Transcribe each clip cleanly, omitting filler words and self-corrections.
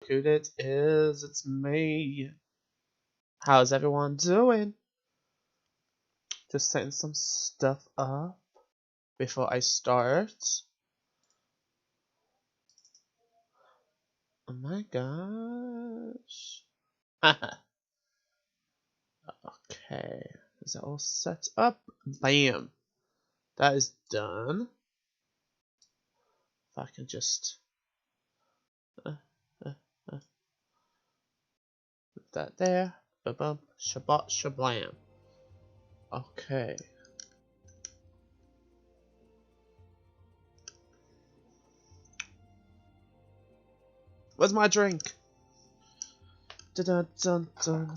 look who it is. It's me. How's everyone doing? Just setting some stuff up before I start. Oh my gosh. Okay. Is that all set up? Bam. That is done. If I can just put that there. Ba-bum. Shabbat shablam. Okay. Where's my drink? Dun dun dun.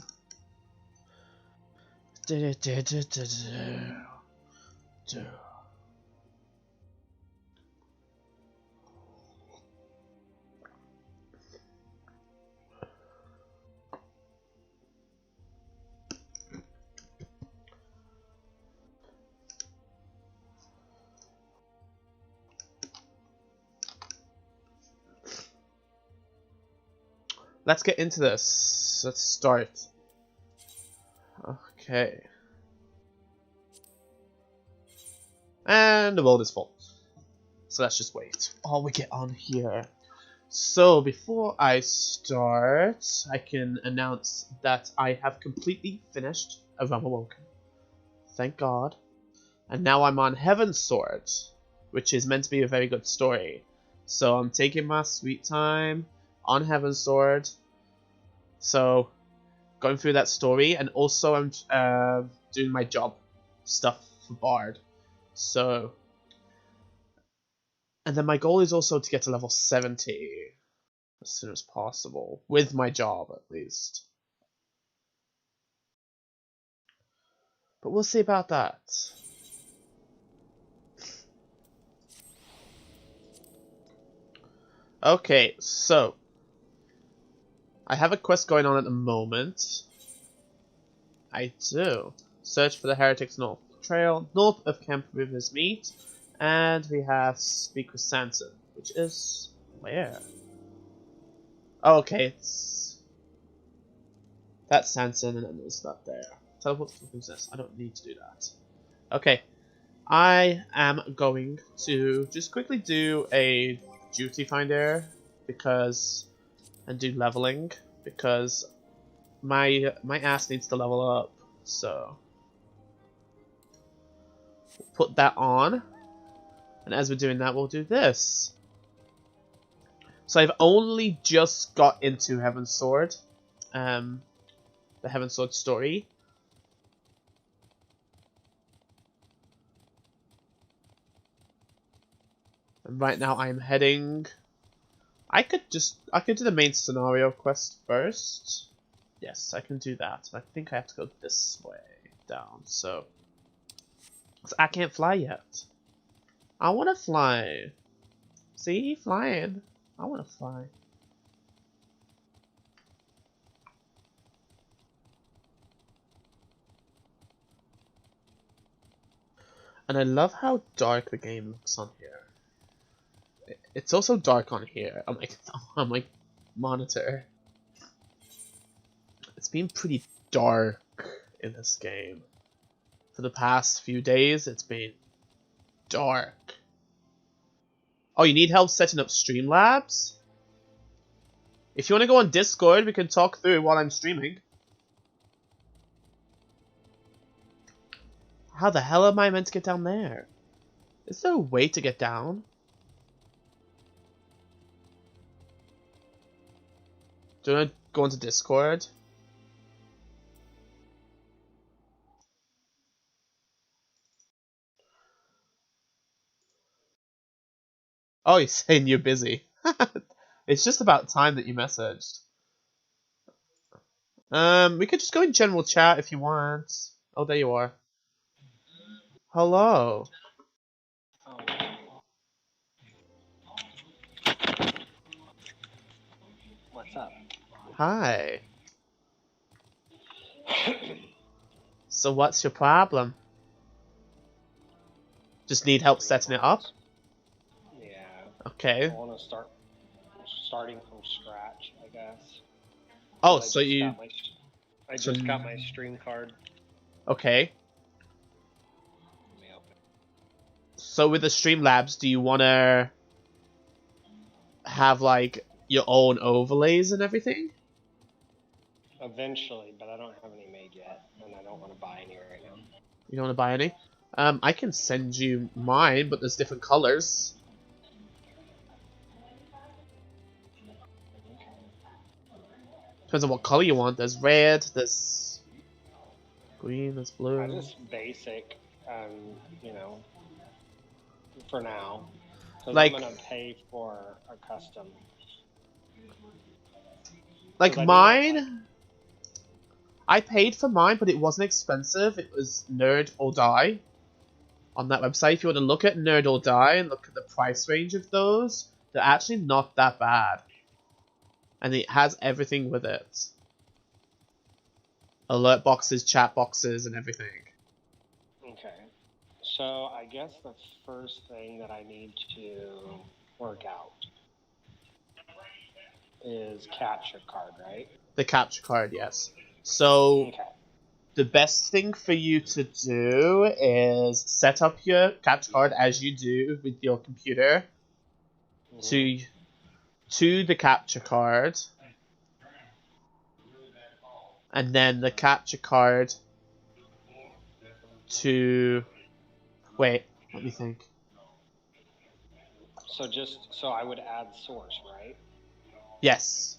Let's get into this. Let's start. Okay. And the world is full. So let's just wait while we get on here. So before I start, I can announce that I have completely finished A Realm Awoken. Thank God. And now I'm on Heavensward, which is meant to be a very good story. So I'm taking my sweet time on Heavensward. So going through that story, and also I'm doing my job stuff for Bard. So, and then my goal is also to get to level 70 as soon as possible, with my job at least. But we'll see about that. Okay, so I have a quest going on at the moment. I do. Search for the Heretics North Trail, north of Camp River's Meet, and we have Speak with Sanson, which is where? Oh, okay, that's Sanson, and then there's that there. Teleport to the princess. I don't need to do that. Okay, I am going to just quickly do a duty finder and do leveling because my ass needs to level up. So we'll put that on, and as we're doing that, we'll do this. So I've only just got into Heavensward, the Heavensward story. And right now I'm heading. I could do the main scenario quest first. Yes, I can do that. But I think I have to go this way down. So I can't fly yet. I want to fly. See, flying. I want to fly. And I love how dark the game looks on here. It's also dark on here on my monitor. It's been pretty dark in this game. For the past few days, it's been dark. Oh, you need help setting up Streamlabs? If you want to go on Discord, we can talk through while I'm streaming. How the hell am I meant to get down there? Is there a way to get down? Do you want to go into Discord? Oh, he's saying you're busy. It's just about time that you messaged. We could just go in general chat if you want. Oh, there you are. Hello. What's up? Hi. So what's your problem? Just need help setting it up? Yeah. Okay. I want to starting from scratch, I guess. Oh, so you... I just got my stream card. Okay. So with the Streamlabs, do you want to have like your own overlays and everything? Eventually, but I don't have any made yet, and I don't want to buy any right now. You don't want to buy any? I can send you mine, but there's different colors. Depends on what color you want. There's red, there's green, there's blue. I just basic, you know, for now. Because like, I'm going to pay for a custom. Like mine, I paid for mine, but it wasn't expensive. It was Nerd or Die on that website. If you want to look at Nerd or Die and look at the price range of those, they're actually not that bad. And it has everything with it. Alert boxes, chat boxes, and everything. Okay. So I guess the first thing that I need to work out is capture card, right? The capture card, yes. So okay. The best thing for you to do is set up your capture card as you do with your computer to the capture card, and then the capture card to... Wait, let me think. So I would add source, right? Yes.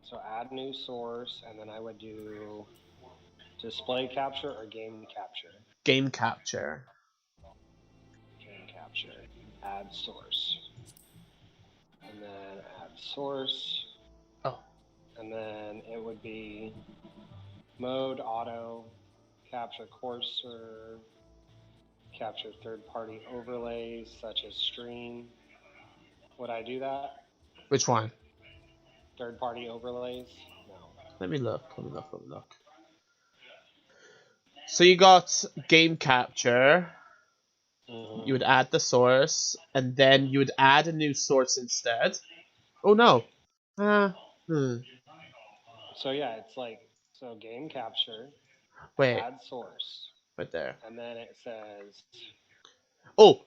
So add new source, and then I would do display capture or game capture? Game capture. Game capture. Add source. And then add source. Oh. And then it would be mode, auto, capture cursor, capture third-party overlays such as stream. Would I do that? Which one? Third-party overlays? No. Let me look. So you got game capture. You would add the source, and then you would add a new source instead. Oh no. So yeah, it's like, so game capture. Wait. Add source. Right there. And then it says... Oh!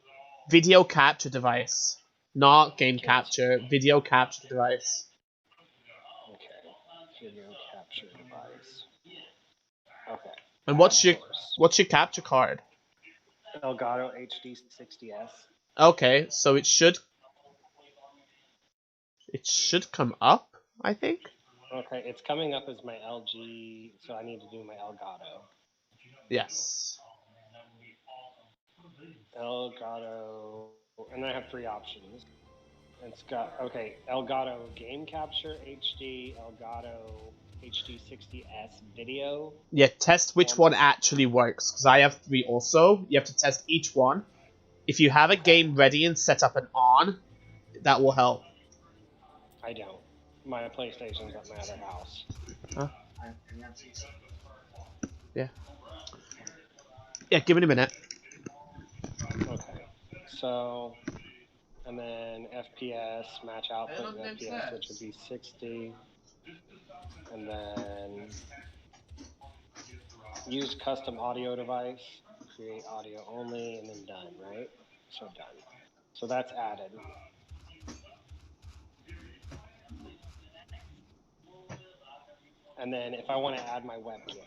Video capture device. Not game capture. Video capture device. Okay. Video capture device. Okay. And what's your capture card? Elgato HD60S. Okay, so it should come up, I think. Okay, it's coming up as my LG, so I need to do my Elgato. Yes. Elgato, and I have 3 options. It's got, okay, Elgato Game Capture HD, Elgato HD60S Video. Yeah, test which one actually works, because I have 3 also. You have to test each one. If you have a game ready and set up and on, that will help. I don't. My PlayStation's at my other house. Huh? Yeah. Yeah, give it a minute. Okay. So, and then FPS, match output and FPS, which would be 60. And then use custom audio device, create audio only, and then done, right? So done. So that's added. And then if I want to add my webcam.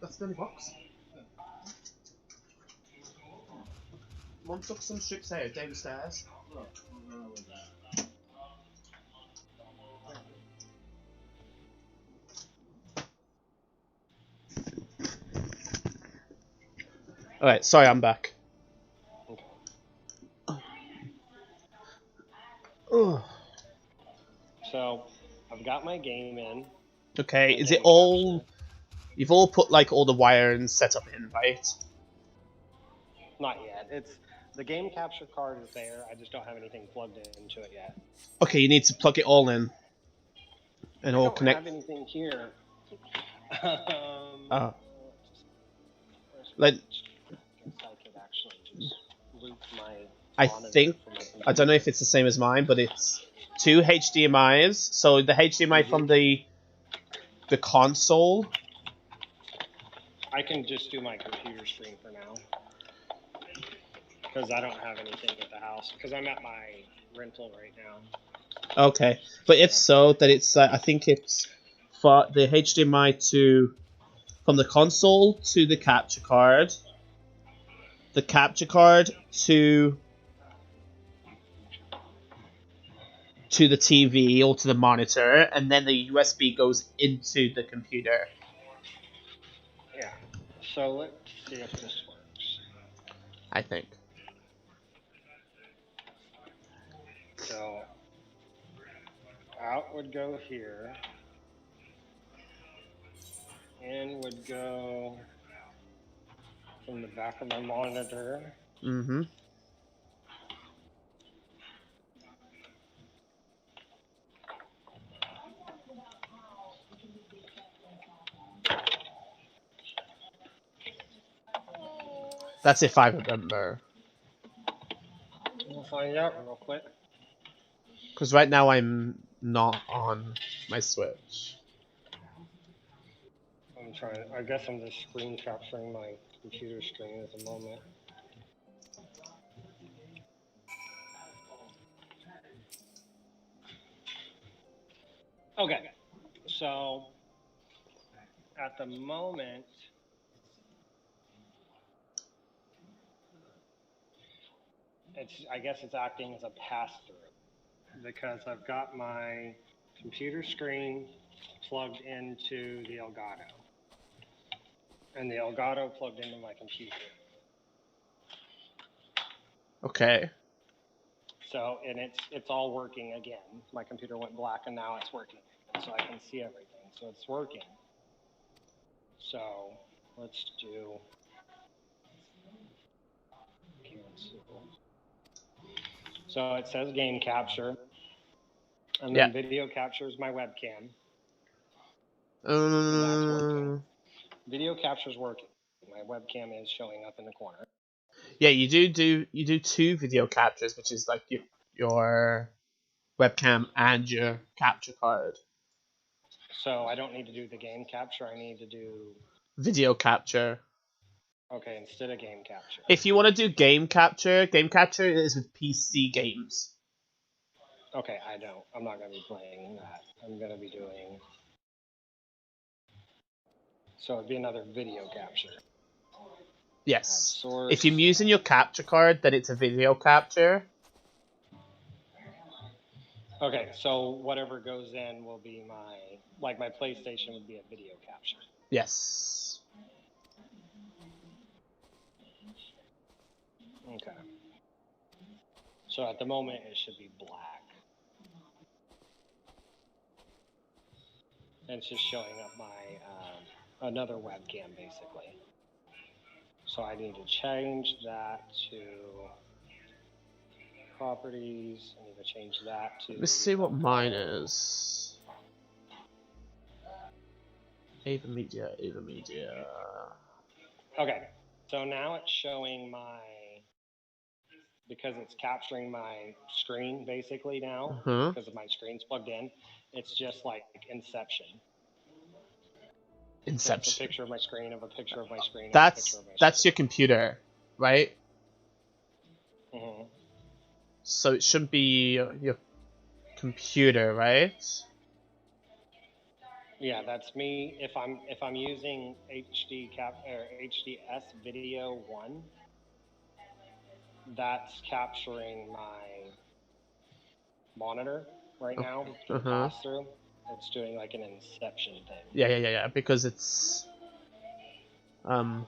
That's the only box. Mom took some strips out downstairs. Alright, sorry, I'm back. Okay. So, I've got my game in. Okay, is it all... Capture. You've all put, like, all the wires set up in, right? Not yet. The game capture card is there. I just don't have anything plugged into it yet. Okay, you need to plug it all in. And I all don't connect. have anything here. Like, I guess I could actually just loop my I monitor think, from my computer. I don't know if it's the same as mine, but it's 2 HDMIs. So the HDMI from the console. I can just do my computer screen for now. Because I don't have anything at the house. Because I'm at my rental right now. Okay, but if so, then it's I think it's for the HDMI from the console to the capture card, the capture card to the TV or to the monitor, and then the USB goes into the computer. Yeah. So let's see if this works. I think. So out would go here. In would go from the back of my monitor. Mm-hmm. That's if I remember. We'll find out real quick. Because right now I'm not on my Switch. I'm trying. I guess I'm just screen capturing my computer screen at the moment. Okay, so at the moment, I guess it's acting as a pass-through because I've got my computer screen plugged into the Elgato, and the Elgato plugged into my computer. Okay. So, and it's all working again. My computer went black and now it's working. So I can see everything. So it's working. So let's do cancel. So it says game capture. And then video captures my webcam. And that's working. Video capture's working. My webcam is showing up in the corner. Yeah, you do 2 video captures, which is like your webcam and your capture card. So I don't need to do the game capture. I need to do video capture. Okay, instead of game capture. If you want to do game capture is with PC games. Okay, I'm not going to be playing that. I'm going to be doing. So it'd be another video capture. Yes. If you're using your capture card, then it's a video capture. Okay, so whatever goes in will be my PlayStation would be a video capture. Yes. Okay. So at the moment it should be black. And it's just showing up my another webcam basically. So I need to change that to properties. I need to change that to. Let's see what mine is. Ava Media. Okay, so now it's showing because it's capturing my screen basically now, because of my screen's plugged in, it's just like Inception. So it's a picture of my screen of a picture of my screen. That's your computer, right? Mm-hmm. So it should be your computer, right? Yeah, that's me. If I'm using HDS Video 1, that's capturing my monitor right now. Pass through. It's doing like an Inception thing. Yeah. Because it's now,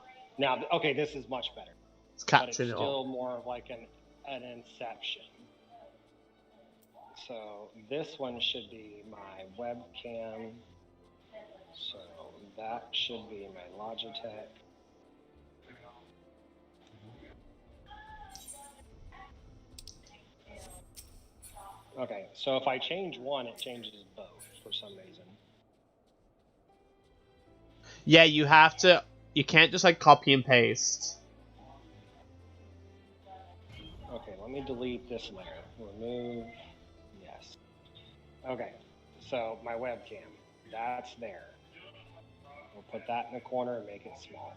okay, this is much better. It's capturing but it's still more of like an Inception. So this one should be my webcam. So that should be my Logitech. Okay, so if I change one, it changes both for some reason. Yeah, you have to. You can't just like copy and paste. Okay, let me delete this layer. Remove. Yes. Okay, so my webcam, that's there. We'll put that in the corner and make it small.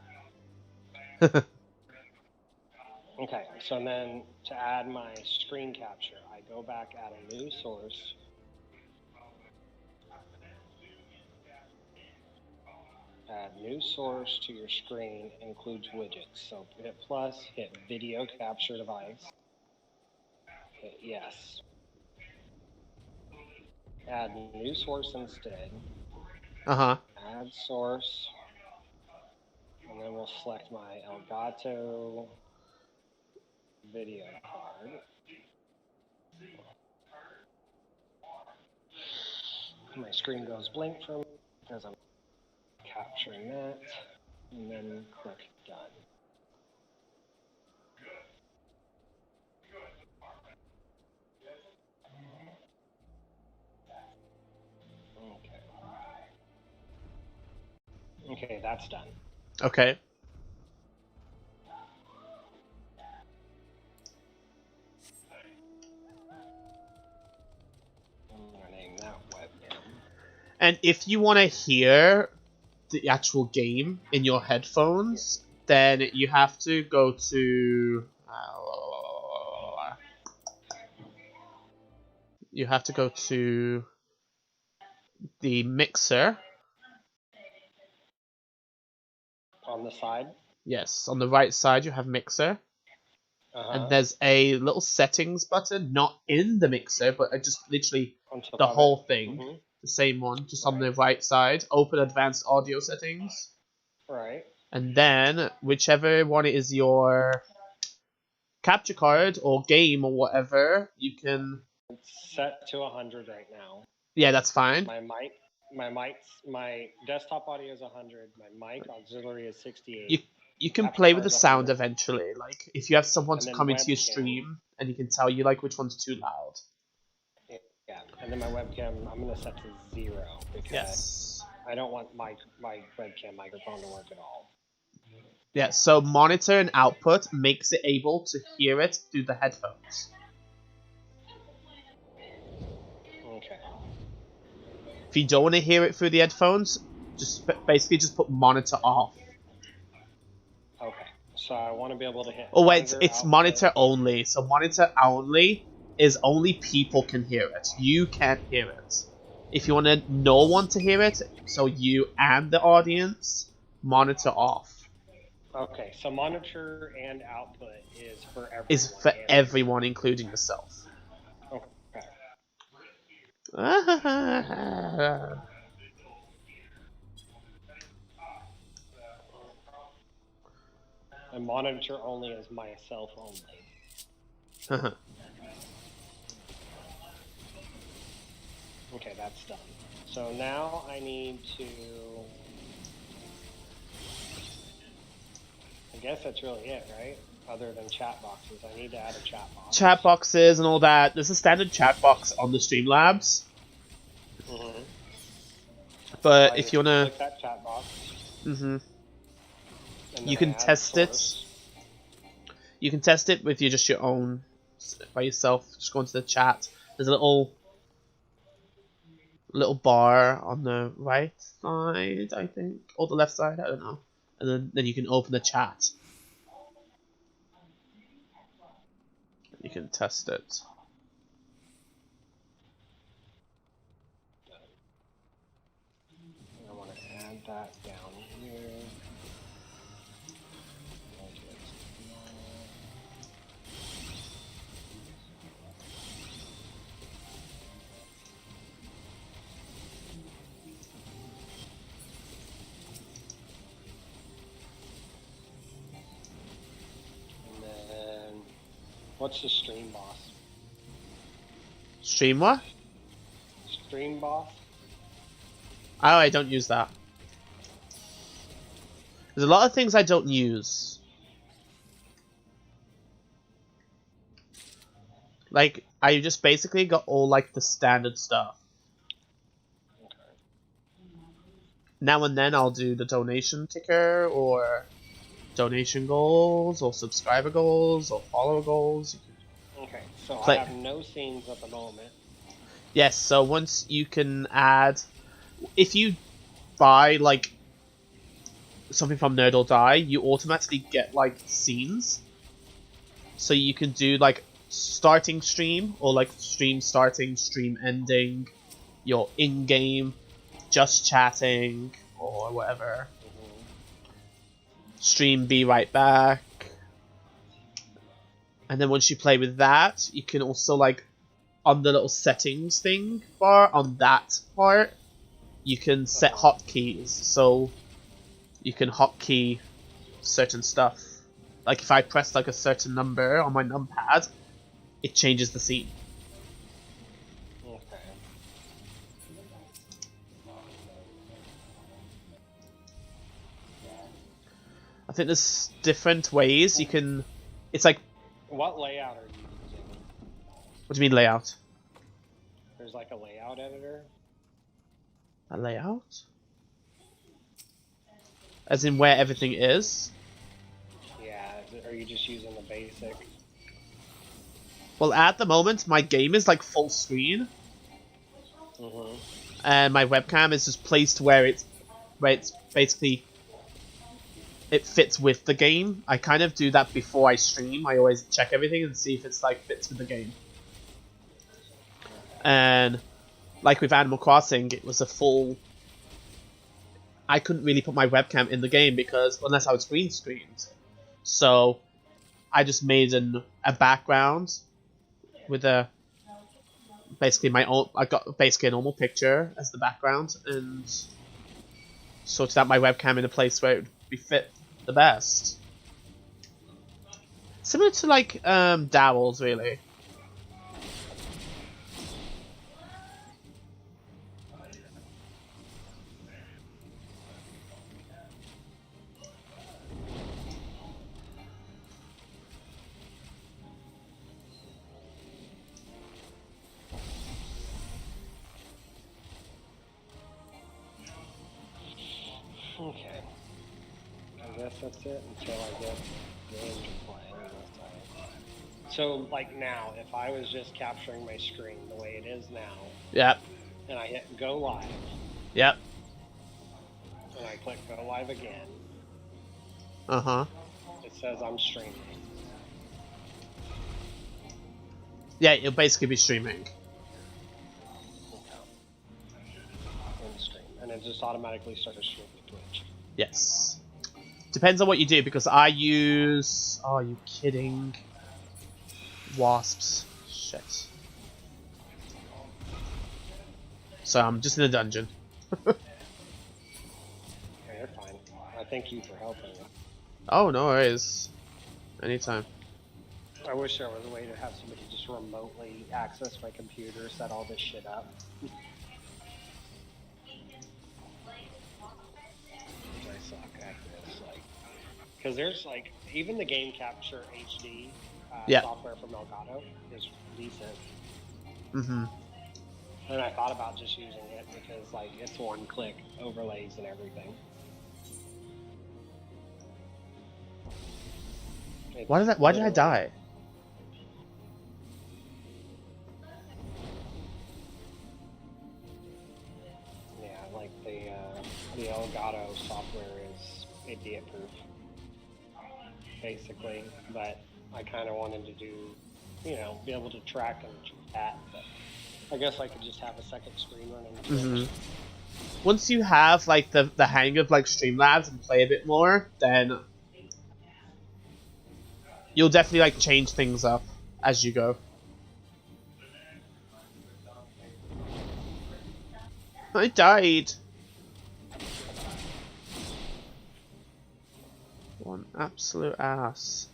Okay, so then to add my screen capture, I go back, add a new source. Add new source to your screen includes widgets. So hit plus, hit video capture device, hit yes. Add new source instead. Add source. And then we'll select my Elgato video card. My screen goes blank for me because I'm capturing that. And then click done. Okay, that's done. Okay. I'm gonna name that webcam. And if you want to hear the actual game in your headphones, then you have to go to. You have to go to the mixer. On the side? Yes, on the right side you have mixer. And there's a little settings button, not in the mixer, but just literally the whole thing. The same one, just on the right side. Open advanced audio settings. Right. And then, whichever one is your capture card or game or whatever, you can... It's set to 100 right now. Yeah, that's fine. My desktop audio is 100. My mic auxiliary is 68. You can play with the sound eventually. Like, if you have someone to come into your stream, and you can tell you, like, which one's too loud. Yeah, and then my webcam, I'm going to set to 0, because I don't want my webcam microphone to work at all. Yeah, so monitor and output makes it able to hear it through the headphones. Okay. If you don't want to hear it through the headphones, basically just put monitor off. Okay, so I want to be able to hit... Oh wait, it's monitor only. So monitor only is only people can hear it. You can't hear it. If you want no one to hear it, so you and the audience, monitor off. Okay, so monitor and output is for everyone. Is for everyone, including yourself. Okay. And monitor only is myself only. Okay, that's done. So now I need to... I guess that's really it, right? Other than chat boxes. I need to add a chat box. Chat boxes and all that. There's a standard chat box on the Streamlabs. But if you wanna... click that chat box. You can test it. You can test it with just your own, by yourself. Just go into the chat. There's a little bar on the right side, I think, or the left side. I don't know. And then you can open the chat. You can test it. I want to add that down here. And then, what's the stream boss? Stream what? Stream boss? Oh, I don't use that. There's a lot of things I don't use. Like, I just basically got all, like, the standard stuff. Now and then I'll do the donation ticker, or donation goals, or subscriber goals, or follower goals. Okay, so Play. I have no scenes at the moment. Yes, so once you can add... If you buy, like, something from Nerd or Die, you automatically get, like, scenes. So you can do, like, starting stream, or, like, stream starting, stream ending, your in-game, just chatting, or whatever. Stream be right back. And then once you play with that, you can also, like, on the little settings thing bar, on that part, you can set hotkeys. So you can hotkey certain stuff. Like, if I press, like, a certain number on my numpad, it changes the scene. Okay. I think there's different ways you can... It's like... What layout are you using? What do you mean layout? There's like a layout editor? A layout? As in where everything is? Yeah, are you just using the basic? Well, at the moment, my game is like full screen. And my webcam is just placed where it's basically... It fits with the game. I kind of do that before I stream. I always check everything and see if it's like fits with the game. And like with Animal Crossing, it was a full... I couldn't really put my webcam in the game because unless I was green screened. So I just made a background with a basically my own... I got basically a normal picture as the background and sorted out my webcam in a place where it would be fit the best. Similar to like dowels, really. Okay. I guess that's it until I get games to play. So, like now, if I was just capturing my screen the way it is now, Yep. and I hit go live, Yep. and I click go live again, Uh-huh. it says I'm streaming. Yeah, you'll basically be streaming. In stream, and it just automatically starts streaming Twitch. Yes. Depends on what you do, because I use... Oh, are you kidding? Wasps. Shit. So I'm just in a dungeon. Okay, you're fine. I thank you for helping. Oh, no worries. Anytime. I wish there was a way to have somebody just remotely access my computer, set all this shit up. I suck at this, like, because there's like even the game capture HD software from Elgato is decent. And I thought about just using it because like it's one-click overlays and everything. Why did I die? Yeah, like the Elgato software is idiot-proof, basically. But I kind of wanted to do, you know, be able to track and chat. But I guess I could just have a second screen running. Once you have like the hang of like Streamlabs and play a bit more, then you'll definitely like change things up as you go. I died. One absolute ass.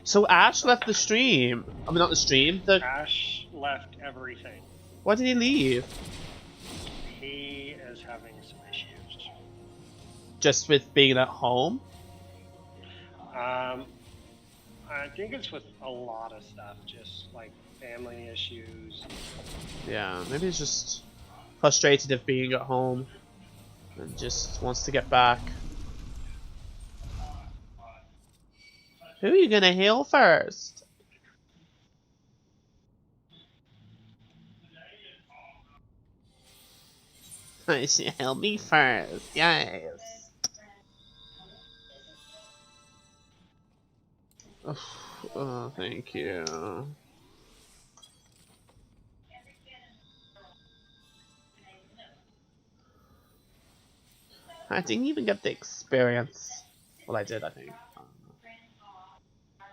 So Ash left the stream. I mean, not the stream. The Ash left everything. Why did he leave? He is having some issues. Just with being at home? I think it's with a lot of stuff, just like family issues. Yeah, maybe he's just frustrated of being at home and just wants to get back. Who are you gonna heal first? I should heal me first, yes. Oh, thank you. I didn't even get the experience. Well, I did, I think.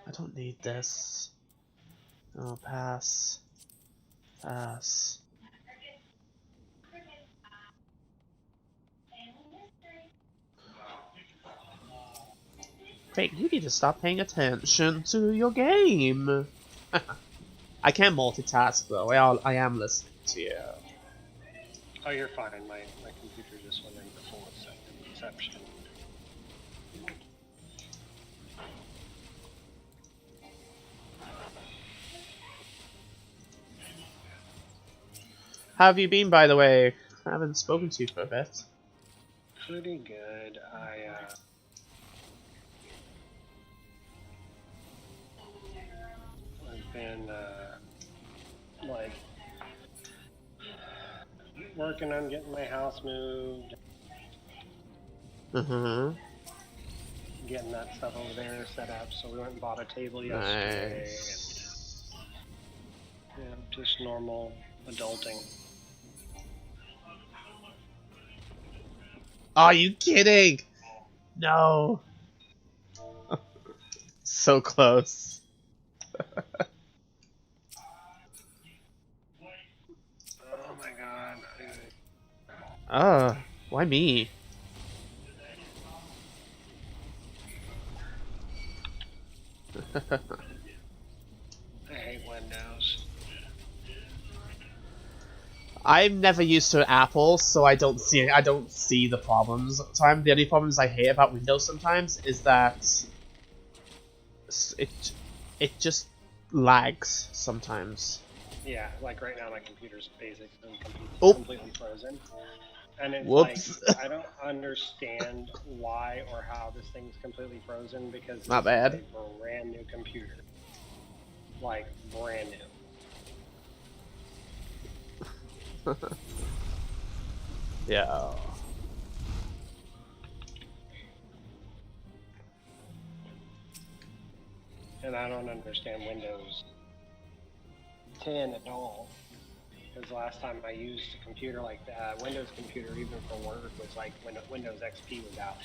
I don't need this. Oh, pass. Pass. Craig, you need to stop paying attention to your game. I can't multitask though. I am listening to you. Oh, you're fine. My computer just went into full exception. How have you been, by the way? I haven't spoken to you for a bit. Pretty good. I've been like working on getting my house moved, getting that stuff over there set up. So we went and bought a table yesterday. Nice. And, yeah, just normal adulting. Are you kidding? No. So close. Oh my god. Why me? I hate Windows. I'm never used to Apple, so I don't see the problems. The only problems I hate about Windows sometimes is that it just lags sometimes. Yeah, like right now my computer's basically Oh. completely frozen. And it's Whoops. like, I don't understand why or how this thing's completely frozen because Not bad. It's a brand new computer. Like, brand new. Yeah. And I don't understand Windows 10 at all. Because last time I used a computer like that, Windows computer, even for work, was like when Windows XP was out.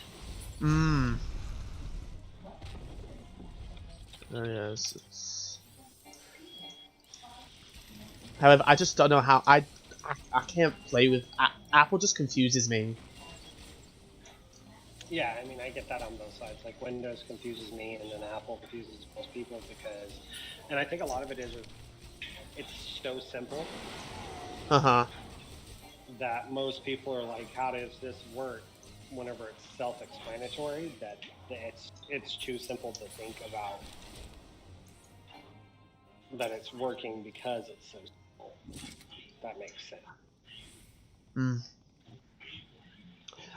Oh, yes. However, I just don't know how I can't play with Apple. Just confuses me. Yeah, I mean, I get that on both sides. Like, Windows confuses me, and then Apple confuses most people because, and I think a lot of it is it's so simple that most people are like, how does this work? Whenever it's self-explanatory, that it's too simple to think about that it's working because it's so simple. That makes sense.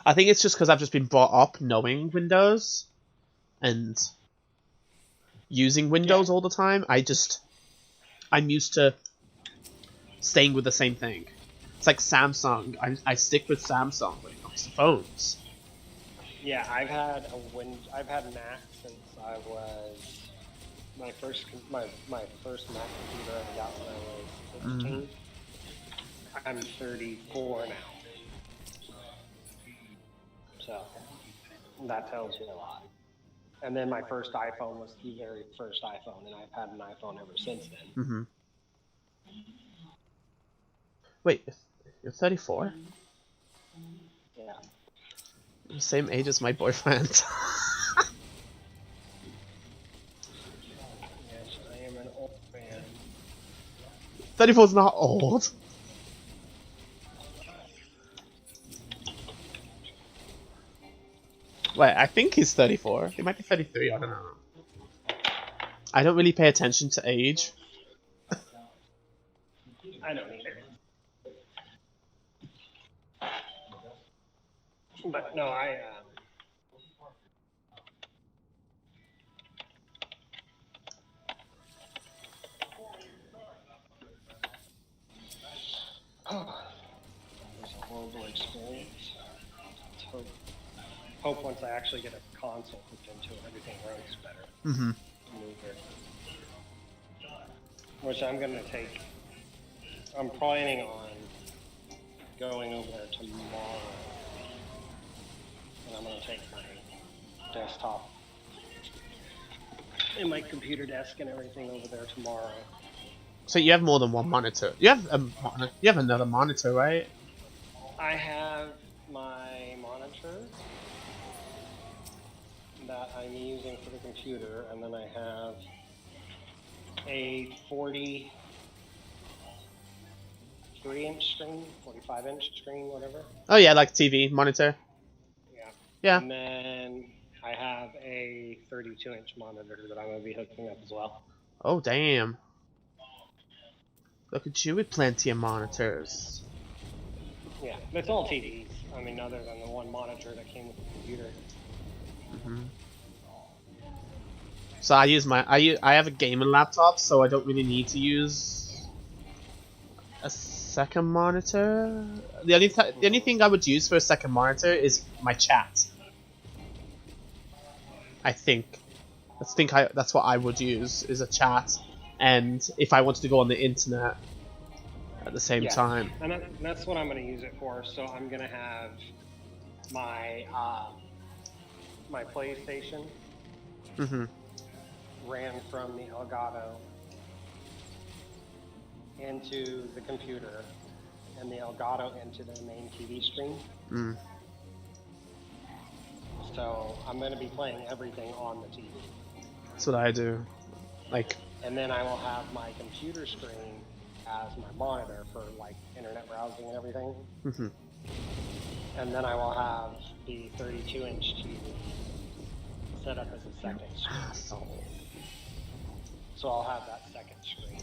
I think it's just because I've just been brought up knowing Windows and using Windows all the time. I'm used to staying with the same thing. It's like Samsung. I stick with Samsung when it comes to phones. Yeah, I've had Mac since I was my first Mac computer I got when I was 16. I'm 34 now. So that tells you a lot. And then my first iPhone was the very first iPhone, and I've had an iPhone ever since then. Wait, you're 34? Yeah. You're the same age as my boyfriend. man. 34 is not old. Wait, I think he's 34. He might be 33, I don't know. I don't really pay attention to age. I don't either. But no, it was a horrible experience. Let's hope once I actually get a console hooked into it, everything runs better. Mm-hmm. Smoother. Which I'm gonna take. I'm planning on going over there tomorrow, and I'm gonna take my desktop and my computer desk and everything over there tomorrow. So you have more than one monitor. You have another monitor, right? I have my monitor that I'm using for the computer, and then I have a 43-inch screen, 45-inch screen, whatever. Oh yeah, like TV monitor. Yeah. Yeah. And then I have a 32-inch monitor that I'm going to be hooking up as well. Oh damn. Look at you with plenty of monitors. Yeah, it's all TVs. I mean, other than the one monitor that came with the computer. Mm-hmm. So I have a gaming laptop, so I don't really need to use a second monitor. The only thing I would use for a second monitor is my chat. I think. That's what I would use, is a chat, and if I wanted to go on the internet at the same time. And that's what I'm going to use it for. So I'm going to have my my PlayStation ran from the Elgato into the computer, and the Elgato into the main TV screen. Mm. So I'm going to be playing everything on the TV. That's what I do. Like. And then I will have my computer screen as my monitor for like internet browsing and everything. Mm-hmm. And then I will have the 32-inch TV set up as a second screen. So I'll have that second screen.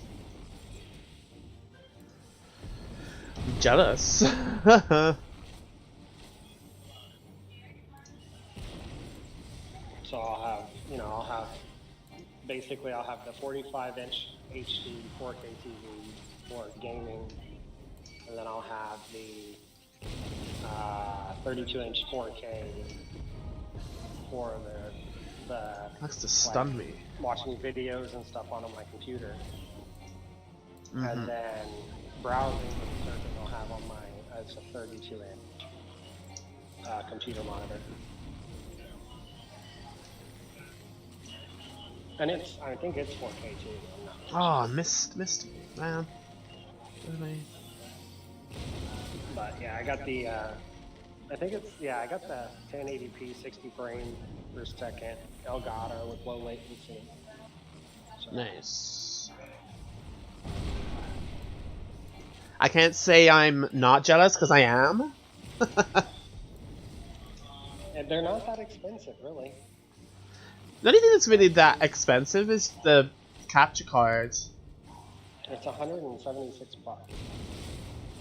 I'm jealous. So I'll have the 45-inch HD 4K TV for gaming, and then I'll have the 32-inch 4K for the That's to stun me. watching videos and stuff on my computer. Mm-hmm. And then browsing with the circuit I'll have on it's a 32-inch computer monitor. And I think it's 4K too. I'm not Oh, missed man. But yeah, I got the I got the 1080p 60 frame per second Elgato with low latency. So. Nice. I can't say I'm not jealous, because I am. And they're not that expensive, really. The only thing that's really that expensive is the capture card. It's $176.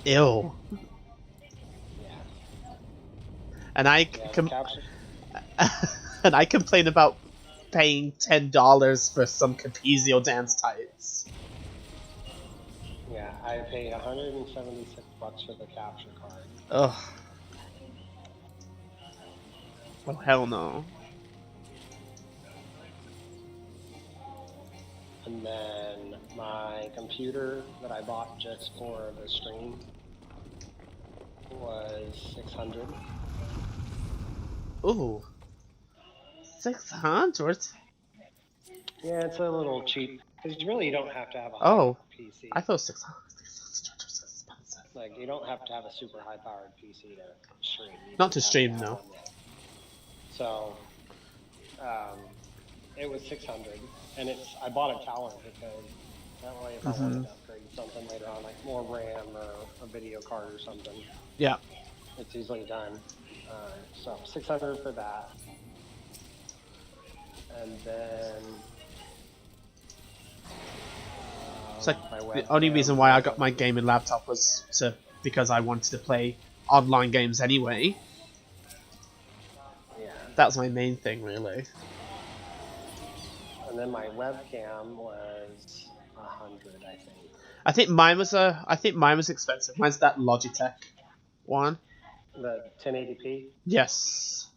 Ew. Yeah. And I complain about paying $10 for some Capizio dance tights. Yeah, I paid $176 for the capture card. Ugh. Oh hell no. And then my computer that I bought just for the stream was $600. Ooh. 600? Yeah, it's a little cheap because you don't have to have a PC. I thought 600 was expensive. Like, you don't have to have a super high-powered PC to stream. Not to stream, no. So, it was $600, and I bought a tower because that I wanted to upgrade something later on, like more RAM or a video card or something. Yeah. It's easily done. So 600 for that. And then It's like the only reason why I got my gaming laptop was because I wanted to play online games anyway. Yeah. That was my main thing, really. And then my webcam was 100, I think. I think mine was expensive. Mine's that Logitech one. The 1080p. Yes.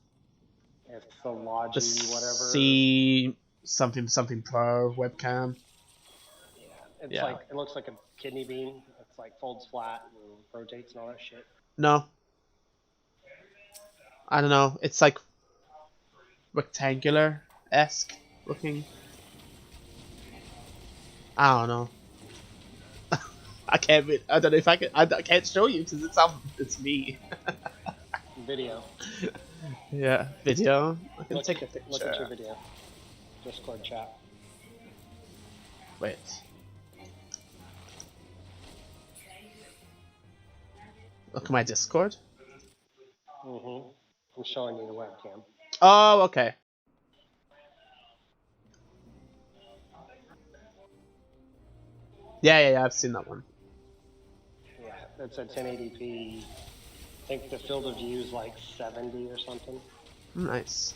It's the Logi The whatever. C something Pro webcam. It's like, it looks like a kidney bean. It's like folds flat and rotates and all that shit. No. I don't know. It's like rectangular-esque looking. I don't know. I don't know if I can. I can't show you because it's me. Video. Yeah, video. I can take a picture. Look at your video. Discord chat. Wait. Look at my Discord. I'm showing you the webcam. Oh, okay. Yeah, I've seen that one. Yeah, it's a 1080p. I think the field of view is like 70 or something. Nice.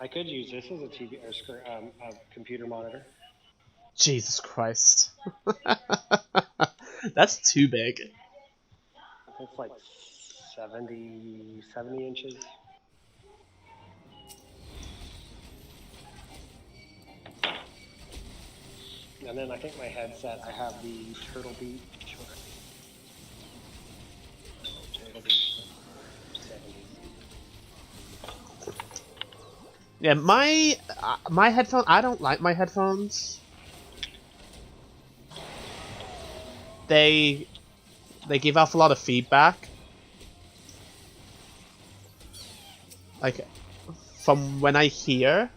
I could use this as a TV or a computer monitor. Jesus Christ. That's too big. It's like 70 inches. And then I think my headset, I have the Turtle Beach. Turtle Beach 70. Yeah, my headphones. I don't like my headphones. They give off a lot of feedback. Like from when I hear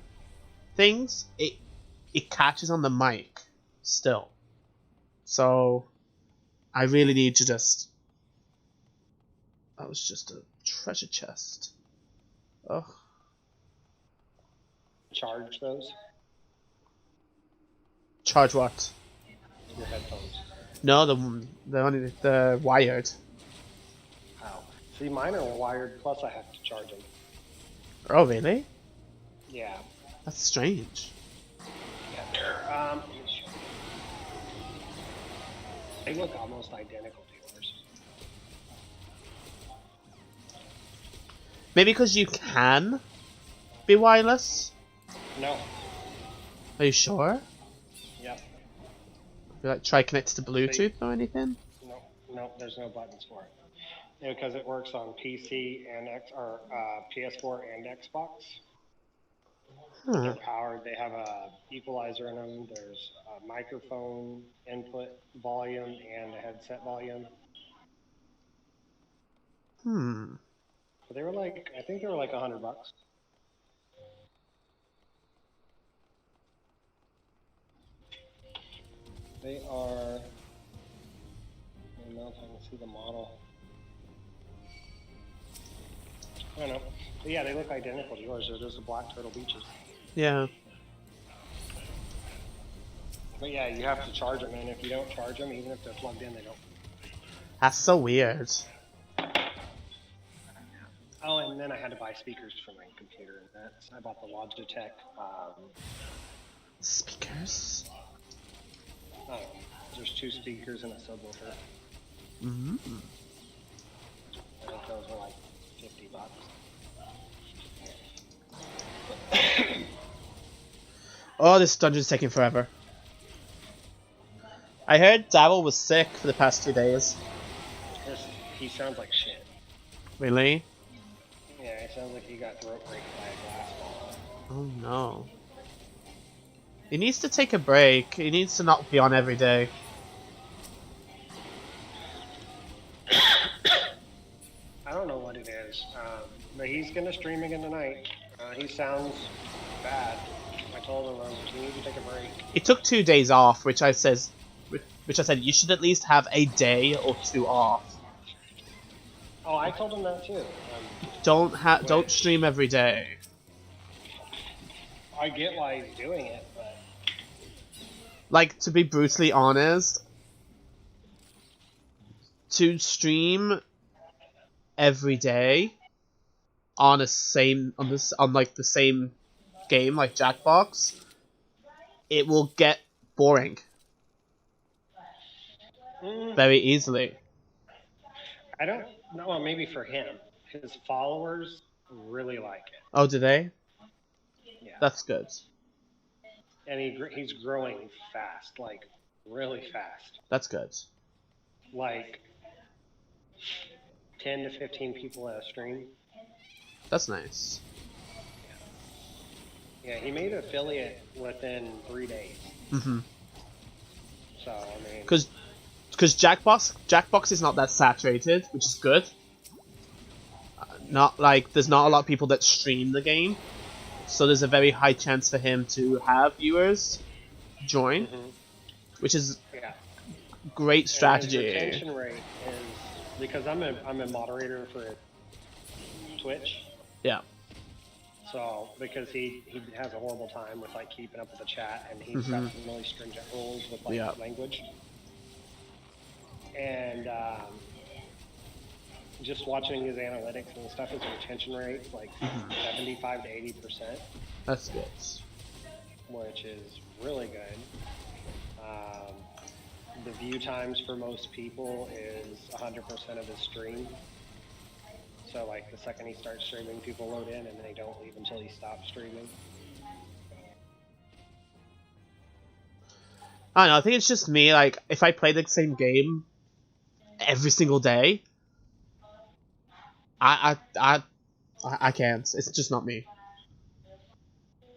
things, it catches on the mic still. So I really need to just. That was just a treasure chest. Ugh. Charge those? Charge what? Your headphones. No, the wired. Oh. See, mine are wired, plus I have to charge them. Oh, really? Yeah. That's strange. Yeah, they're, they look almost identical to yours. Maybe because you can be wireless? No. Are you sure? Yep. You like try connect to Bluetooth or anything? No, there's no buttons for it. Yeah, because it works on PC and PS4 and Xbox. They're powered. They have a equalizer in them. There's a microphone input volume and a headset volume. But they were like, I think they were like $100. They are. I don't know if I can see the model. I don't know. But yeah, they look identical to yours. They're just the black Turtle Beaches. Yeah. But yeah, you have to charge them, and if you don't charge them, even if they're plugged in, they don't. That's so weird. Oh, and then I had to buy speakers for my computer. I bought the Logitech. Speakers? Oh, there's 2 speakers and a subwoofer. I think those were like $50. Oh, this dungeon's taking forever. I heard Dabble was sick for the past 2 days. He sounds like shit. Really? Yeah, it sounds like he got throat raped by a glass ball. Oh no. He needs to take a break. He needs to not be on every day. I don't know what it is. But he's gonna stream again tonight. He sounds bad. I told him you need to take a break. He took 2 days off, which I said you should at least have a day or 2 off. Oh, I told him that too. Don't stream every day. I get why he's doing it, but like, to be brutally honest, to stream every day on the same game like Jackbox, it will get boring very easily. I don't know. Well, maybe for him, his followers really like it. Oh, do they? Yeah, that's good. And he's growing fast, like really fast. That's good. Like 10 to 15 people at a stream. That's nice. Yeah, he made an affiliate within 3 days. Mm-hmm. So I mean, because Jackbox is not that saturated, which is good. Not like there's not a lot of people that stream the game, so there's a very high chance for him to have viewers join, which is great strategy. And his retention rate is, because I'm a moderator for Twitch. Yeah. So because he has a horrible time with like keeping up with the chat, and he's got some really stringent rules with like language. And just watching his analytics and stuff, his retention rate like 75 to 80%. That's good. Which is really good. The view times for most people is 100% of his stream. So like the second he starts streaming, people load in and they don't leave until he stops streaming. I don't know, I think it's just me, like, if I play the same game every single day, I can't. It's just not me.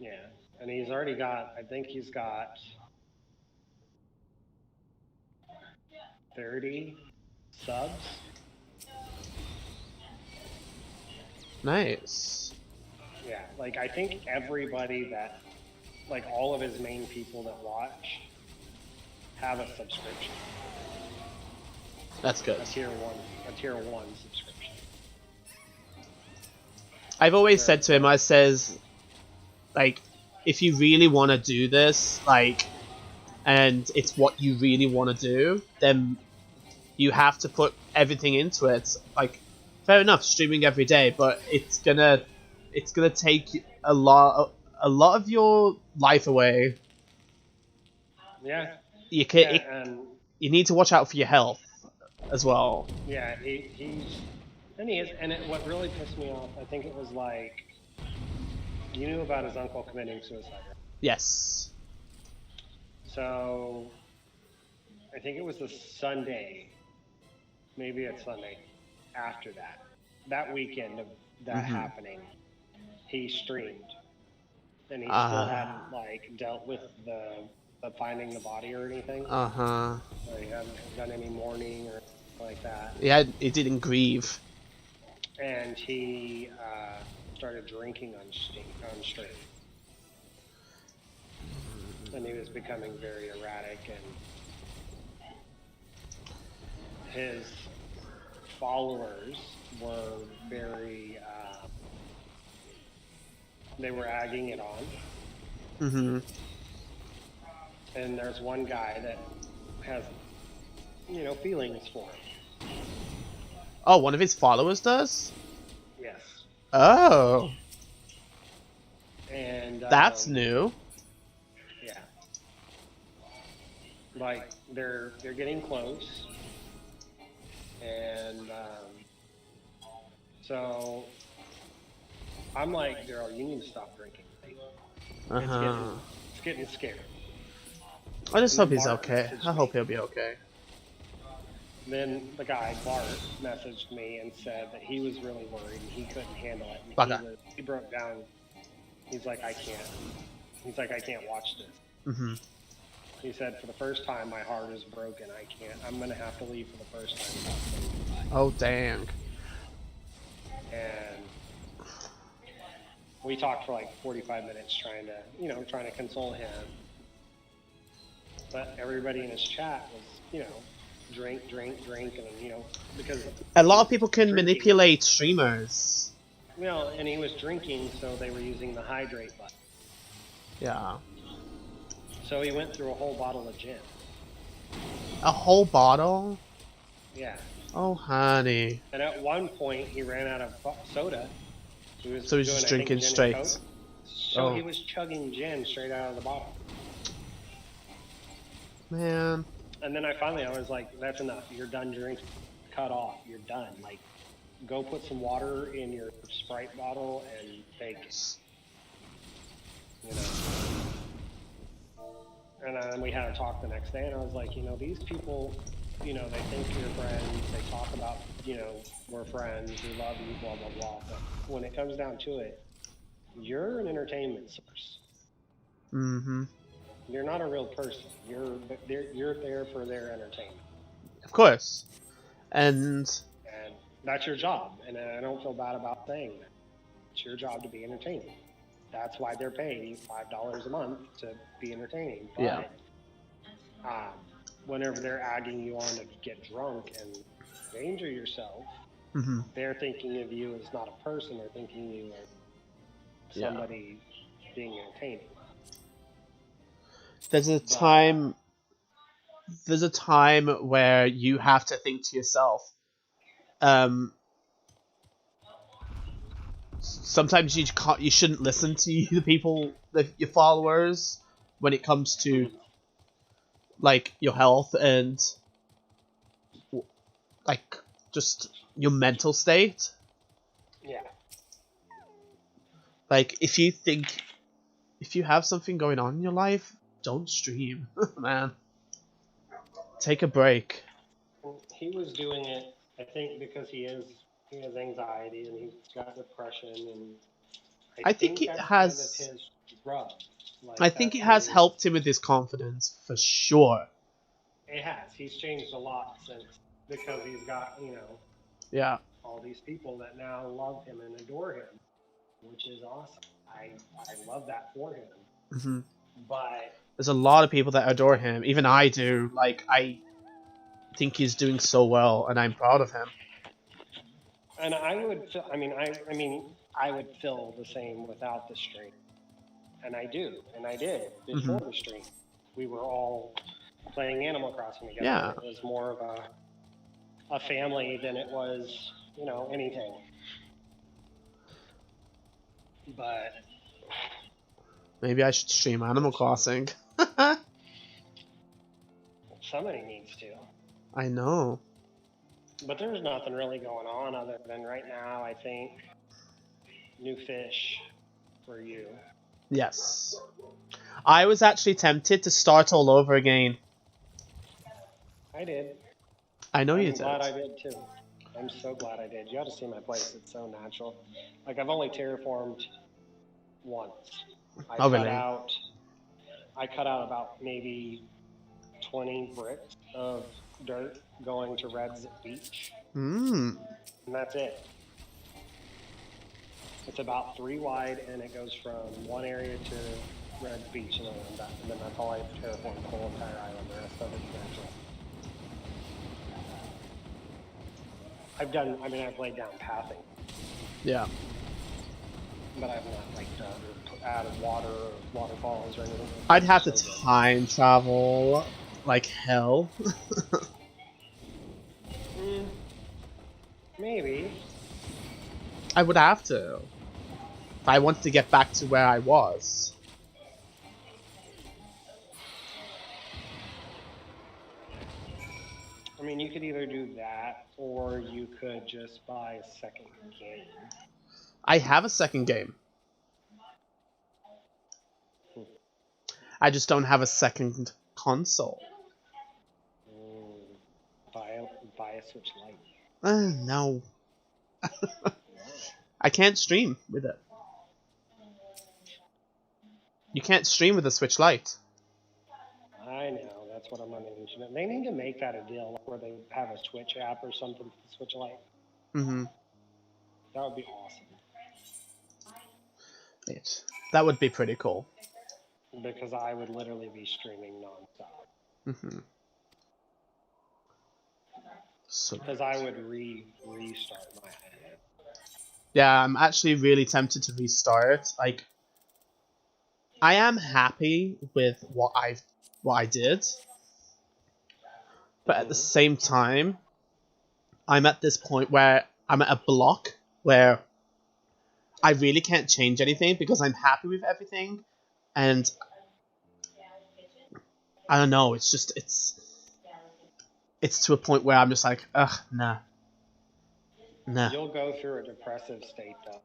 Yeah, and he's already got, I think he's got 30 subs. Nice. Yeah, like I think everybody that, like all of his main people that watch have a subscription. That's good. A tier one subscription. I've always said to him, I says, like, if you really want to do this, like, and it's what you really want to do, then you have to put everything into it. Like, fair enough, streaming every day, but it's gonna take a lot of your life away. Yeah. You need to watch out for your health as well. Yeah, what really pissed me off, I think it was like, you knew about his uncle committing suicide, right? Yes. So, I think it was the Sunday, maybe it's Sunday, after that weekend of that happening, he streamed. And he still hadn't, like, dealt with the finding the body or anything. Or he hadn't done any mourning or like that. Yeah, he didn't grieve. And he started drinking on stream. And he was becoming very erratic, and his followers were very, they were egging it on. And there's one guy that has, feelings for him. Oh, one of his followers does? Yes. Oh. And that's new. Yeah. Like they're getting close, and so I'm like, Daryl, you need to stop drinking. It's getting scary. I just hope he's okay. I hope he'll be okay. Then the guy, Bart, messaged me and said that he was really worried and he couldn't handle it. And he broke down. He's like, I can't. He's like, I can't watch this. He said, for the first time, my heart is broken. I can't. I'm going to have to leave for the first time. Oh, dang. And we talked for like 45 minutes trying to console him. But everybody in his chat was, drink, and, because A lot of people can drinking, manipulate streamers. and he was drinking, so they were using the hydrate button. Yeah. So he went through a whole bottle of gin. A whole bottle? Yeah. Oh, honey. And at one point, he ran out of soda. So he's just drinking straight. So he was chugging gin straight out of the bottle. Man. And then I was like, that's enough. You're done drinking. Cut off. You're done. Like, go put some water in your Sprite bottle and bake it. And then we had a talk the next day, and I was like, these people, they think you're friends. They talk about, we're friends. We love you, blah, blah, blah. But when it comes down to it, you're an entertainment source. Mm-hmm. You're not a real person. You're there for their entertainment. Of course. And that's your job. And I don't feel bad about saying that. It's your job to be entertaining. That's why they're paying you $5 a month to be entertaining. But, yeah. Whenever they're agging you on to get drunk and endanger yourself, mm-hmm. they're thinking of you as not a person. They're thinking of you as somebody being entertaining. There's a time where you have to think to yourself, sometimes you shouldn't listen to the people, your followers, when it comes to like your health and like just your mental state. Yeah. Like if you have something going on in your life, don't stream, man. Take a break. He was doing it, I think, because he has anxiety and he's got depression, and I think it has. Kind of his drug. Like, I think it has helped him with his confidence for sure. It has. He's changed a lot since, because he's got all these people that now love him and adore him, which is awesome. I love that for him. Mm-hmm. But there's a lot of people that adore him. Even I do. Like, I think he's doing so well, and I'm proud of him. And I would feel, I would feel the same without the stream. And I do. And I did before the stream. We were all playing Animal Crossing together. Yeah. It was more of a family than it was, anything. But maybe I should stream Animal Crossing. Somebody needs to. I know. But there's nothing really going on other than right now, I think, new fish for you. Yes. I was actually tempted to start all over again. I did. I know you did. I'm glad I did too. I'm so glad I did. You ought to see my place. It's so natural. Like, I've only terraformed once. I cut out about maybe 20 bricks of dirt going to Red's Beach. And that's it. It's about 3 wide, and it goes from one area to Red's Beach, and then I'm done. And then that's all I terraformed the whole entire island. The rest of it's natural. I've laid down pathing. Yeah. But I've not, added water or waterfalls or anything. I'd have to time travel like hell. Maybe. I would have to. If I wanted to get back to where I was. I mean, you could either do that, or you could just buy a second game. I have a second game. I just don't have a second console. Buy a Switch Lite. No. I can't stream with it. You can't stream with a Switch Lite. I know, that's what I'm on the internet. They need to make that a deal where they have a Switch app or something for the Switch Lite. Mm-hmm. That would be awesome. That would be pretty cool. Because I would literally be streaming nonstop. So, because I would restart my head. Yeah, I'm actually really tempted to restart. Like, I am happy with what I did, but at the same time, I'm at this point where I'm at a block where I really can't change anything because I'm happy with everything, and I don't know. It's just it's to a point where I'm just like, ugh, nah. You'll go through a depressive state though.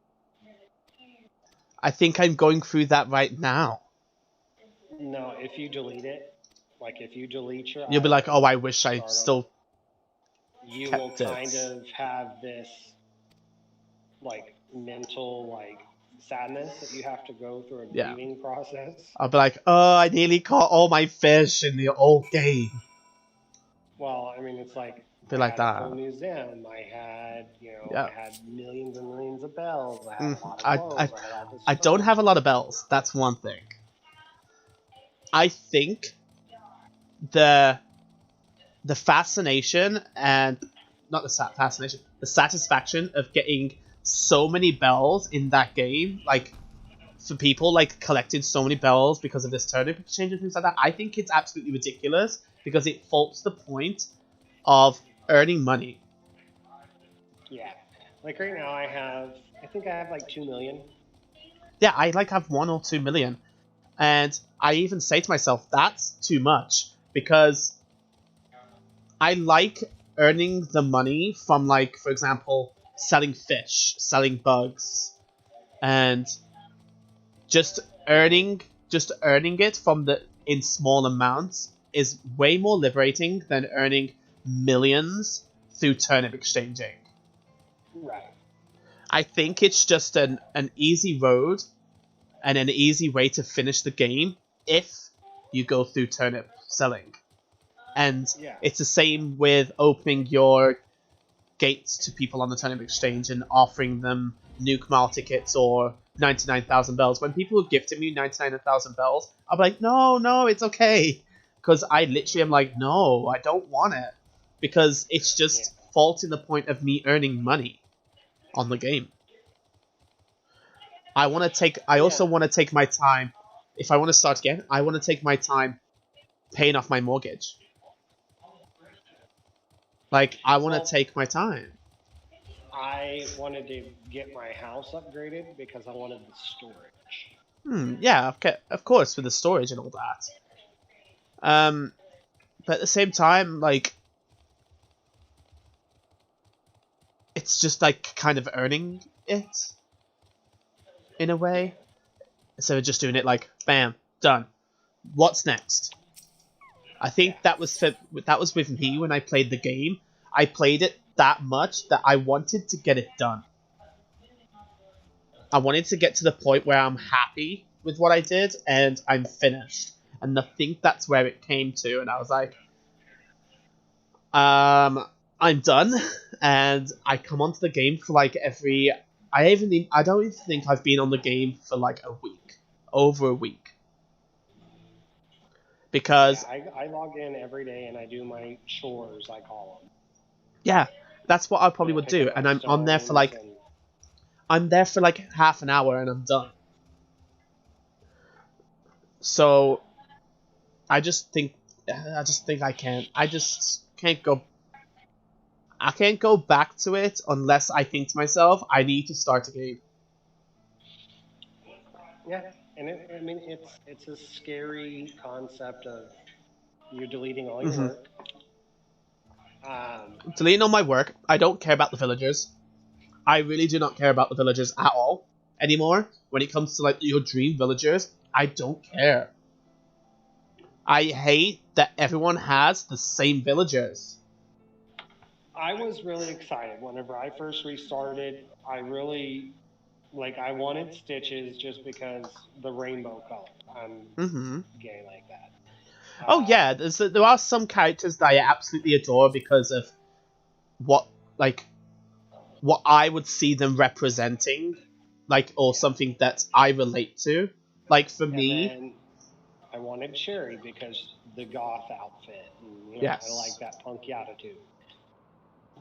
I think I'm going through that right now. No, if you delete it, like if you delete your You'll be like, oh, I wish I still you kept will it. kind of have this like mental like sadness that you have to go through a grieving process. I'll be like, oh, I nearly caught all my fish in the old game. Well, I mean, it's like Be like that. A full museum. I had, I had millions and millions of bells. I had a lot of clothes. I had all this I don't have a lot of bells. That's one thing. I think the fascination and not the fascination, the satisfaction of getting so many bells in that game, like for people like collecting so many bells because of this turnip exchange and things like that, I think it's absolutely ridiculous because it faults the point of earning money. Yeah, like right now I think I have like 2 million. Yeah, I like have 1 or 2 million, and I even say to myself that's too much because I like earning the money from, like, for example, selling fish, selling bugs, and just earning it from in small amounts is way more liberating than earning millions through turnip exchanging. Right. I think it's just an easy road and an easy way to finish the game if you go through turnip selling. And it's the same with opening your gates to people on the turnip exchange and offering them nuke mile tickets or 99,000 bells. When people gifted me 99,000 bells, I'm like, no, it's okay. Because I literally am like, no, I don't want it. Because it's just faulting the point of me earning money on the game. I also want to take my time. If I want to start again, I want to take my time paying off my mortgage. Like, I want to take my time. I wanted to get my house upgraded because I wanted the storage. Yeah, of course, with the storage and all that. But at the same time, like, it's just like kind of earning it in a way, instead of just doing it like, bam, done. What's next? I think that was with me when I played the game. I played it that much that I wanted to get it done. I wanted to get to the point where I'm happy with what I did and I'm finished. And I think that's where it came to, and I was like, I'm done. And I come onto the game for like I don't even think I've been on the game for like a week. Over a week. Because I log in every day and I do my chores, I call them. Yeah, that's what I probably would do, and I'm there for like half an hour and I'm done. So I just think I can't go back to it unless I think to myself I need to start again. Yeah. And it's a scary concept of you deleting all your work. Deleting all my work. I don't care about the villagers. I really do not care about the villagers at all anymore. When it comes to like your dream villagers, I don't care. I hate that everyone has the same villagers. I was really excited whenever I first restarted. I wanted Stitches just because the rainbow color. I'm gay like that. Oh yeah, there are some characters that I absolutely adore because of what I would see them representing like, or something that I relate to. Like for me, And I wanted Cherry because the goth outfit, and you know, yes. I like that punky attitude.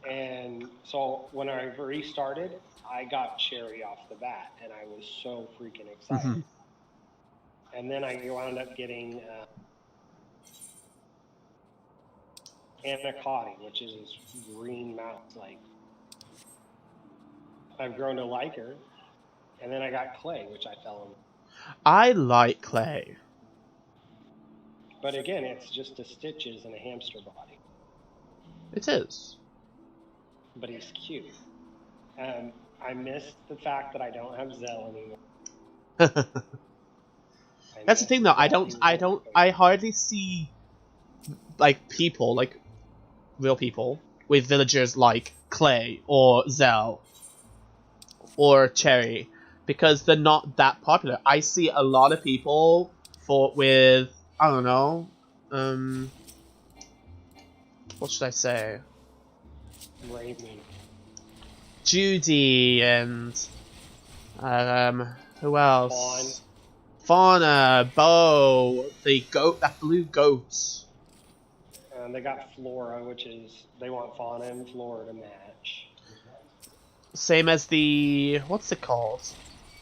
And so when I restarted, I got Cherry off the bat, and I was so freaking excited. Mhm. And then I wound up getting Anacotti, which is this green mouse. Like, I've grown to like her. And then I got Clay, which I fell in. I like Clay. But again, it's just a Stitches and a hamster body. It is. But he's cute. I miss the fact that I don't have Zell anymore. That's the thing, though. I hardly see like people, like real people, with villagers like Clay or Zell or Cherry, because they're not that popular. I see a lot of people with I don't know, what should I say? Raven. Judy and who else? Fauna, Bo, the goat, that blue goat. They got Flora, which is they want Fauna and Flora to match. Same as the what's it called?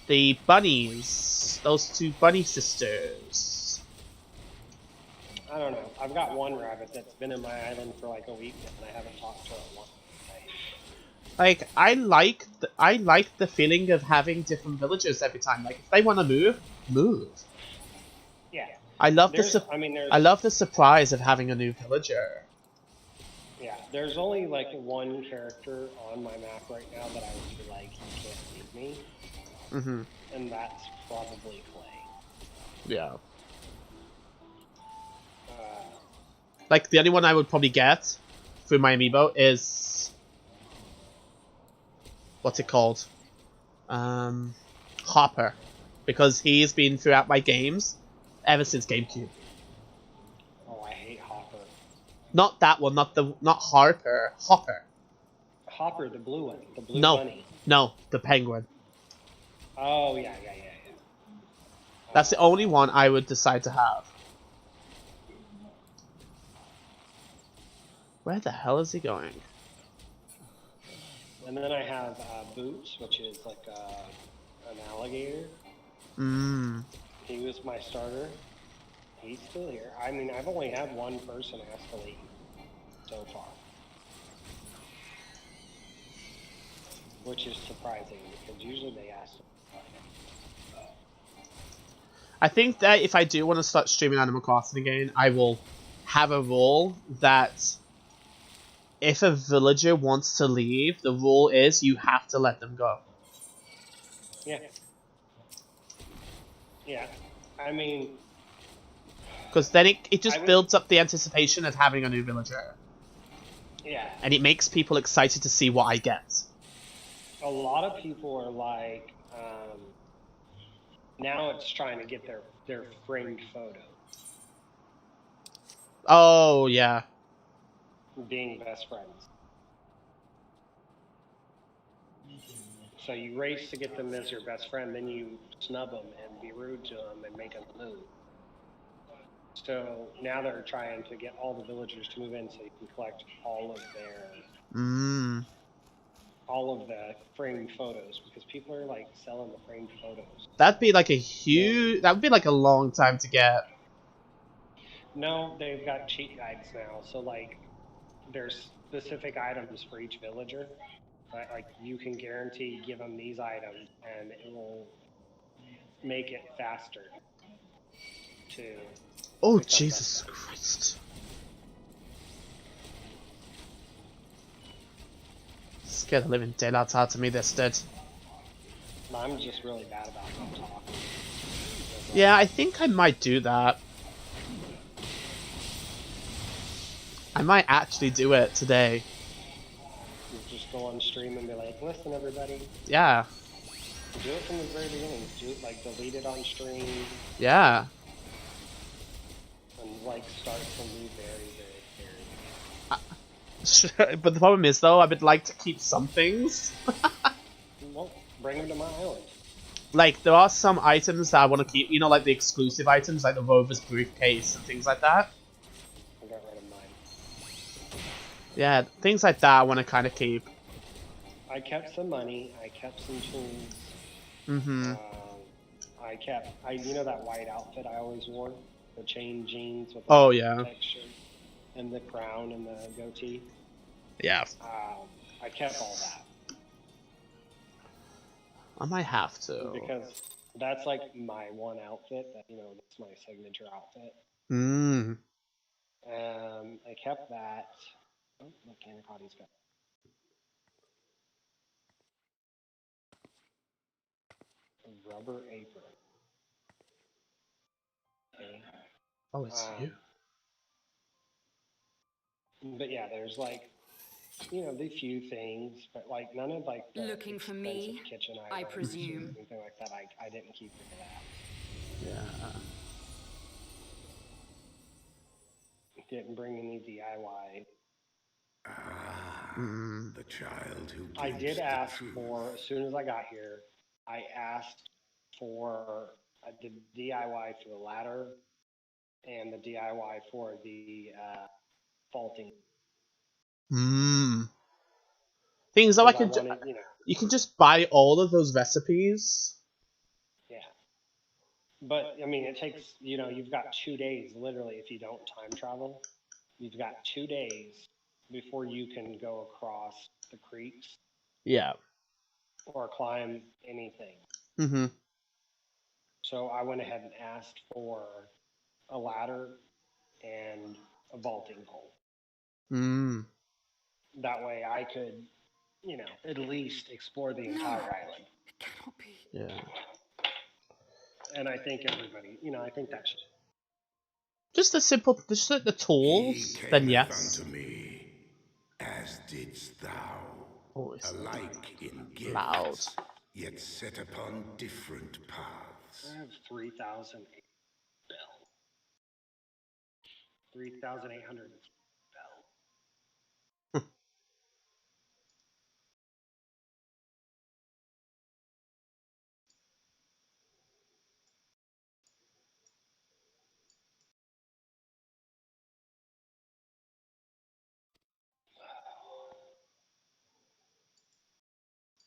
The bunnies. Those two bunny sisters. I don't know. I've got one rabbit that's been in my island for like a week, and I haven't talked to her once. Like I like the feeling of having different villagers every time. Like if they want to move. Yeah. I love the surprise of having a new villager. Yeah, there's only like one character on my map right now that I would be like, you can't leave me. Mm-hmm. And that's probably Clay. Yeah. Like the only one I would probably get through my amiibo is what's it called? Hopper, because he's been throughout my games ever since GameCube. Oh, I hate Hopper. Not that one, not Harper. Hopper. Hopper, the blue one, the blue No, bunny. no, the penguin. Oh yeah. That's the only one I would decide to have. Where the hell is he going? And then I have Boots, which is like an alligator. Mmm. He was my starter. He's still here. I mean, I've only had one person ask to leave so far. Which is surprising, because usually they ask to leave. I think that if I do want to start streaming Animal Crossing again, I will have a rule that if a villager wants to leave, the rule is you have to let them go. Yeah. Yeah. I mean... Because then it just builds up the anticipation of having a new villager. Yeah. And it makes people excited to see what I get. A lot of people are like, now it's trying to get their framed photo. Oh, yeah. Being best friends. So you race to get them as your best friend, then you snub them and be rude to them and make them move. So now they're trying to get all the villagers to move in so you can collect all of their all of the framed photos, because people are like selling the framed photos. That'd be like that would be like a long time to get. No, they've got cheat guides now. So like there's specific items for each villager. Like you can guarantee give them these items and it will make it faster to... Oh, Jesus Christ. Scared the living daylights out of me, this did. I'm just really bad about not talking. Yeah, I think I might do that. I might actually do it today. You just go on stream and be like, listen everybody. Yeah. Do it from the very beginning. Do it, like, delete it on stream. Yeah. And, like, start from the very, But the problem is, though, I would like to keep some things. well, bring them to my island. like there are some items that I want to keep. You know, like the exclusive items, like the Rover's briefcase and things like that. I got rid of mine. Yeah, things like that I want to kind of keep. I kept some money. I kept some tools. Mm-hmm. You know that white outfit I always wore, the chain jeans with the Oh yeah. texture, and the crown and the goatee. Yeah. I kept all that. I might have to. Because that's like my one outfit that, that's my signature outfit. Mm. I kept that. Oh, look, Anaconda's got a rubber apron. Okay. Oh, it's you. But yeah, there's like, the few things, but like none of like the Looking for me, kitchen items I presume. or anything like that. I didn't keep any of that. Yeah. Didn't bring any DIY. The child who I did the ask truth. for, as soon as I got here, I asked for the DIY for the ladder and the DIY for the faulting. Things that I can you can just buy all of those recipes. Yeah. But, I mean, it takes, you've got 2 days, literally, if you don't time travel. You've got 2 days before you can go across the creeks. Yeah. Or climb anything. Mm-hmm. So I went ahead and asked for a ladder and a vaulting pole. That way I could, at least explore the entire island. It cannot be. Yeah. And I think everybody, I think that should. Just the tools, then yes. Unto me, as didst thou, alike in gifts, loud. Yet set upon different paths. I have 3,000 bells. 3,800 bells.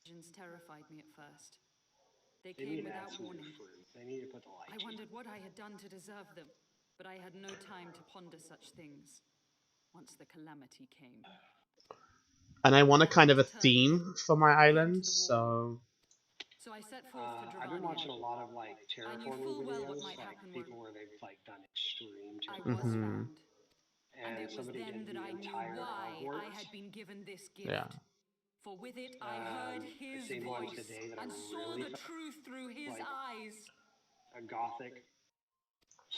Visions terrified me at first. They They came need to without add some warning. fruit. They need to put the light. I wondered what I had done to deserve them, but I had no time to ponder such things once the calamity came. And I want a kind of a theme for my island, so I set forth for Dravania. I've been watching a lot of like terraforming videos, like people where they've like done extreme terraforming. And it was then that I knew why I had been given this gift. Yeah. For with it I heard his voice and saw the truth through his eyes. A gothic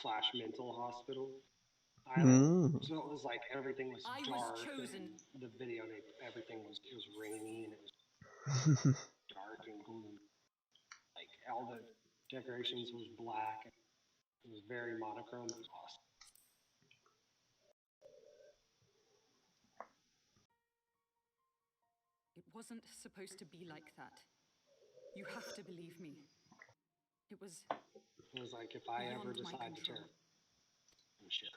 / mental hospital island. So it was like everything was dark. And the video, everything was rainy and it was dark and gloomy. Like all the decorations was black. It was very monochrome. It was awesome. It wasn't supposed to be like that. You have to believe me. It was like if I ever decide to turn shit,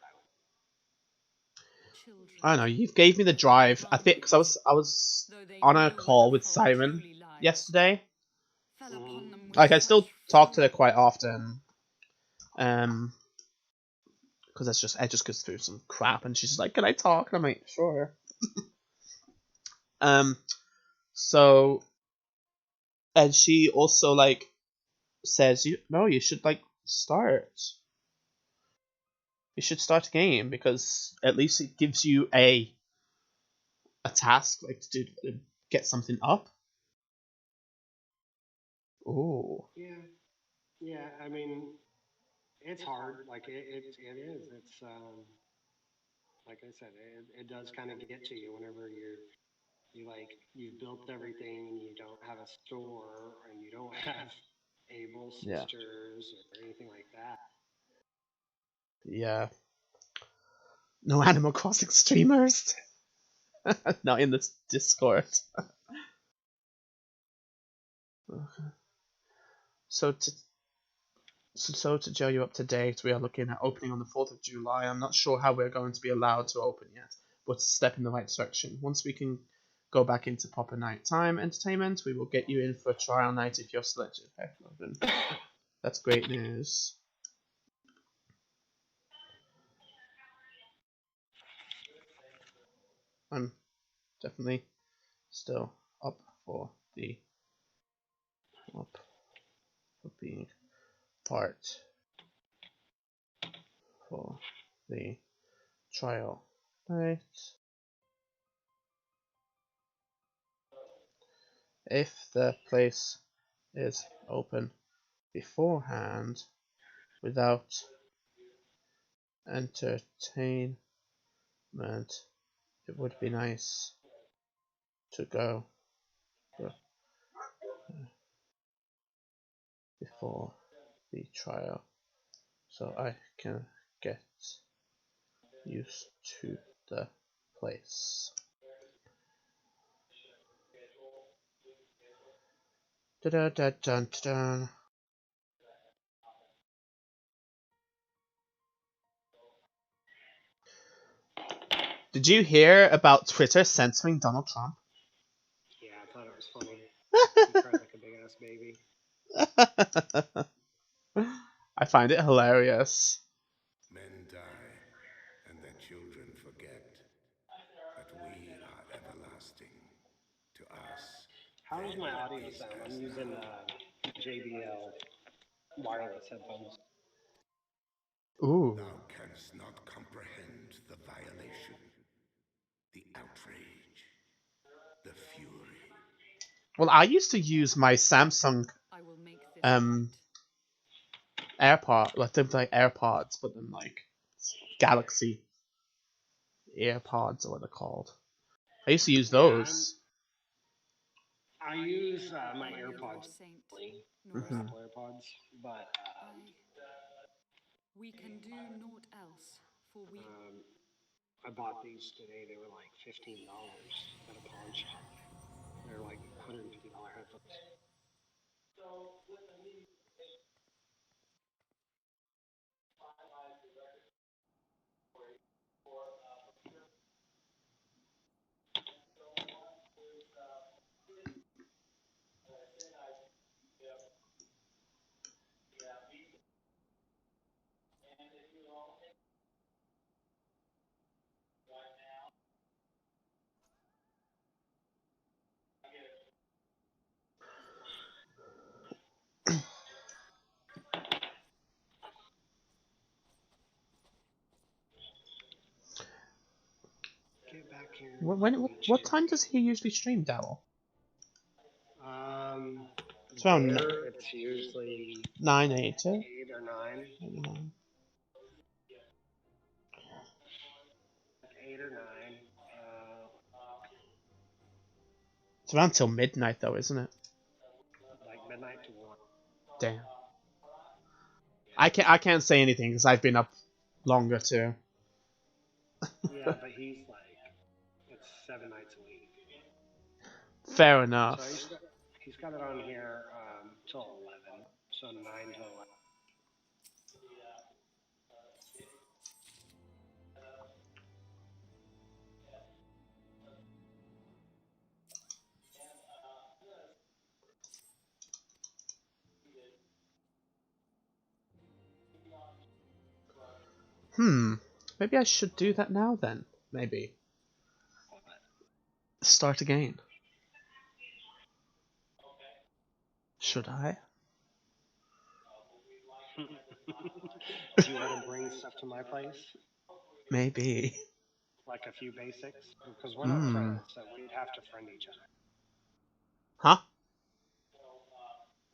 I don't know. You gave me the drive. I think because I was on a call with Simon yesterday. Like I still talk to her quite often. Because I just goes through some crap, and she's just like, "Can I talk?" And I'm like, "Sure." So, and she also like says, you should like start. You should start a game because at least it gives you a task like to get something up. Oh. Yeah. I mean, it's hard. Like it is. It's like I said, it does kind of get to you whenever you've built everything and you don't have a store and you don't have able sisters or anything like that. Yeah. No Animal Crossing streamers. Not in this Discord. So to gel you up to date, we are looking at opening on the 4th of July. I'm not sure how we're going to be allowed to open yet, but it's a step in the right direction. Once we can go back into proper nighttime entertainment, we will get you in for a trial night if you're selected. That's great news. I'm definitely still up for being part for the trial night. If the place is open beforehand without entertainment, it would be nice to go before the trial so I can get used to the place. Da-da-da-dun-dun. Did you hear about Twitter censoring Donald Trump? Yeah, I thought it was funny. He cried like a big ass baby. I find it hilarious. Men die, and their children forget. But we are everlasting. To us, How does my audio is sound? as I'm using now. JBL wireless headphones. Ooh. Thou canst not comprehend the violation, the outrage, the fury. Well, I used to use my Samsung I will make this AirPod, like they're like AirPods, but then like Galaxy AirPods or what they're called. I used to use those. I use my AirPods, my Mm-hmm. Apple AirPods, but we can do naught else, for we I bought these today. They were like $15 at a pawn shop. They're like $150 headphones. Get back here. What time does he usually stream, Dowell? It's around it's usually 9, 8, 8 or 9. 8 or 9. It's around till midnight though, isn't it? Like midnight to 1. Damn. I can't say anything because I've been up longer too. Yeah, but he's like, it's 7 nights a week. Fair enough. So he's got it on here till 11. So 9 to 11. Maybe I should do that now then. Maybe. Start again. Should I? Do you want to bring stuff to my place? Maybe. Like a few basics? Because we're not friends, so we'd have to friend each other. Huh?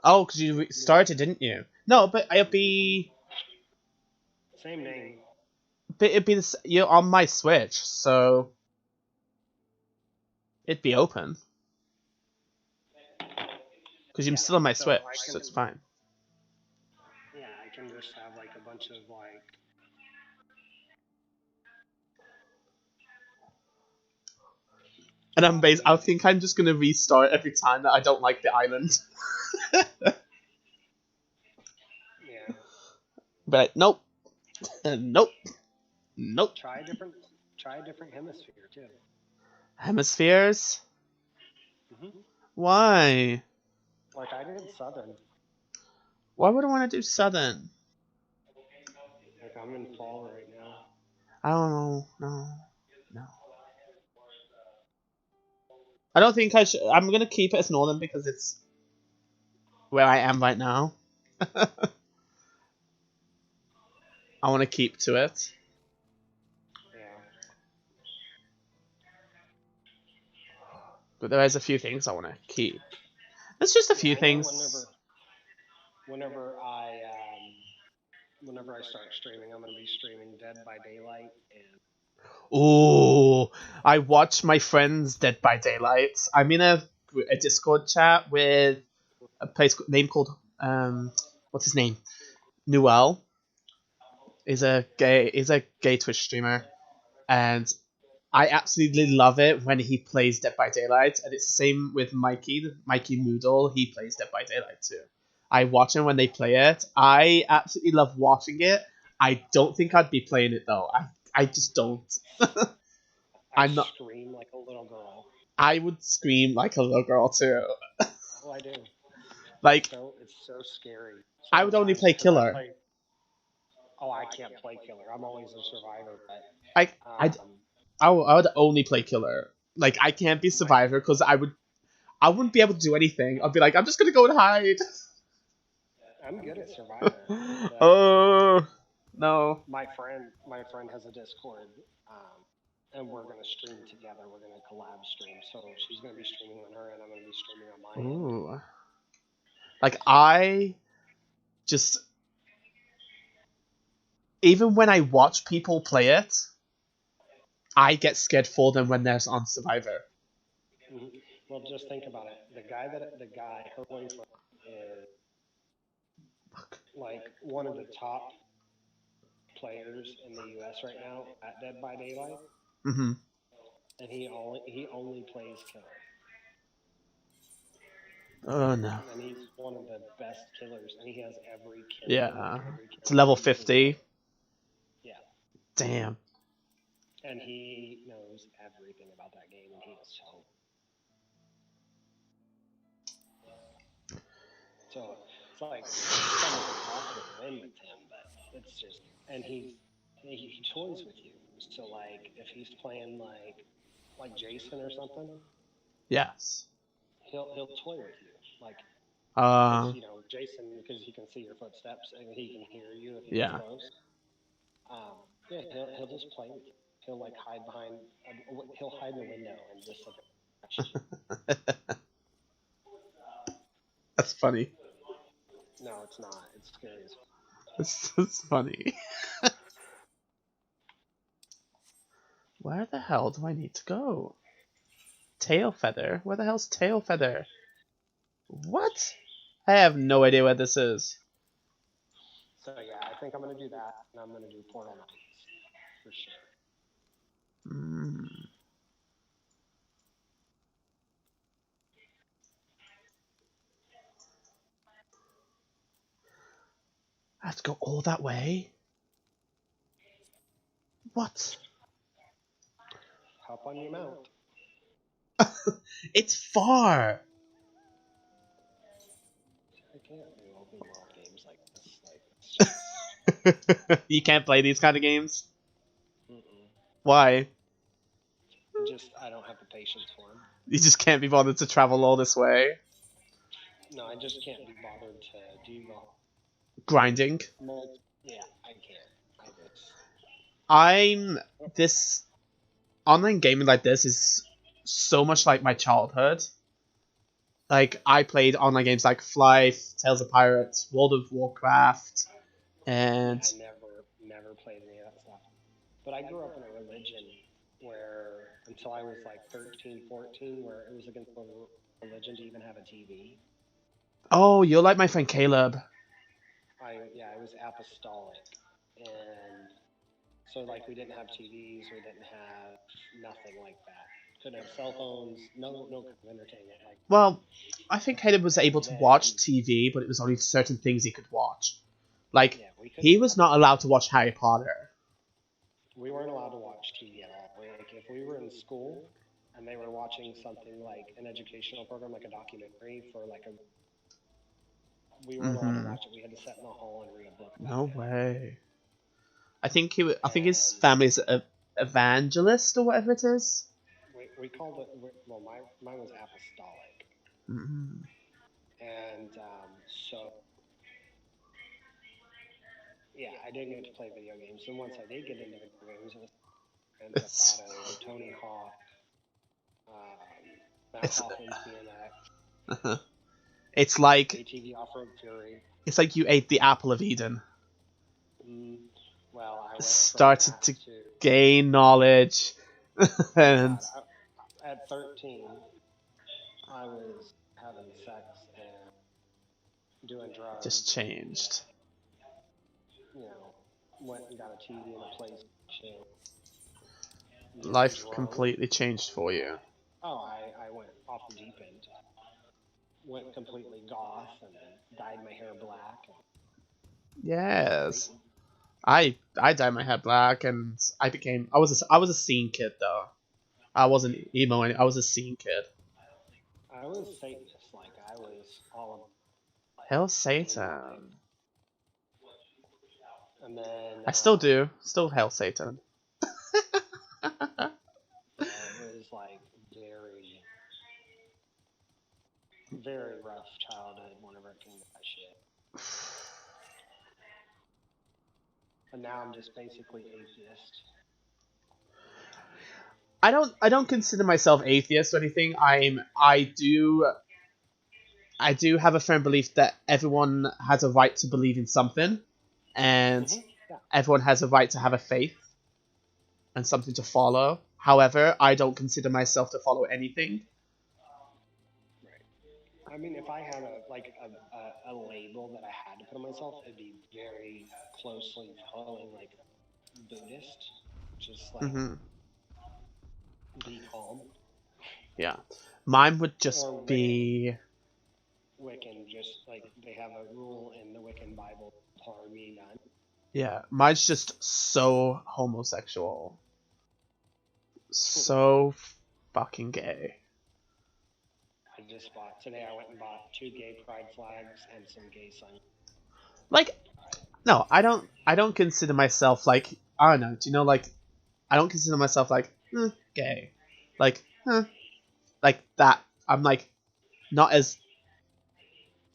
Oh, because you started, didn't you? No, but it'll be... Same name. But it'd be you're on my Switch, so... It'd be open. Because you're still on my Switch, so it's fine. Yeah, I can just have like a bunch of like... And I think I'm just gonna restart every time that I don't like the island. But nope. Nope. Nope. Try a different hemisphere too. Hemispheres? Mm-hmm. Why? Like I did southern. Why would I want to do southern? Like I'm in fall right now. I don't know. No. I don't think I should. I'm gonna keep it as northern because it's where I am right now. I want to keep to it. Yeah. But there is a few things I want to keep. It's just a few things. Whenever I start streaming, I'm gonna be streaming Dead by Daylight and. Ooh, I watch my friends Dead by Daylight. I'm in a Discord chat with a name called what's his name? Noel. Is a gay Twitch streamer, and I absolutely love it when he plays Dead by Daylight, and it's the same with Mikey Moodle. He plays Dead by Daylight too. I watch him when they play it. I absolutely love watching it. I don't think I'd be playing it though. I just don't. I'm not scream like a little girl. I would scream like a little girl too. Oh, I do. Like it's so scary. Sometimes I would only play killer. I can't play killer. I'm always a survivor. But I would only play killer. Like I can't be survivor because I wouldn't be able to do anything. I'd be like, I'm just gonna go and hide. I'm good at survivor. Oh no. My friend has a Discord, and we're gonna stream together. We're gonna collab stream. So she's gonna be streaming on her, and I'm gonna be streaming on mine. Ooh. Like I just. Even when I watch people play it, I get scared for them when they're on Survivor. Mm-hmm. Well, just think about it. The guy, her boyfriend is like one of the top players in the U.S. right now at Dead by Daylight. Mm-hmm. And he only plays killer. Oh no. And he's one of the best killers, and he has every kill. Yeah. It's level 50. Yeah. Damn. And he knows everything about that game, and he is so it's like it's almost impossible to win with him, but it's just, and he toys with you. So like if he's playing like Jason or something, yes, he'll toy with you, like Jason, because he can see your footsteps and he can hear you if you're close. He'll just play with you. He'll like hide he'll hide in the window and just watch you. That's funny. No, it's not. It's scary as well. It's funny. Where the hell do I need to go? Tail feather? Where the hell's tail feather? What? I have no idea where this is. So yeah, I think I'm gonna do that, and I'm gonna do Portal Knights for sure. I have to go all that way? What? Hop on your mount. It's far! I can't do open world games like this. You can't play these kind of games? Mm-mm. Why? I don't have the patience for them. You just can't be bothered to travel all this way? No, I just can't be bothered to do the grinding. Yeah, I can't. This online gaming like this is so much like my childhood. Like I played online games like Flife, Tales of Pirates, World of Warcraft, and I never played any of that stuff. But I grew up in a religion where until I was like 13, 14, where it was against the religion to even have a TV. Oh, you're like my friend Caleb. I was apostolic, and so like we didn't have TVs, we didn't have nothing like that. Couldn't have cell phones, no entertainment. Well, I think Caleb was able to watch TV, but it was only certain things he could watch. Like, Yeah, he was not allowed to watch Harry Potter. We weren't allowed to watch TV at all. Like, if we were in school and they were watching something like an educational program, like a documentary for like a, we weren't allowed to watch it. We had to sit in the hall and read a book. No way. I think I think his And family's an evangelist or whatever it is. we called it. Well, mine was apostolic, Mm-hmm. and so yeah, I didn't get to play video games. And once I did get into video games, it was Grand Theft Auto, Tony Hawk, Matt Hoffman's BMX. It's like ATV Off-Road Fury. It's like you ate the apple of Eden. Well, I went started to gain knowledge, and at 13, I was having sex and doing drugs. Just changed. You know, went and got a TV and a PlayStation. Life completely changed for you. Oh, I went off the deep end. Went completely goth and dyed my hair black. Yes. I dyed my hair black and I was a scene kid though. I wasn't emo, I was a scene kid. I was Satanist, like I was all of Hell Satan. And then I still do. Still Hell Satan. it was like very, very rough childhood whenever it came to that shit. And now I'm just basically atheist. I don't consider myself atheist or anything. I do have a firm belief that everyone has a right to believe in something, and everyone has a right to have a faith and something to follow. However, I don't consider myself to follow anything. Right. I mean, if I had a label that I had to put on myself, it'd be very closely following like Buddhist, just like be calm. Yeah, mine would just or be Wiccan, just like they have a rule in the Wiccan Bible, harm me none. Yeah, mine's just so homosexual. So fucking gay. Today I went and bought 2 gay pride flags and some gay signs. Like, no, I don't consider myself like, I don't know, do you know, like, I don't consider myself like, gay. Like, like that. I'm like, not as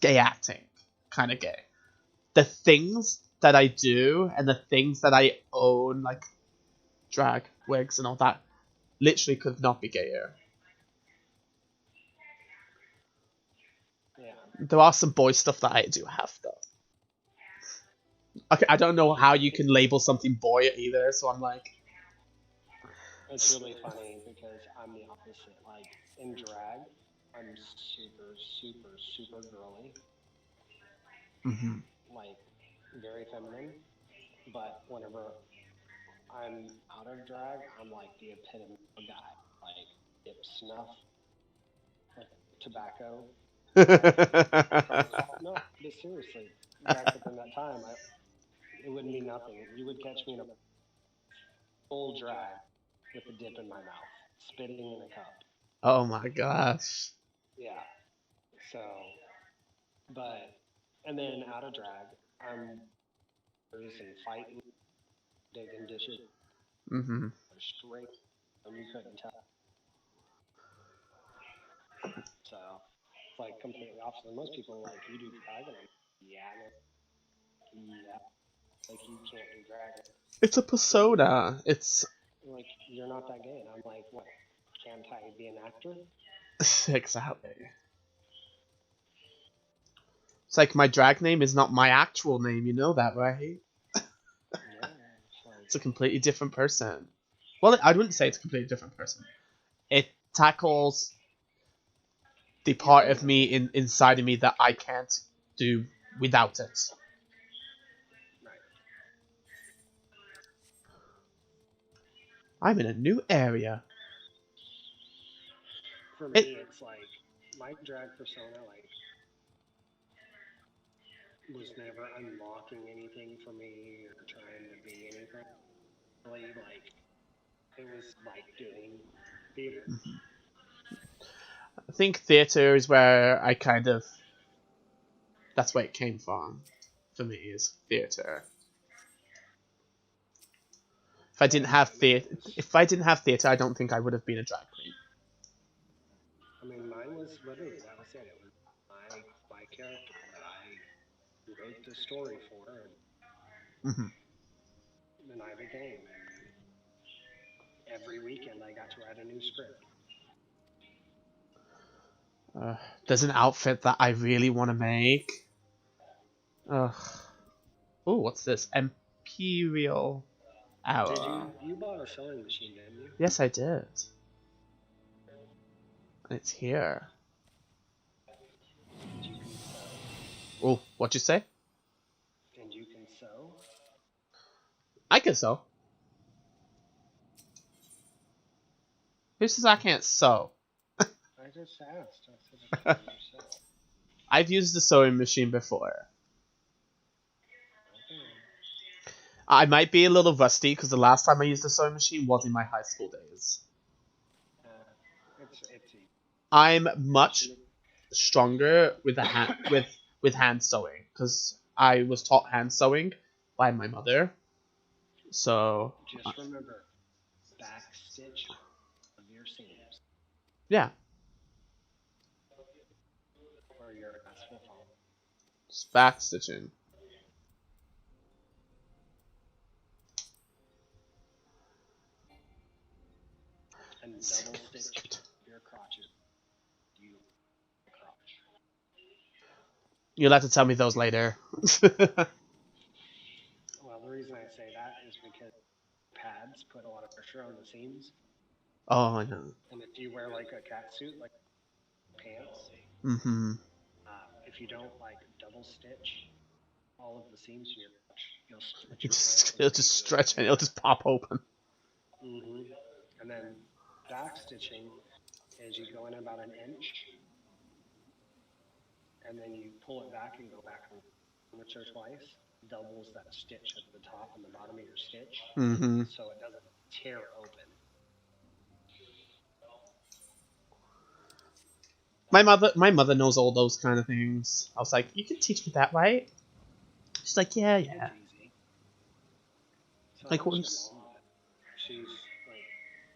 gay acting kind of gay. The things that I do and the things that I own, like drag, wigs and all that, literally could not be gayer. Yeah. There are some boy stuff that I do have though. Okay, I don't know how you can label something boy either, so I'm like... It's really funny because I'm the opposite. Like, in drag, I'm super, super, super girly. Like, very feminine. But whenever I'm out of drag, I'm like the epitome of a guy. Like, dip snuff, like tobacco. No, but seriously, back up in that time, it wouldn't be nothing. You would catch me in a full drag with a dip in my mouth, spitting in a cup. Oh my gosh. Yeah. So, and then out of drag, I'm fighting, digging dishes. Straight, and you couldn't tell. So, it's like completely opposite. Most people are like, you do drag, and I'm yeah. Like, you can't do drag. It's a persona. It's like, you're not that gay. And I'm like, what? Can't I be an actor? Exactly. It's like my drag name is not my actual name, you know that, right? Yeah, it's a completely different person. Well, I wouldn't say it's a completely different person. It tackles the part of me inside of me that I can't do without it. I'm in a new area. For me, it's like my drag persona, like was never unlocking anything for me or trying to be anything. Really, like, it was like doing theater. I think theater is where I kind of... That's where it came from. For me, is theater. If I didn't have theater, I don't think I would have been a drag queen. I mean, mine was literally, that was it. It was my character that I wrote the story for, and then I became. And every weekend, I got to write a new script. There's an outfit that I really want to make. Oh, what's this? Imperial Hour. You bought a sewing machine, didn't you? Yes, I did. It's here. And you can sew. Oh, what'd you say? And you can sew? I can sew. Who says I can't sew? I just asked. I said, can you sew? I've used the sewing machine before. Okay. I might be a little rusty because the last time I used the sewing machine was in my high school days. It's easy. I'm much stronger with the with hand sewing because I was taught hand sewing by my mother. So just remember, back stitch of your seams. Yeah. Or your ass will fall. Just back stitching. And double stitch your crotches. Crotch. You'll have to tell me those later. Well, the reason I say that is because pads put a lot of pressure on the seams. Oh, I know. And if you wear like a cat suit, like pants, if you don't like double stitch all of the seams in your crotch, it'll just stretch and it'll just pop open. And then back stitching is you go in about an inch, and then you pull it back and go back once or twice. Doubles that stitch at the top and the bottom of your stitch, so it doesn't tear open. My mother knows all those kind of things. I was like, you can teach me that, right? She's like, yeah. It's easy. So like once. She's like,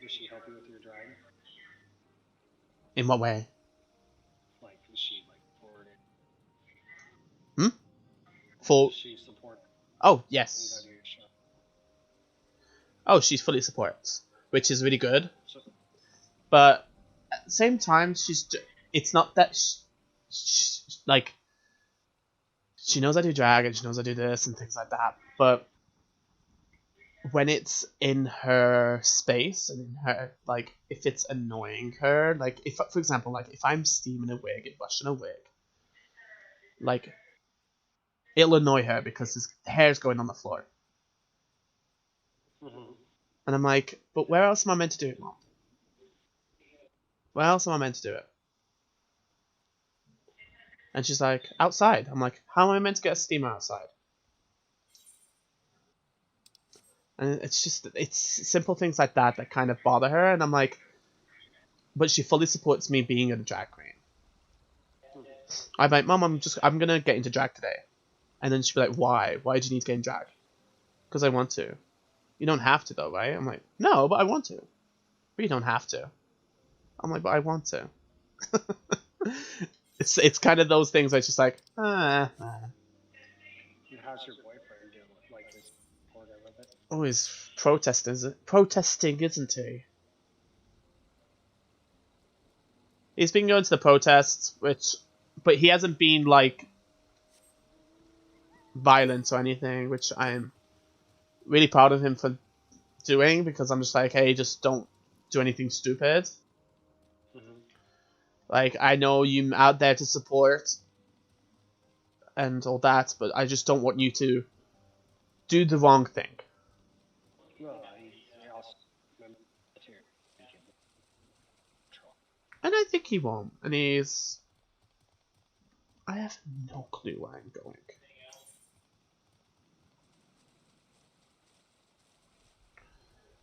does she help you with your drag? In what way? Like, is she like forwarded? Full. Does she support? Oh yes. Oh, she fully supports, which is really good. But at the same time, it's not that like she knows I do drag and she knows I do this and things like that. But when it's in her space and in her, like, if it's annoying her, like if, for example, like if I'm steaming a wig and brushing a wig, like it'll annoy her because his hair's going on the floor. And I'm like, but where else am I meant to do it, Mom? Where else am I meant to do it? And she's like, outside. I'm like, how am I meant to get a steamer outside? And it's simple things like that that kind of bother her. And I'm like, but she fully supports me being a drag queen. I'm like, Mom, I'm gonna get into drag today. And then she'd be like, why? Why do you need to get in drag? Because I want to. You don't have to though, right? I'm like, no, but I want to. But you don't have to. I'm like, but I want to. It's kind of those things. I just like, How's your boyfriend doing? Like, is supportive of it? Oh, he's protesting, isn't he? He's been going to the protests, but he hasn't been like violent or anything, which I'm really proud of him for doing, because I'm just like, hey, just don't do anything stupid. Like, I know you're out there to support and all that, but I just don't want you to do the wrong thing. Well, and I think he won't. And I have no clue where I'm going.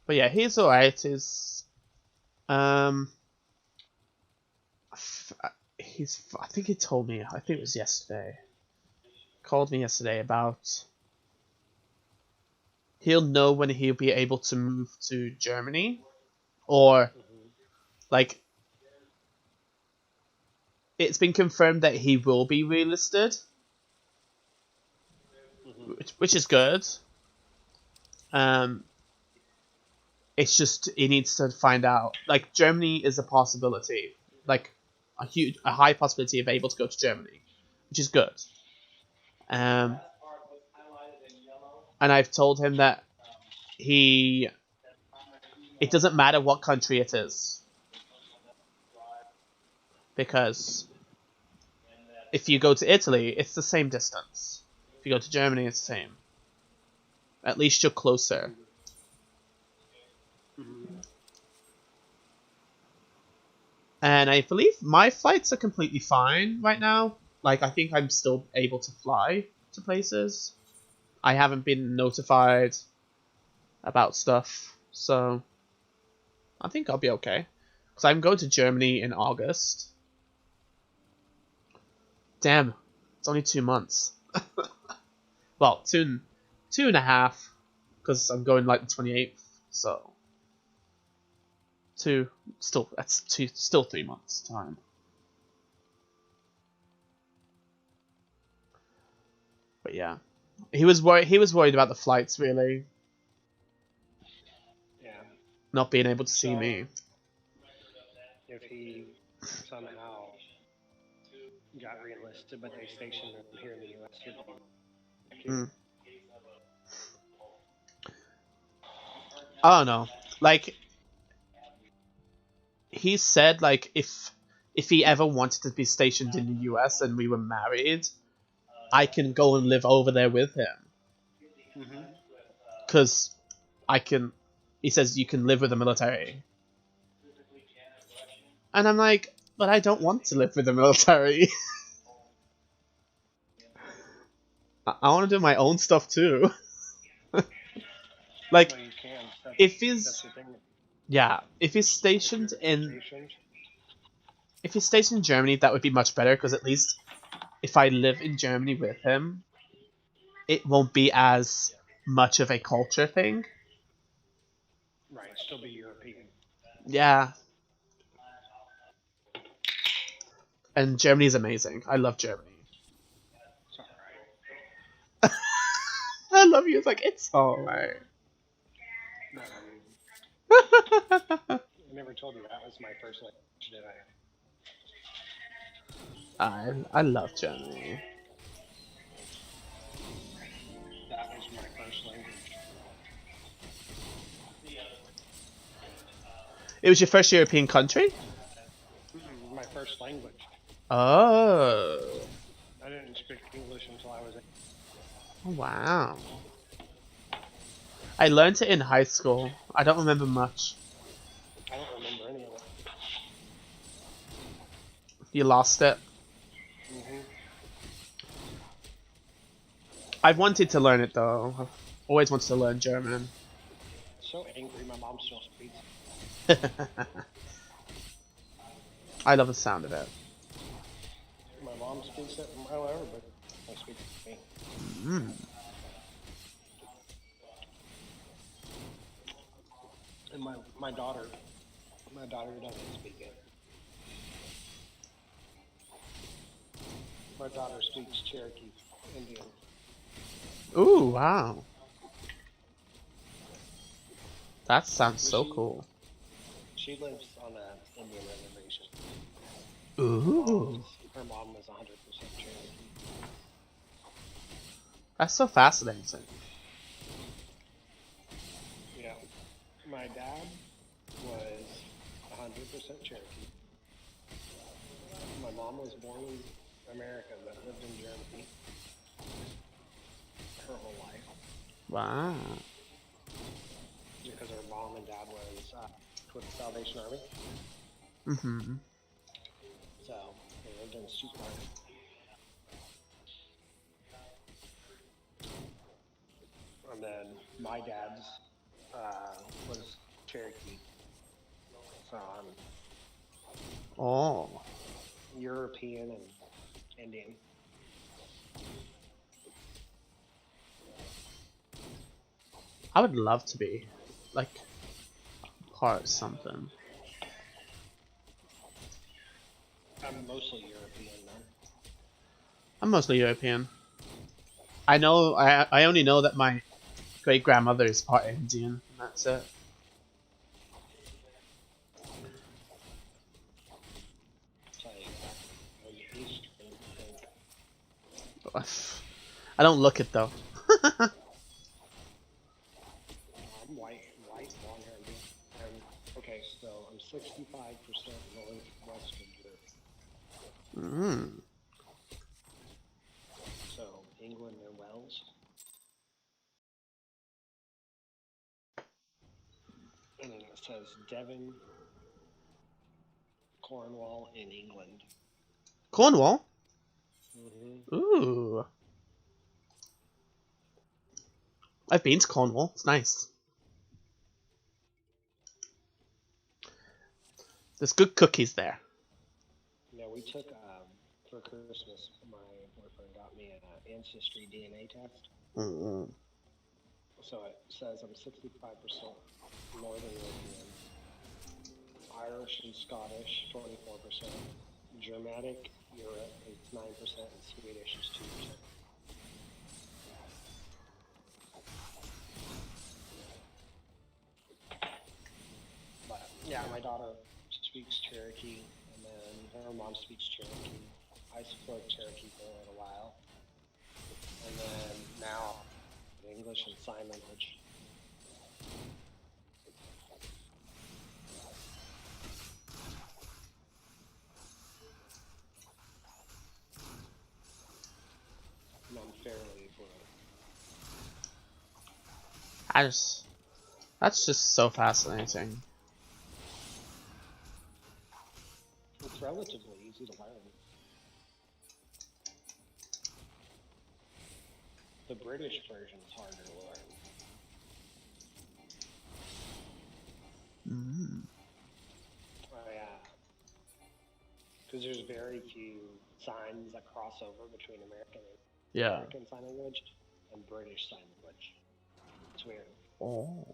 But yeah, he's alright. I think he told me. I think it was yesterday. Called me yesterday about. He'll know when he'll be able to move to Germany, or like. It's been confirmed that he will be relisted, which is good. It's just he needs to find out. Like Germany is a possibility, like a high possibility of able to go to Germany, which is good. And I've told him that it doesn't matter what country it is, because if you go to Italy, it's the same distance. If you go to Germany, it's the same. At least you're closer. And I believe my flights are completely fine right now. Like, I think I'm still able to fly to places. I haven't been notified about stuff, so I think I'll be okay. Because I'm going to Germany in August. Damn, it's only 2 months. Well, two and a half, because I'm going like the 28th, so still 3 months time. But yeah, he was worried about the flights, really. Yeah. Not being able to see me. If he somehow got re-enlisted, but they stationed him here in the U.S. I don't know. Like, he said, like, if he ever wanted to be stationed in the US and we were married, I can go and live over there with him. Because he says you can live with the military. And I'm like, but I don't want to live with the military. I want to do my own stuff too. Like, Well, you can. if he's stationed in Germany, that would be much better, because at least if I live in Germany with him, it won't be as much of a culture thing. Right, still be European. Yeah. And Germany's amazing. I love Germany. It's alright. I love you. It's like, it's alright. I never told you that was my first language, did I? I love Germany. That was my first language. It was your first European country? My first language. Oh. I didn't speak English until I was 8. Oh, wow. I learned it in high school. I don't remember much. I don't remember any of it. You lost it? I've wanted to learn it, though. I've always wanted to learn German. So angry my mom still speaks. I love the sound of it. My mom speaks it however, but I speak it to me. And my daughter doesn't speak it. My daughter speaks Cherokee Indian. Ooh, wow. That sounds so cool. She lives on an Indian reservation. Ooh. Her mom was 100% Cherokee. That's so fascinating. Yeah. My dad was 100% Cherokee. My mom was born in America but lived in Germany her whole life. Wow. Because her mom and dad was with the Salvation Army. So they lived in Stuttgart. And then my dad's was Cherokee. So I'm European and Indian. I would love to be, like, part something. I'm mostly European though. I'm mostly European. I know, I only know that my great grandmother is part Indian, and that's it. I don't look it though. I'm white, blonde hair. Okay, so I'm 65% Northwestern Europe. So England and Wales. And then it says Devon, Cornwall in England. Cornwall? Mm-hmm. Ooh. I've been to Cornwall. It's nice. There's good cookies there. Yeah, we took, for Christmas, my boyfriend got me an ancestry DNA test. Mm-hmm. So it says I'm 65% Northern European, Irish and Scottish 24%, Germanic Europe is 9%, and Swedish is 2%. But yeah, my daughter speaks Cherokee, and then her mom speaks Cherokee. I spoke Cherokee for a little while, and then now English and sign language. And I'm fairly fluent. That's just so fascinating. It's relatively easy to learn. The British version is harder to learn. Oh yeah. Because there's very few signs that cross over between American Sign Language and British Sign Language. It's weird. Oh.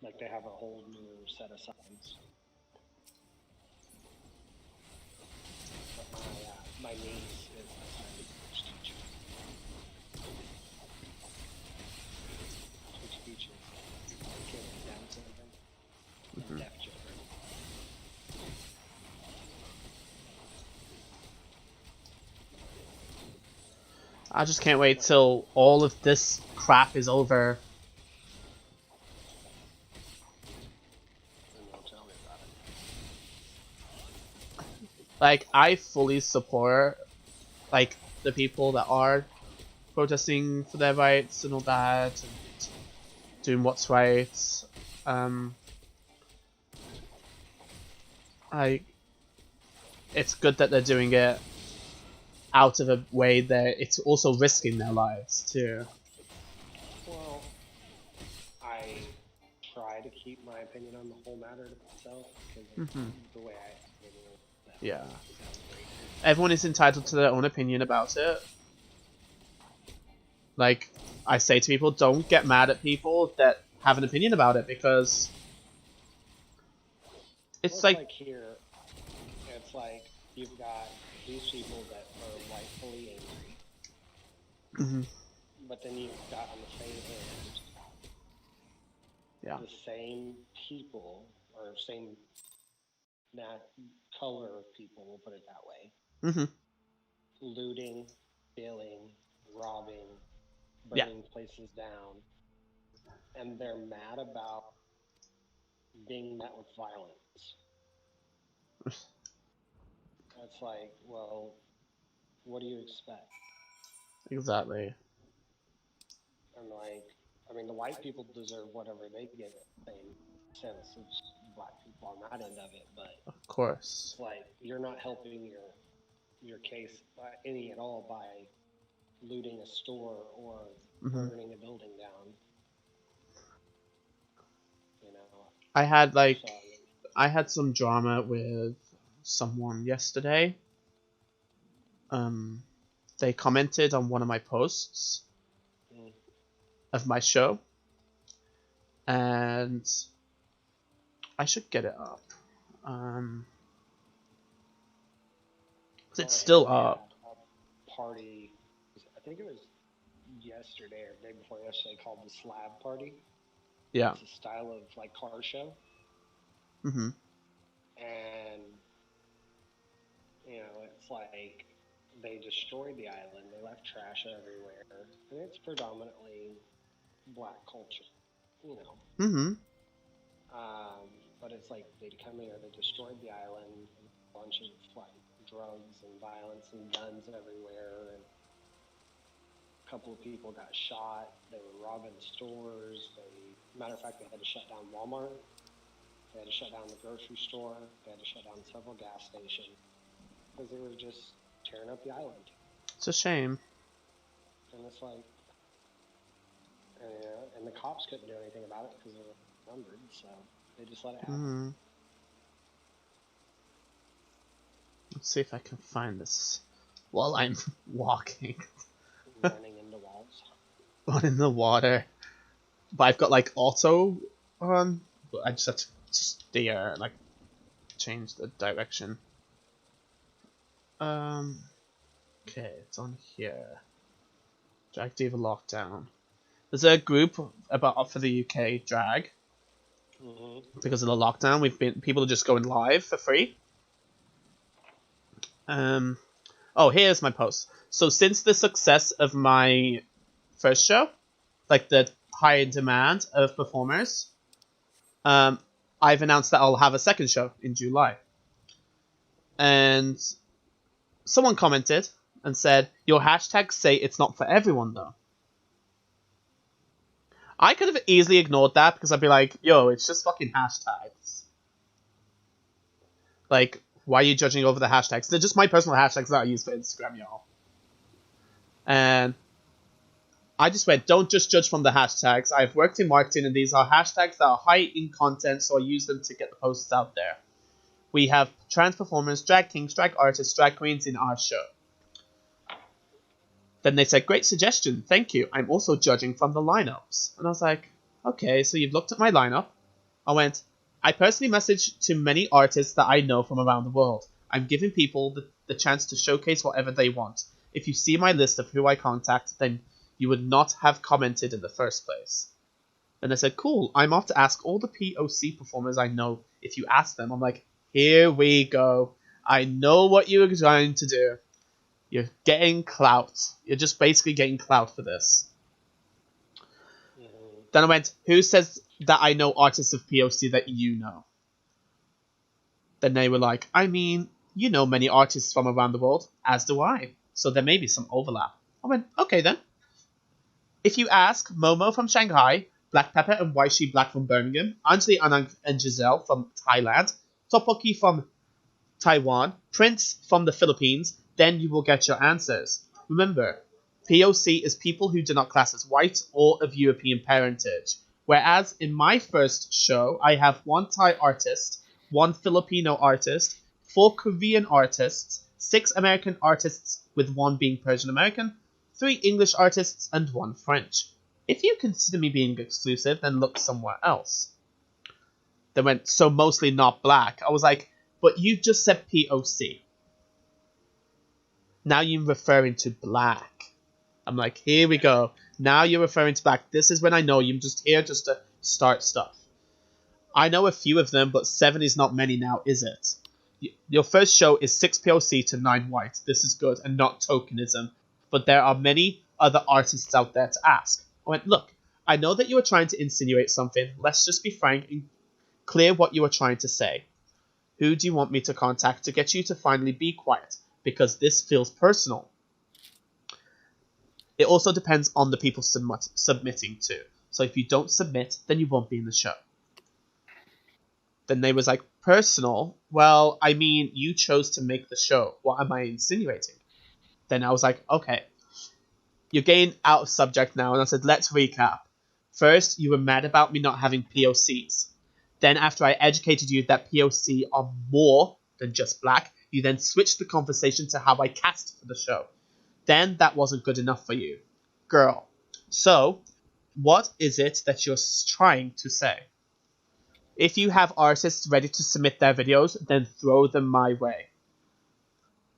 Like they have a whole new set of signs. But my niece is a sign language teacher. She teaches kids with Down syndrome and deaf children. I just can't wait till all of this crap is over. And they'll tell me about it. Like, I fully support, like, the people that are protesting for their rights and all that, and doing what's right. It's good that they're doing it out of a way that it's also risking their lives too. Well, I try to keep my opinion on the whole matter to myself because the way I yeah. Everyone is entitled to their own opinion about it. Like, I say to people, don't get mad at people that have an opinion about it, because it's like here, it's like you've got these people that are rightfully angry, but then you've got on the same hand, the same people or same color of people, we'll put it that way, looting, stealing, robbing, burning places down, and they're mad about being met with violence. It's like, well, what do you expect? Exactly. And like, I mean, the white people deserve whatever they get, same sense as black people on that end of it, but of course, it's like you're not helping your case any at all by looting a store or burning a building down. I had like So, I had some drama with someone yesterday. They commented on one of my posts of my show, and I should get it up. It's still up. A party, I think it was yesterday or the day before yesterday, called the Slab Party. Yeah. It's a style of like car show. Mm-hmm. And it's like they destroyed the island. They left trash everywhere, and it's predominantly black culture. Mm-hmm. But it's like they'd come here, they destroyed the island, and a bunch of like drugs and violence and guns everywhere, and a couple of people got shot. They were robbing stores. Matter of fact, they had to shut down Walmart. They had to shut down the grocery store. They had to shut down several gas stations because they were just tearing up the island. It's a shame. And it's like, and the cops couldn't do anything about it because they were numbered, so they just let it happen. Mm-hmm. Let's see if I can find this while I'm walking. Running into walls. Run in the water. But I've got like auto on. But I just have to steer, like change the direction. Okay, it's on here. Drag Diva Lockdown. There's a group for the UK drag. Because of the lockdown, people are just going live for free. Oh, here's my post. So since the success of my first show, like the high demand of performers, I've announced that I'll have a second show in July. And someone commented and said, your hashtags say it's not for everyone though. I could have easily ignored that because I'd be like, yo, it's just fucking hashtags. Like, why are you judging over the hashtags? They're just my personal hashtags that I use for Instagram, y'all. And I just went, don't just judge from the hashtags. I've worked in marketing and these are hashtags that are high in content, so I use them to get the posts out there. We have trans performers, drag kings, drag artists, drag queens in our show. Then they said, great suggestion, thank you. I'm also judging from the lineups. And I was like, okay, so you've looked at my lineup. I went, I personally message to many artists that I know from around the world. I'm giving people the chance to showcase whatever they want. If you see my list of who I contact, then you would not have commented in the first place. And they said, cool, I'm off to ask all the POC performers I know if you ask them. I'm like, here we go. I know what you are trying to do. You're getting clout. You're just basically getting clout for this. Then I went, who says that I know artists of POC that you know? Then they were like, I mean, you know many artists from around the world, as do I. So there may be some overlap. I went, okay then. If you ask Momo from Shanghai, Black Pepper and Waishi Black from Birmingham, Anjali Anand and Giselle from Thailand, Tteokbokki from Taiwan, Prince from the Philippines, then you will get your answers. Remember, POC is people who do not class as white or of European parentage. Whereas in my first show, I have one Thai artist, one Filipino artist, 4 Korean artists, 6 American artists with 1 being Persian American, 3 English artists, and 1 French. If you consider me being exclusive, then look somewhere else. They went, so mostly not black. I was like, but you just said POC. Now you're referring to black. I'm like, here we go. Now you're referring to black. This is when I know you're just here just to start stuff. I know a few of them, but 7 is not many now, is it? Your first show is 6 POC to 9 white. This is good and not tokenism. But there are many other artists out there to ask. I went, look, I know that you are trying to insinuate something. Let's just be frank and clear what you are trying to say. Who do you want me to contact to get you to finally be quiet? Because this feels personal. It also depends on the people submitting to. So if you don't submit, then you won't be in the show. Then they was like, personal? Well, I mean, you chose to make the show. What am I insinuating? Then I was like, okay. You're getting out of subject now. And I said, let's recap. First, you were mad about me not having POCs. Then after I educated you that POC are more than just black, you then switched the conversation to how I cast for the show. Then that wasn't good enough for you. Girl. So, what is it that you're trying to say? If you have artists ready to submit their videos, then throw them my way.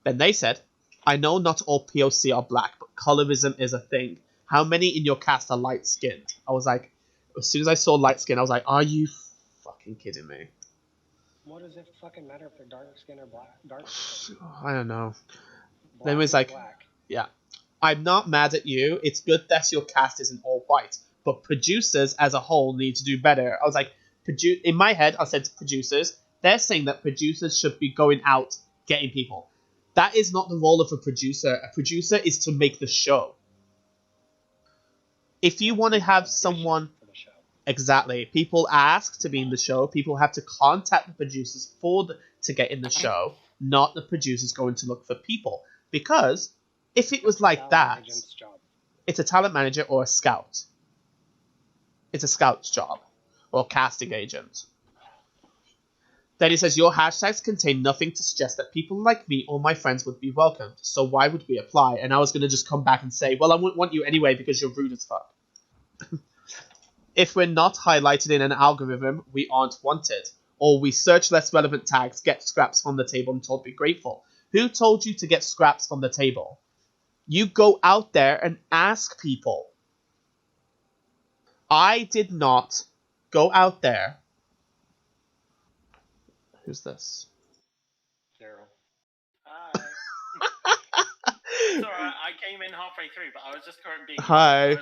Then they said, I know not all POC are black, but colorism is a thing. How many in your cast are light-skinned? I was like, as soon as I saw light-skinned, I was like, are you fucking kidding me? What does it fucking matter if they're dark skin or dark skin? I don't know. Black Then it was like, black. Yeah. I'm not mad at you. It's good that your cast isn't all white, but producers as a whole need to do better. I was like, in my head, I said to producers, they're saying that producers should be going out getting people. That is not the role of a producer. A producer is to make the show. If you want to have someone... Exactly. People ask to be in the show. People have to contact the producers to get in the show, not the producers going to look for people. Because if it was like that, it's a talent manager or a scout. It's a scout's job. Or casting agent. Then he says, your hashtags contain nothing to suggest that people like me or my friends would be welcomed. So why would we apply? And I was going to just come back and say, well, I wouldn't want you anyway because you're rude as fuck. If we're not highlighted in an algorithm, we aren't wanted. Or we search less relevant tags, get scraps from the table and told to be grateful. Who told you to get scraps from the table? You go out there and ask people. I did not go out there. Who's this? Daryl. Hi. It's alright, I came in halfway through, but I was just currently being... Hi.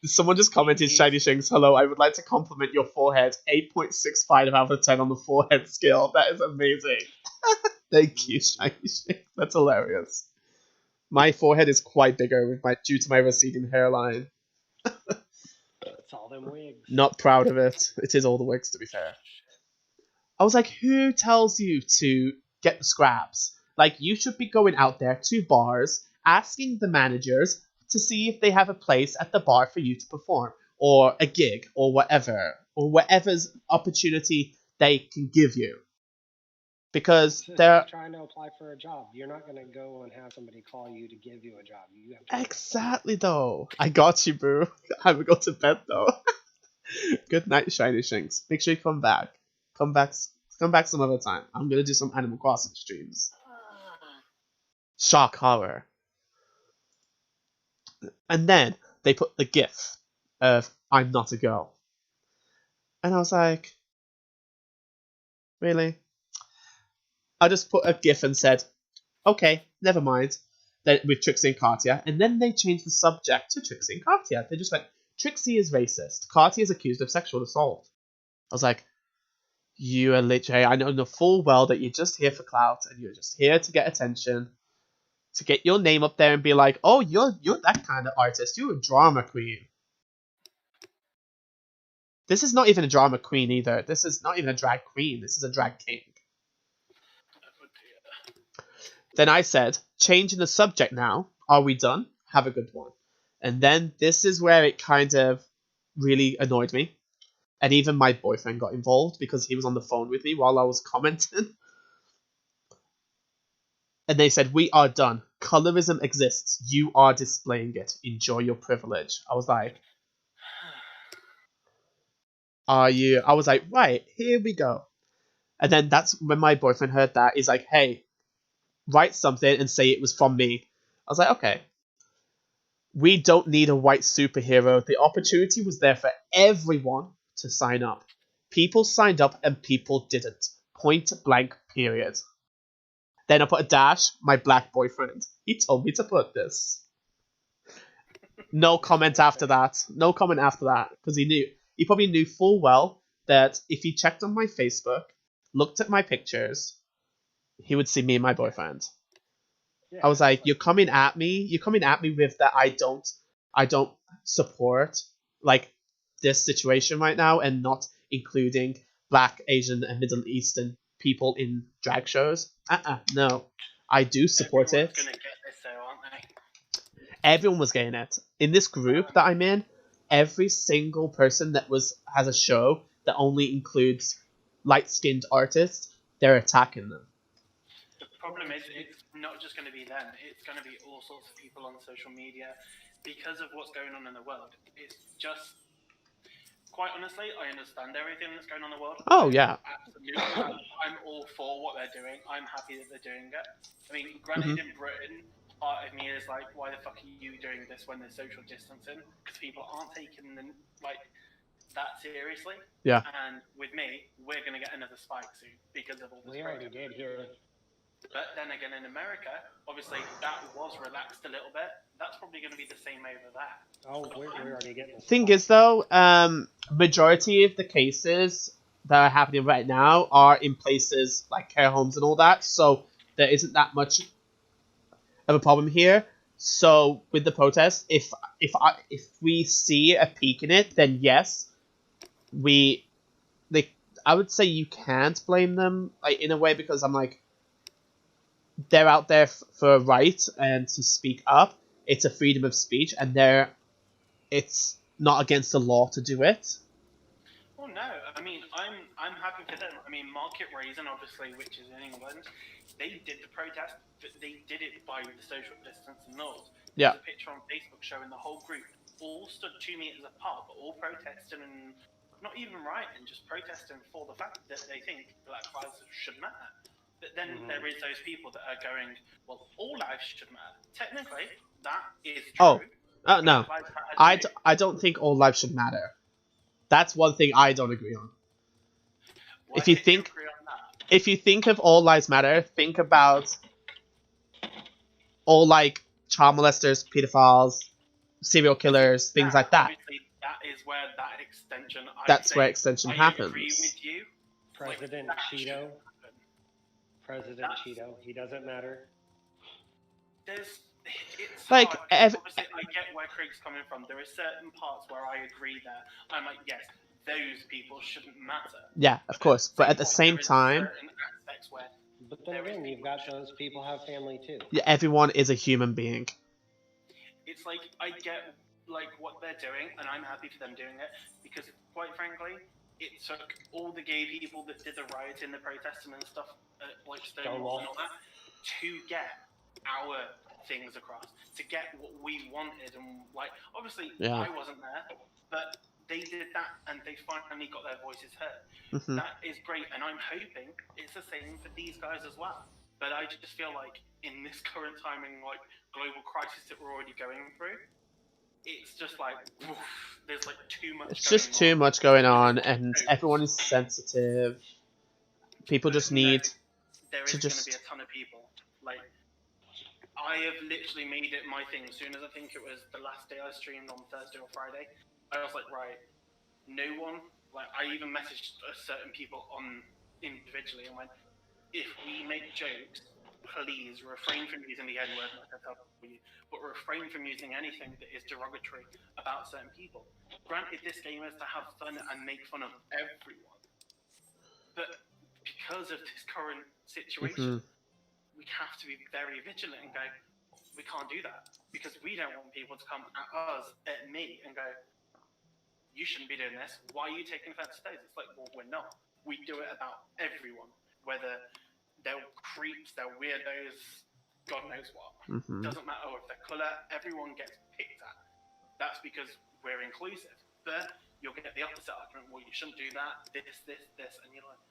Someone just commented, Shiny Shinks, hello, I would like to compliment your forehead. 8.65 out of 10 on the forehead scale. That is amazing. Thank you, Shiny Shinks. That's hilarious. My forehead is quite bigger due to my receding hairline. It's all them wigs. Not proud of it. It is all the wigs, to be fair. I was like, who tells you to get the scraps? Like, you should be going out there to bars, asking the managers to see if they have a place at the bar for you to perform, or a gig, or whatever's opportunity they can give you. Because they're trying to apply for a job. You're not going to go and have somebody call you to give you a job. You have to exactly, though. I got you, boo. I will go to bed, though. Good night, Shiny Shinks. Make sure you come back. Come back some other time. I'm going to do some Animal Crossing streams. Shock horror. And then they put the gif of I'm not a girl. And I was like, really? I just put a gif and said, okay, never mind. Then with Trixie and Katya. And then they changed the subject to Trixie and Katya. They just went, Trixie is racist. Katya is accused of sexual assault. I was like, you are literally, I know full well that you're just here for clout and you're just here to get attention. To get your name up there and be like, oh, you're that kind of artist. You're a drama queen. This is not even a drama queen either. This is not even a drag queen. This is a drag king. Then I said, changing the subject now. Are we done? Have a good one. And then this is where it kind of really annoyed me. And even my boyfriend got involved because he was on the phone with me while I was commenting. And they said, we are done. Colorism exists. You are displaying it. Enjoy your privilege. I was like, are you? I was like, right, here we go. And then that's when my boyfriend heard that. He's like, hey, write something and say it was from me. I was like, okay. We don't need a white superhero. The opportunity was there for everyone to sign up. People signed up and people didn't. Point blank, period. Then I put a dash, my black boyfriend. He told me to put this. No comment after that. No comment after that. Because he probably knew full well that if he checked on my Facebook, looked at my pictures, he would see me and my boyfriend. Yeah, I was like, you're coming at me with that I don't support like this situation right now and not including Black, Asian and Middle Eastern people in drag shows. No. I do support it. Gonna get this though, aren't they? Everyone was getting it. In this group that I'm in, every single person that has a show that only includes light-skinned artists, they're attacking them. The problem is, it's not just going to be them. It's going to be all sorts of people on social media because of what's going on in the world. It's just, quite honestly, I understand everything that's going on in the world. Oh, yeah. Absolutely. I'm all for what they're doing. I'm happy that they're doing it. I mean, granted, in Britain, part of me is like, why the fuck are you doing this when there's social distancing? Because people aren't taking them that seriously. Yeah. And with me, we're going to get another spike soon because of all this. We already did here. But then again, in America, obviously that was relaxed a little bit. That's probably going to be the same over there. Oh, we're already getting this. Thing is, though, majority of the cases that are happening right now are in places like care homes and all that, so there isn't that much of a problem here. So with the protest, if we see a peak in it, then yes, I would say you can't blame them, like, in a way, because I'm like, they're out there for a right and to speak up. It's a freedom of speech, and it's not against the law to do it. Well, no, I mean, I'm happy for them. I mean, Market Raisin, obviously, which is in England, they did the protest, but they did it by the social distance and laws. Yeah. There's a picture on Facebook showing the whole group all stood 2 meters apart, but all protesting and not even rioting, just protesting for the fact that they think Black lives should matter. But then there is those people that are going, well, all lives should matter. Technically, that is true. No. I don't think all lives should matter. That's one thing I don't agree on. Why If you don't think agree on that? if you think of all lives matter, think about all, like, child molesters, pedophiles, serial killers, things like that. Obviously, that is where that extension. That's where extension happens. I agree with you. President Cheeto. President Cheeto. He doesn't matter. It's like hard. Obviously, I get where Craig's coming from. There are certain parts where I agree there. I'm like, yes, those people shouldn't matter. Yeah, of course. But at the same time, but then again, you've got those people have family too. Yeah, everyone is a human being. It's like, I get like what they're doing, and I'm happy for them doing it, because quite frankly, it took all the gay people that did the rioting, the protesting and stuff, like Stonewall and all that, to get our things across, to get what we wanted. And like, obviously, I wasn't there, but they did that, and they finally got their voices heard. That is great, and I'm hoping it's the same for these guys as well. But I just feel like in this current timing, like global crisis that we're already going through, it's just like, oof, there's like too much. It's just too much going on, and everyone is sensitive. People just need there is going to be a ton of people. Like, I have literally made it my thing. As soon as I think it was the last day I streamed on Thursday or Friday, I was like, right, no one. Like, I even messaged certain people on individually and went, if we make jokes, please refrain from using the N-word, like I tell you, but refrain from using anything that is derogatory about certain people. Granted, this game is to have fun and make fun of everyone, but because of this current situation, we have to be very vigilant and go, we can't do that, because we don't want people to come at us, at me, and go, you shouldn't be doing this. Why are you taking offense to those? It's like, well, we're not. We do it about everyone, whether they're creeps, they're weirdos, God knows what. Doesn't matter if they're colour, everyone gets picked at. That's because we're inclusive. But you'll get the opposite argument, well, you shouldn't do that, this, and you're like,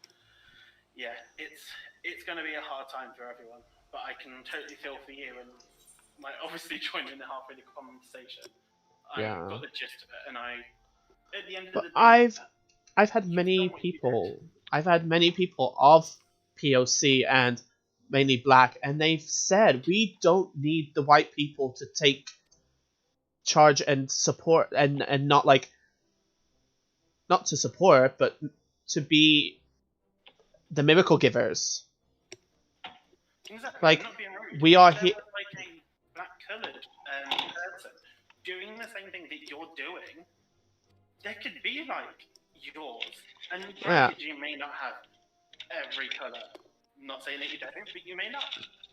yeah, it's going to be a hard time for everyone. But I can totally feel for you, and like, obviously joining the halfway the conversation. I got the gist of it, and at the end of the day, I've had many people. I've had many people of POC and mainly black, and they've said we don't need the white people to take charge and support, and not like, not to support, but to be the miracle givers. Exactly. Like, not being rude. we are here. here. Like a black-coloured person doing the same thing that you're doing, there could be like yours, and granted, you may not have every colour. I'm not saying that you don't, but you may not.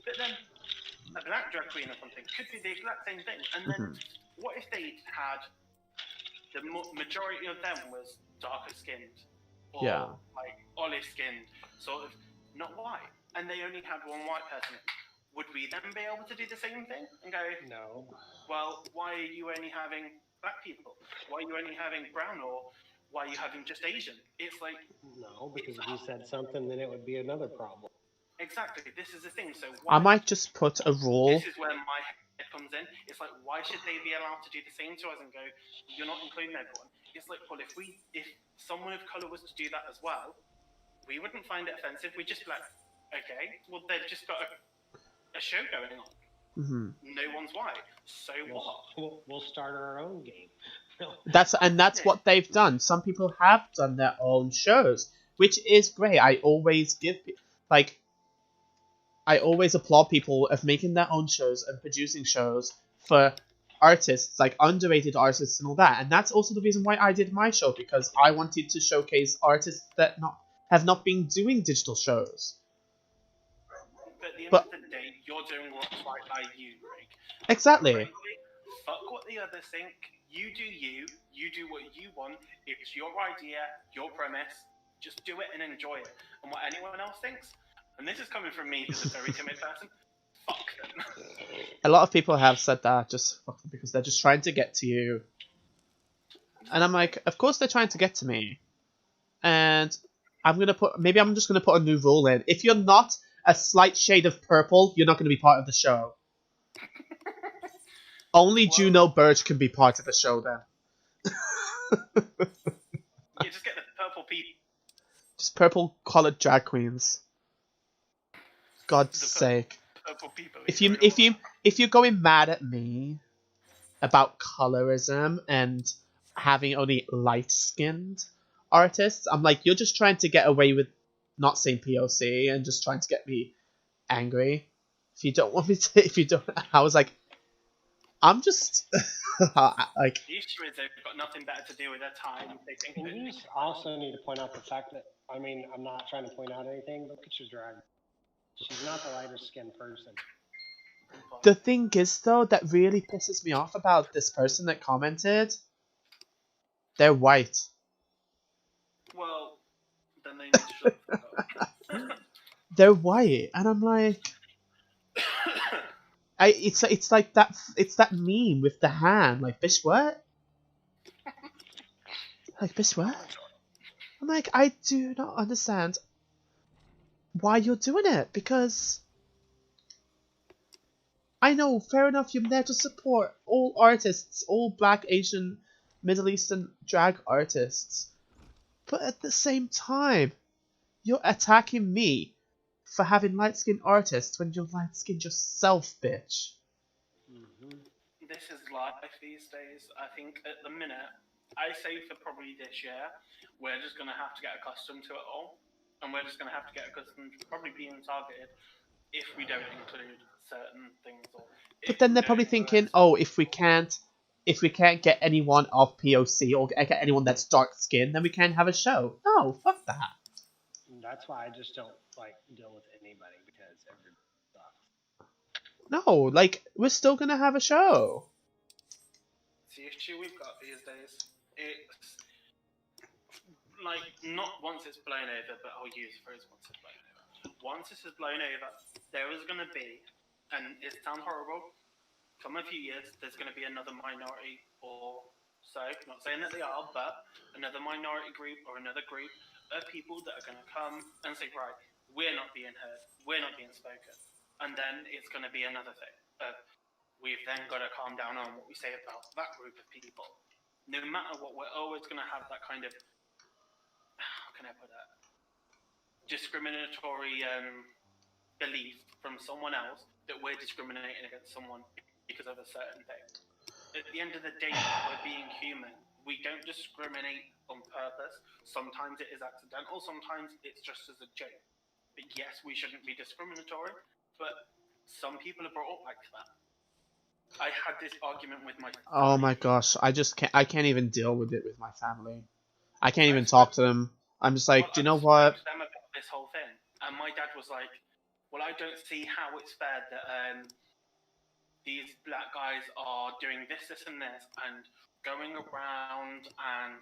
But then a black drag queen or something could be the exact same thing. And then what if they had the majority of them was darker skinned or Yeah. like olive skinned, sort of not white, and they only had one white person. Would we then be able to do the same thing and go, No. well, why are you only having black people? Why are you only having brown, or why are you having just Asian? It's like, no, because if you said something, then it would be another problem. Exactly, this is the thing. So I why? might just put a rule. This is where my head comes in. It's like, why should they be allowed to do the same to us and go, you're not including everyone? It's like, well, if someone of color was to do that as well, we wouldn't find it offensive. We'd just be like, okay, well, they've just got a show going on. No one's white. So what? We'll start our own game. That's what they've done. Some people have done their own shows, which is great. I always applaud people of making their own shows and producing shows for artists, like underrated artists and all that. And that's also the reason why I did my show, because I wanted to showcase artists that have not been doing digital shows. But at the end of the day, you're doing what's right by you, Greg. Exactly. Frankly, fuck what the others think. You do you. You do what you want. It's your idea, your premise. Just do it and enjoy it. And what anyone else thinks, and this is coming from me, who's a very timid person, fuck them. A lot of people have said that, just fuck them, because they're just trying to get to you. And I'm like, of course they're trying to get to me. And maybe I'm just gonna put a new rule in. If you're not a slight shade of purple, you're not gonna be part of the show. Only Juno Birch can be part of the show then. You just get the purple people. Just purple collared drag queens. God's sake. Purple people. If you're going mad at me about colorism and having only light-skinned artists, I'm like, you're just trying to get away with not saying POC and just trying to get me angry. If you don't want me to, I was like, I'm just like. The issue is they've got nothing better to do with their time. They think. And you also need to point out the fact that, I mean, I'm not trying to point out anything. Look at your drag. She's not the lighter skinned person. The thing is, though, that really pisses me off about this person that commented, they're white. Well, then they need to shut the fuck up. They're white, and I'm like, it's like that meme with the hand, like, bitch what? Like, bitch what? I'm like, I do not understand why you're doing it, because I know, fair enough, you're there to support all artists, all Black, Asian, Middle Eastern drag artists, but at the same time, you're attacking me for having light-skinned artists when you're light-skinned yourself, bitch. This is life these days. I think at the minute, I say for probably this year, we're just going to have to get accustomed to it all. And we're just going to have to get accustomed to probably being targeted if we don't include certain things. But then they're probably thinking, oh, if we can't get anyone of POC or get anyone that's dark-skinned, then we can't have a show. No, fuck that. That's why I just don't like deal with anybody, because everybody sucks. No, like, we're still going to have a show. It's the issue we've got these days. It's like, not once it's blown over, but I'll use the phrase once it's blown over. Once this is blown over, there is going to be, and it sounds horrible, come a few years, there's going to be another minority or so, not saying that they are, but another minority group or another group of people that are going to come and say, right, we're not being heard, we're not being spoken. And then it's going to be another thing. We've then got to calm down on what we say about that group of people. No matter what, we're always going to have that kind of, how can I put that, discriminatory belief from someone else that we're discriminating against someone because of a certain thing. At the end of the day, we're being human. We don't discriminate on purpose. Sometimes it is accidental, sometimes it's just as a joke. But yes, we shouldn't be discriminatory, but some people are brought up like that. I had this argument with my family. Oh my gosh, I can't even deal with it with my family. I can't even talk to them. I'm just like, do you know what? I spoke to them about this whole thing, and my dad was like, well, I don't see how it's fair that these black guys are doing this, and this, and going around and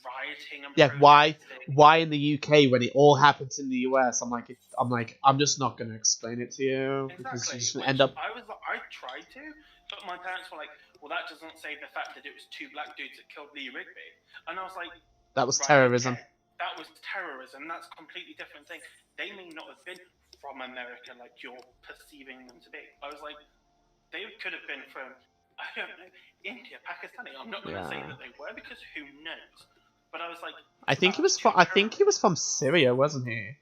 rioting and Yeah, protesting. why in the UK when it all happens in the US? I'm just not gonna explain it to you because you're Exactly. just gonna Which end up. I tried to, but my parents were like, "Well, that doesn't save the fact that it was 2 black dudes that killed Lee Rigby," and I was like, That was "Right, terrorism. okay, that was terrorism. That's a completely different thing. They may not have been from America like you're perceiving them to be." I was like, "They could have been from, I don't know, India, Pakistani. I'm not going to say that they were because who knows." But I was like, I think he was from. I think he was from Syria, wasn't he?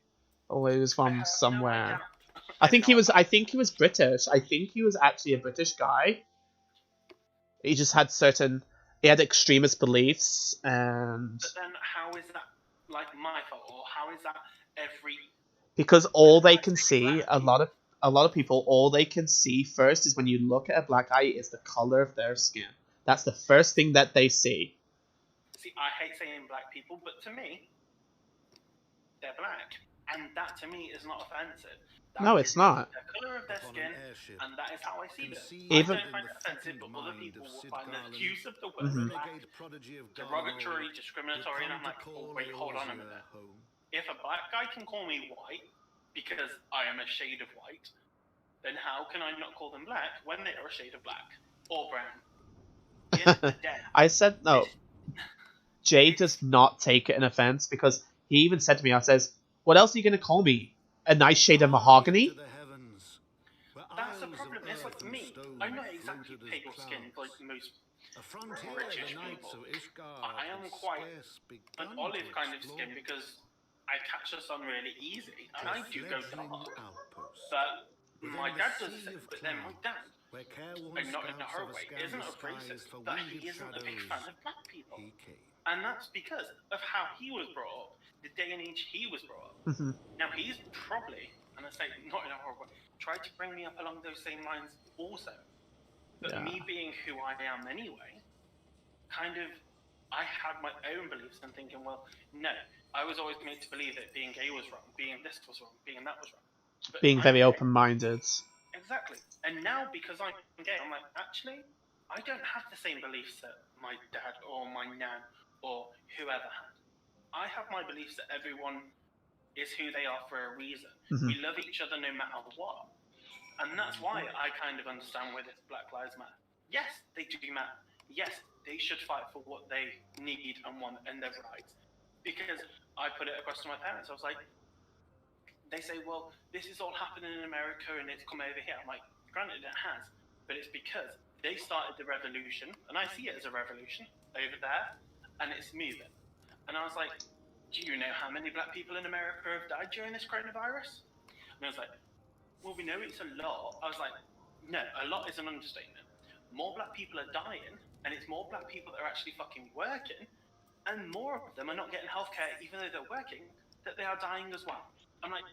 Or he was from somewhere. I think he was. I think he was British. I think he was actually a British guy. He just had certain. He had extremist beliefs, and But then, how is that like my fault, or how is that every? because all they can see, a lot of people, all they can see first is when you look at a black guy is the color of their skin. That's the first thing that they see. See, I hate saying black people, but to me, they're black, and that to me is not offensive. No, it's not. The color of their skin, and that is how I see them. Even I don't find it offensive, but other people will find the use of the word black derogatory, discriminatory, and I'm like, oh wait, hold on a minute. If a black guy can call me white because I am a shade of white, then how can I not call them black when they are a shade of black or brown? I said no. Jay does not take it an offense because he even said to me, I says, what else are you going to call me? A nice shade of mahogany? That's the problem. It's like me. I'm not exactly pale skinned like most British people. I am quite an olive kind of skin because I catch the sun really easy and I do go dark. But my dad does the same. But then my dad, and not in a horrible way, isn't a racist, but he isn't a big fan of black people. And that's because of how he was brought up, the day and age he was brought up. Now, he's probably, and I say not in a horrible way, tried to bring me up along those same lines also. But me being who I am anyway, kind of, I had my own beliefs and thinking, well, no, I was always made to believe that being gay was wrong, being this was wrong, being that was wrong. But being very open-minded. Exactly. And now, because I'm gay, I'm like, actually, I don't have the same beliefs that my dad or my nan or whoever had. I have my beliefs that everyone is who they are for a reason. We love each other no matter what. And that's why I kind of understand where this Black Lives Matter. Yes, they do matter. Yes, they should fight for what they need and want and their rights. Because I put it across to my parents. I was like, they say, well, this is all happening in America and it's come over here. I'm like, granted it has, but it's because they started the revolution, and I see it as a revolution over there, and it's moving. And I was like, do you know how many black people in America have died during this coronavirus? And I was like, well, we know it's a lot. I was like, no, a lot is an understatement. More black people are dying, and it's more black people that are actually fucking working, and more of them are not getting healthcare even though they're working, that they are dying as well. I'm like,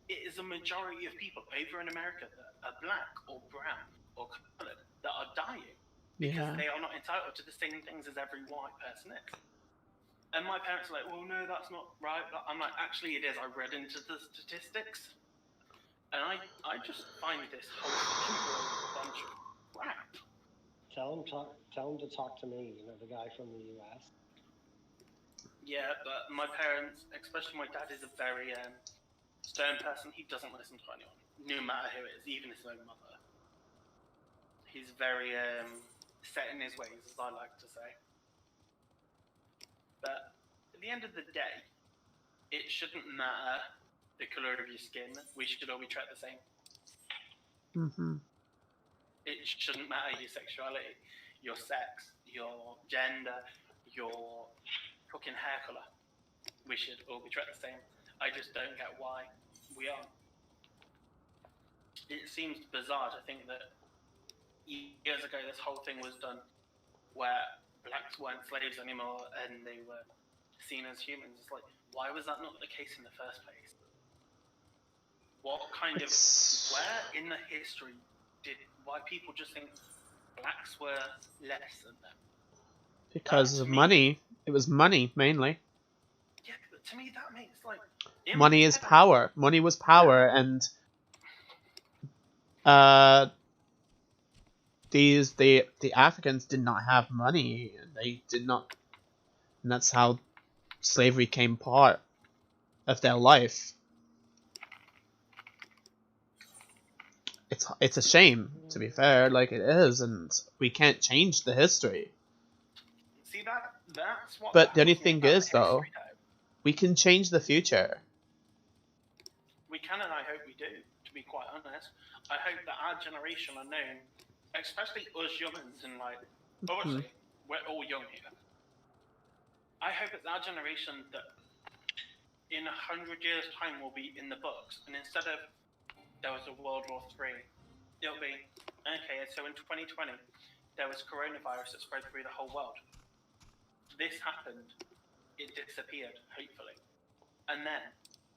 it is a majority of people over in America that are black or brown or coloured that are dying because they are not entitled to the same things as every white person is. And my parents are like, well, no, that's not right. But I'm like, actually, it is. I read into the statistics. And I just find this whole bunch of crap. Tell him to talk to me, you know, the guy from the US. Yeah, but my parents, especially my dad, is a very stern person. He doesn't listen to anyone, no matter who it is, even his own mother. He's very set in his ways, as I like to say. But at the end of the day, it shouldn't matter the colour of your skin. We should all be treated the same. It shouldn't matter your sexuality, your sex, your gender, your fucking hair colour. We should all be treated the same. I just don't get why we aren't. It seems bizarre to think that years ago this whole thing was done where blacks weren't slaves anymore and they were seen as humans. It's like, why was that not the case in the first place? What kind of, where in the history did white people just think blacks were less than them? Because of money. It was money, mainly. Yeah, but to me that makes like... Money is power. Money was power, and... the Africans did not have money. They did not, and that's how slavery came part of their life. It's a shame, to be fair, like it is, and we can't change the history. See that's what. But the only thing is, though, we can change the future. We can, and I hope we do. To be quite honest, I hope that our generation are known, especially us youngins, and like obviously we're all young here. I hope it's our generation that in 100 years' time will be in the books, and instead of there was a World War III, it'll be okay. So in 2020, there was coronavirus that spread through the whole world. This happened, it disappeared, hopefully, and then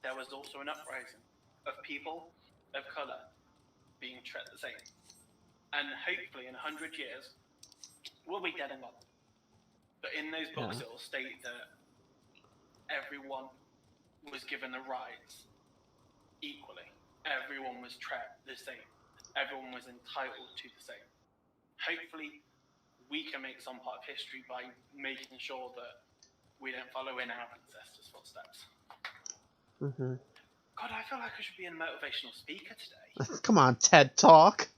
there was also an uprising of people of colour being treated the same. And hopefully in 100 years, we'll be dead and gone. But in those books, it will state that everyone was given the rights equally. Everyone was treated the same. Everyone was entitled to the same. Hopefully, we can make some part of history by making sure that we don't follow in our ancestors' footsteps. God, I feel like I should be a motivational speaker today. Come on, TED Talk.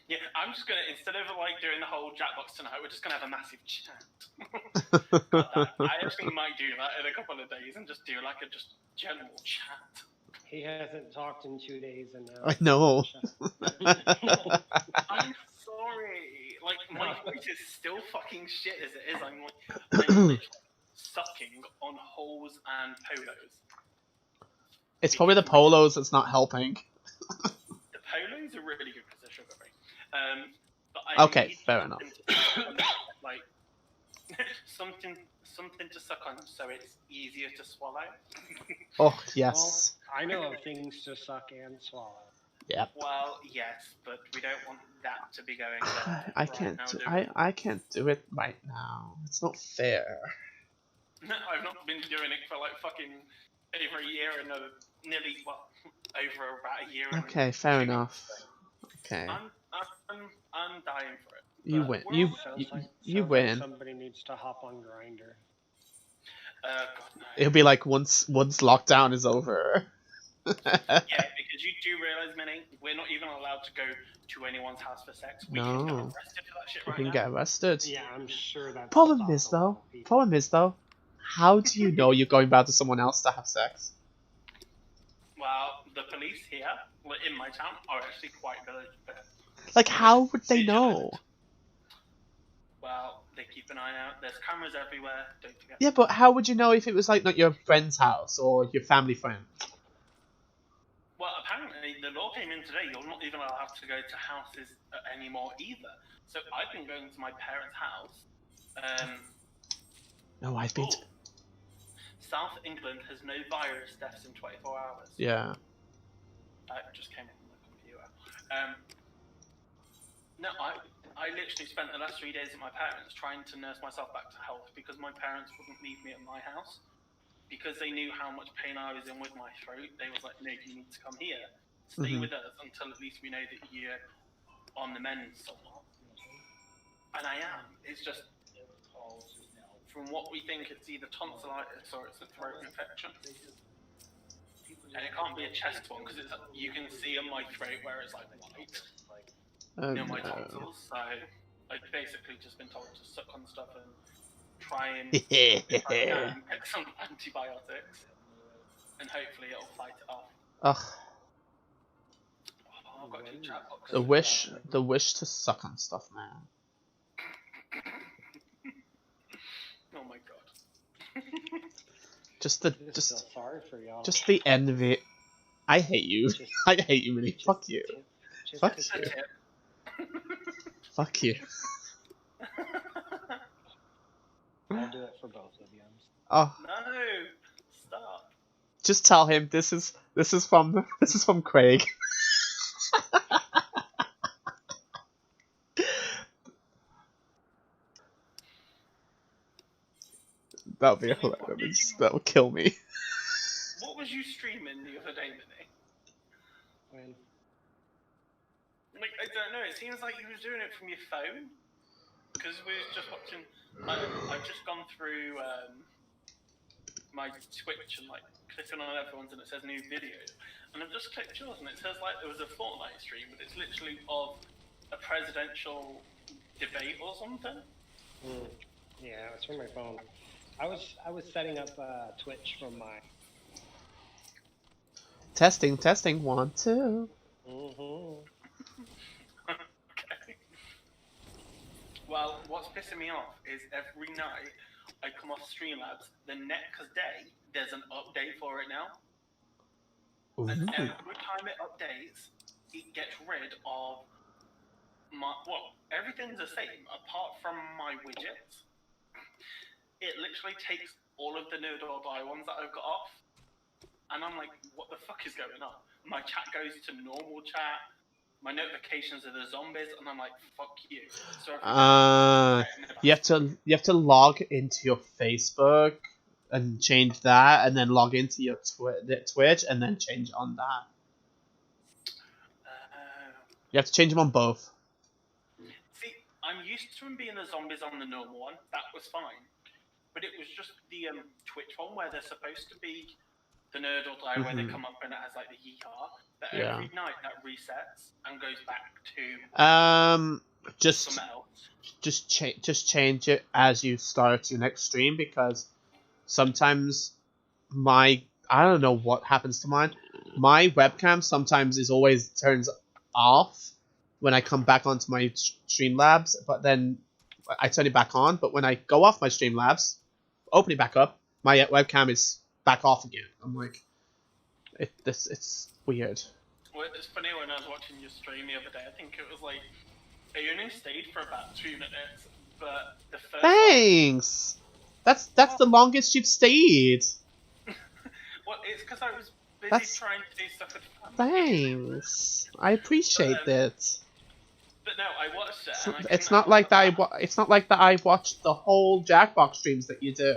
Yeah, I'm just gonna, instead of like doing the whole Jackbox tonight, we're just gonna have a massive chat. God, I actually might do that in a couple of days and just do like a just general chat. He hasn't talked in 2 days and now. I know. I'm sorry. Like, my voice is still fucking shit as it is. I'm literally sucking on holes and polos. It's probably the polos that's not helping. The polos are really good because they're sugar-free. But I Okay, need fair enough. Like, something to suck on so it's easier to swallow. Oh, yes. Well, I know of things to suck and swallow. Yep. Well, yes, but we don't want that to be going on. I can't do it right now. It's not fair. I've not been doing it for like fucking over a year and nearly over about a year. Okay, fair enough. Okay. I'm dying for it. You win. You Sounds win. Like somebody needs to hop on Grindr. God, no. It'll be like once lockdown is over. Yeah, because you do realize, Minnie, we're not even allowed to go to anyone's house for sex. We can get arrested for that shit You right can now. get arrested. Yeah, I'm sure that's. Problem is though, how do you know you're going back to someone else to have sex? Well, the police here, in my town, are actually quite vigilant. Like, how would they know? Well, they keep an eye out. There's cameras everywhere. Don't forget. Yeah, but how would you know if it was like not your friend's house or your family friend? Well, apparently the law came in today. You're not even allowed to go to houses anymore either. So I've been going to my parents' house. No, I've been. South England has no virus deaths in 24 hours. Yeah. It just came from the computer. No, I literally spent the last 3 days at my parents trying to nurse myself back to health because my parents wouldn't leave me at my house. Because they knew how much pain I was in with my throat, they was like, no, you need to come here. Stay with us until at least we know that you're on the mend somewhat. And I am. It's just, from what we think, it's either tonsillitis or it's a throat infection. And it can't be a chest one because you can see on my throat where it's like white. My tonsils. So I've basically just been told to suck on stuff and try and if I can, get some antibiotics, and hopefully it'll fight it off. Ugh. Oh, I've got to chat box. The wish to suck on stuff, man. Oh my god. Just feel sorry for y'all. Just the end of it. I hate you. I hate you, really. Fuck you. Fuck you. Fuck you. I'll do it for both of you. Oh. No, stop. Just tell him this is from Craig. That would be hilarious. That would kill me. What was you streaming the other day, Minnie? When? Like, I don't know. It seems like you was doing it from your phone. Because we were just watching. I've just gone through my Twitch and like clicking on everyone's and it says new videos. And I've just clicked yours and it says like there was a Fortnite stream, but it's literally of a presidential debate or something. Yeah, it's from my phone. I was setting up Twitch from my. Testing, 1, 2. Okay. Well, what's pissing me off is every night I come off Streamlabs, the next day there's an update for it now. Ooh. And every time it updates, it gets rid of my, well, everything's the same apart from my widgets. It literally takes all of the Nerd or Die ones that I've got off. And I'm like, what the fuck is going on? My chat goes to normal chat. My notifications are the zombies, and I'm like, fuck you. So you have to log into your Facebook and change that, and then log into your Twitch, and then change on that. You have to change them on both. See, I'm used to them being the zombies on the normal one. That was fine. But it was just the Twitch one where they're supposed to be the Nerd or Die, where they come up and it has like the yeehaw. But every night that resets and goes back to just change it as you start your next stream, because sometimes I don't know what happens to mine. My webcam sometimes always turns off when I come back onto my Streamlabs, but then I turn it back on. But when I go off my Streamlabs, open it back up, my webcam is back off again. I'm like, it's weird. Well, it's funny, when I was watching your stream the other day, I think it was like, I only stayed for about 2 minutes, but the first Thanks! That's the longest you've stayed. Well, it's because I was busy trying to do stuff with family. Thanks. I appreciate that. But no, I watched it. And it's not like that. It's not like that. I watched the whole Jackbox streams that you do.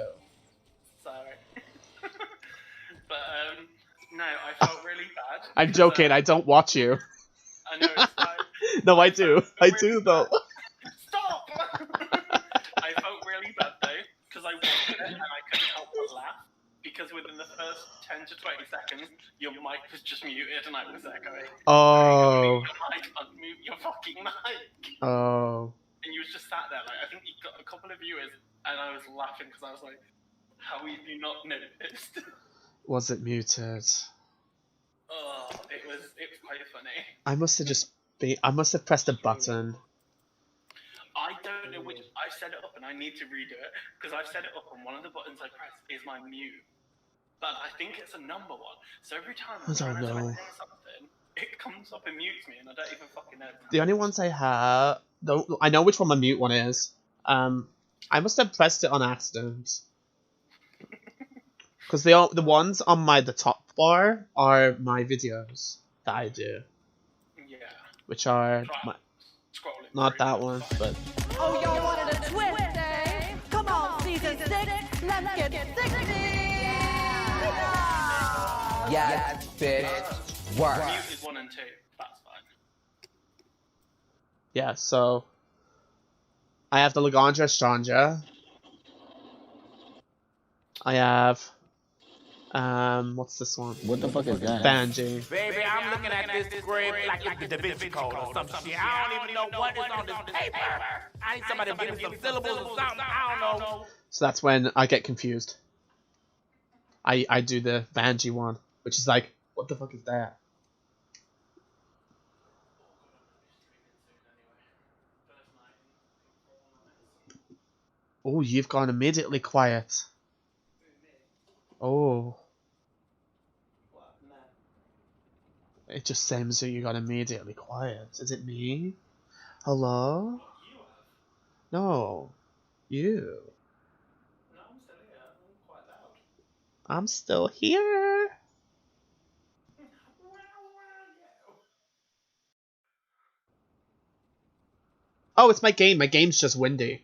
Sorry. But no, I felt really bad. I'm joking. I don't watch you. I know it's like. No, I do. I do though. Stop! I felt really bad though, because I watched it and I couldn't help but laugh. Because within the first 10 to 20 seconds, your mic was just muted and I was echoing. Oh. I can't mute your fucking mic. Oh. And you was just sat there, like, I think you got a couple of viewers, and I was laughing because I was like, how have you not noticed? Was it muted? Oh, it was quite funny. I must have pressed a button. I don't know which. I set it up and I need to redo it because I've set it up and one of the buttons I press is my mute, but I think it's a number one. So every time I'm trying to say something, it comes up and mutes me, and I don't even fucking know. The only ones I have, though, I know which one my mute one is. I must have pressed it on accident. Because the ones on the top bar are my videos that I do. Yeah. Which are not that one, but. Oh, y'all wanted a twist, eh? Come on, season 6, let's get 60! Yes, bitch. Work. Mute is 1 and 2. That's fine. Yeah, so I have the Laganja Stranja. I have what's this one? What the fuck is that? Banji. Baby, I'm looking at this script like it's the Da Vinci Code or some shit. I don't even know what is on this paper. I need somebody to give me some syllables or something. I don't know. So that's when I get confused. I do the Banji one, which is like, what the fuck is that? Oh, you've gone immediately quiet. Oh. It just seems that you got immediately quiet. Is it me? Hello? No. You. No, I'm still here. I'm quite loud. I'm still here. Oh, it's my game. My game's just windy.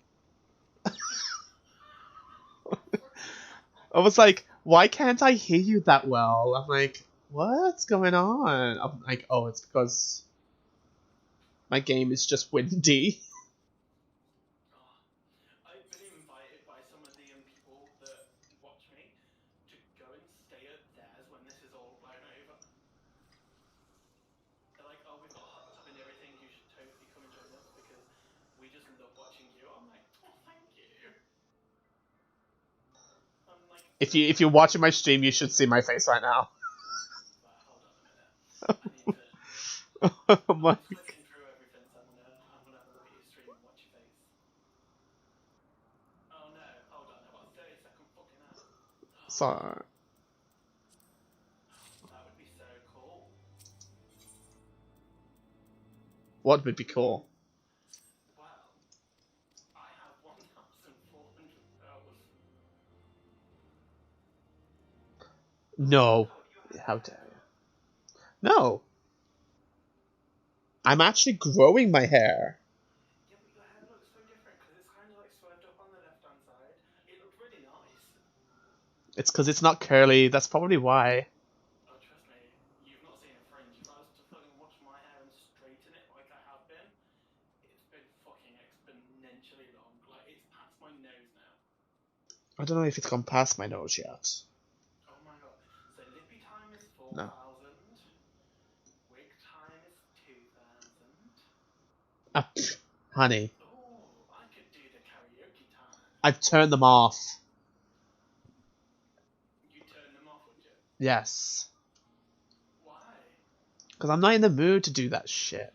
I was like, why can't I hear you that well? I'm like, what's going on? I'm like, oh, it's because My game is just windy. I've been invited by some of the people that watch me to go and stay at theirs when this is all blown over. They're like, oh, we've got a hot tub and everything, you should totally come and join us because we just love watching you. I'm like, oh, thank you. I'm like, If you're watching my stream, you should see my face right now. hold on a minute. I need to. Oh my. I'm flicking through everything, so I'm gonna have a look at your stream and watch your face. Oh no, hold on, I've got a 30-second fucking ad. Sorry. That would be so cool. What would be cool? Well, I have 1,400 hours. No. How dare you? No. I'm actually growing my hair. Yeah, but your hair looks so different because it's kind of like swerved up on the left-hand side. It looked really nice. It's because it's not curly. That's probably why. Oh, trust me, you've not seen a fringe. If I was to fucking wash my hair and straighten it like I have been, it's been fucking exponentially long. Like, it's past my nose now. I don't know if it's gone past my nose yet. Oh my god. So lippy time is 4,000. No. Wig time is 2,000. Honey. Oh, I could do the karaoke time. I've turned them off. You turn them off, would you? Yes. Why? Because I'm not in the mood to do that shit.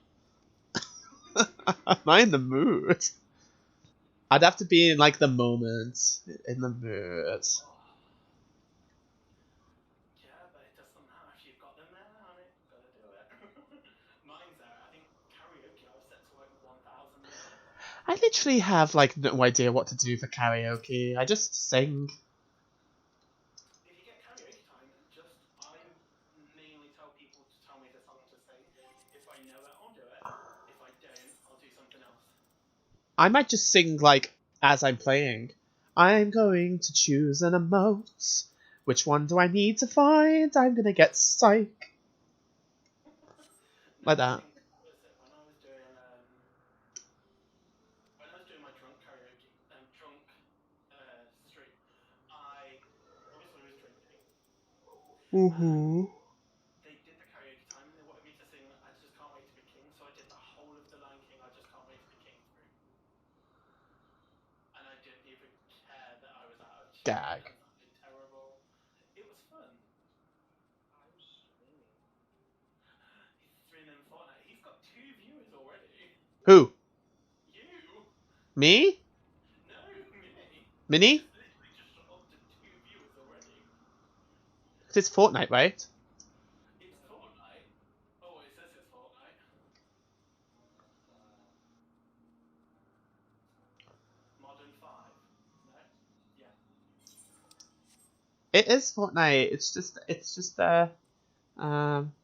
I'm not in the mood. I'd have to be in like the moment. In the mood. Yeah, but it doesn't matter if you've got them there, honey. Gotta do it. Mine's there. I think karaoke I was set to like 1,000 there. I literally have like no idea what to do for karaoke. I just sing. If you get karaoke time, I mainly tell people to tell me the song to sing. If I know it, I'll do it. If I don't, I'll do something else. I might just sing like as I'm playing. I'm going to choose an emote. Which one do I need to find? I'm gonna get psych. Like that. When I was doing my drunk karaoke, drunk stream, I obviously was drinking. They did the karaoke time and they wanted me to sing I Just Can't Wait to Be King, so I did the whole of the Lion King I Just Can't Wait to Be King through. And I didn't even care that I was out of tune. Gag. And sounded terrible. It was fun. I'm streaming. He's streaming Fortnite. He's got 2 viewers already. Who? You? Me? No, Minnie. Minnie? He's literally just up to 2 viewers already. It's Fortnite, right? It's Fortnite. Oh, it says it's Fortnite. Modern 5. No? Yeah. It is Fortnite. It's just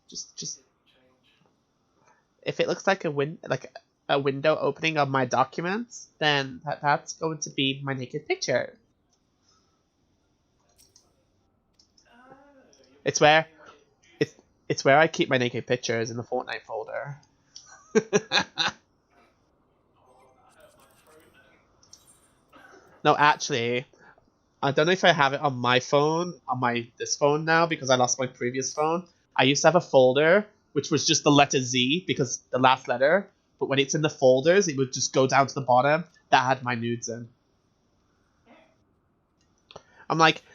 just Change. if it looks like a window opening of my documents, then that's going to be my naked picture. It's where I keep my naked pictures in the Fortnite folder. No, actually, I don't know if I have it on my phone, this phone now, because I lost my previous phone. I used to have a folder which was just the letter Z because the last letter, but when it's in the folders, it would just go down to the bottom. That had my nudes in. I'm like, I'm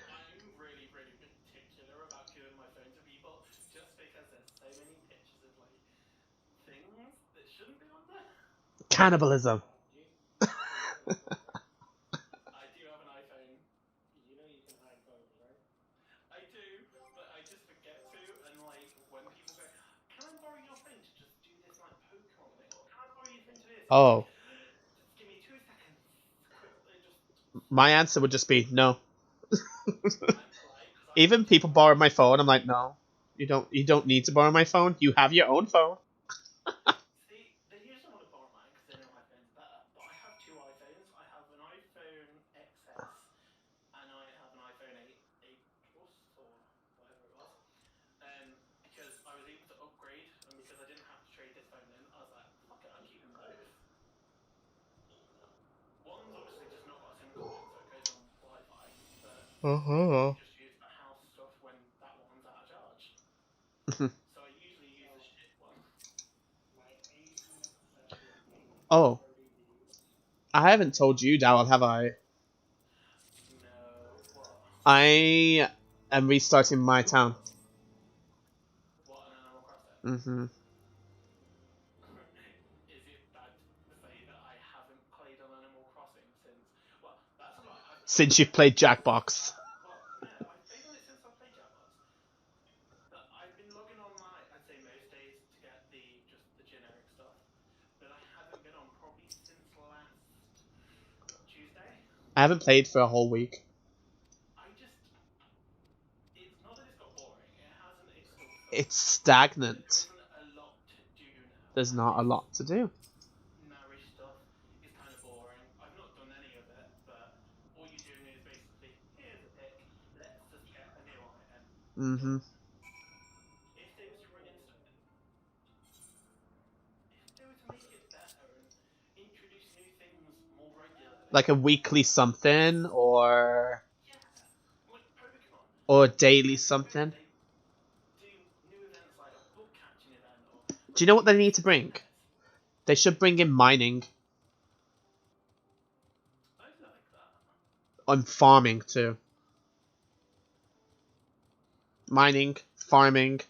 really, really particular about giving my phone to people just because there's so many pictures of like things that shouldn't be on there. cannibalism. I do have an iPhone. You know you can hide photos, right? I do, but I just forget to. And like when people go, "Can I borrow your phone to just do this like Pokemon thing?" Or "Can I borrow your phone to do this?" Oh. Just give me 2 seconds. Quickly, just. My answer would just be no. I'm polite, Even people borrow my phone, I'm like, no. You don't need to borrow my phone. You have your own phone. See, they usually want to borrow mine because they know my phone's better. But I have 2 iPhones. I have an iPhone XS and I have an iPhone 8 Plus or whatever it was. Because I was able to upgrade and because I didn't have to trade this phone in, I was like, fuck it, I'm Uh-huh. Just use the house stuff when that one's out of charge. So I usually use the shit one. Oh, I haven't told you, Dowell, have I? No, what? I am restarting my town. What, an Animal Crossing? Mm-hmm. Is it bad to say that I haven't played on Animal Crossing since... Well, that's a lie. Since you've played Jackbox. Well, no, I've played on it since I've played Jackbox. But I've been logging on, like, I'd say most days to get just the generic stuff. But I haven't been on probably since last Tuesday. I haven't played for a whole week. It's not that it's got boring. It hasn't. It's still fun. It's stagnant. There isn't a lot to do now. There's not a lot to do. Marish stuff is kind of boring. I've not done any of it, but all you're doing is basically, here's a pick, let's just get a new item. Mm-hmm. If they were to bring in something, if they were to make it better and introduce new things more regularly, Like a weekly something, or yeah, like Pokemon, or daily something. do new events like a book catching event, or Do you know what they need to bring? They should bring in mining I like that. and farming too. Mining, farming.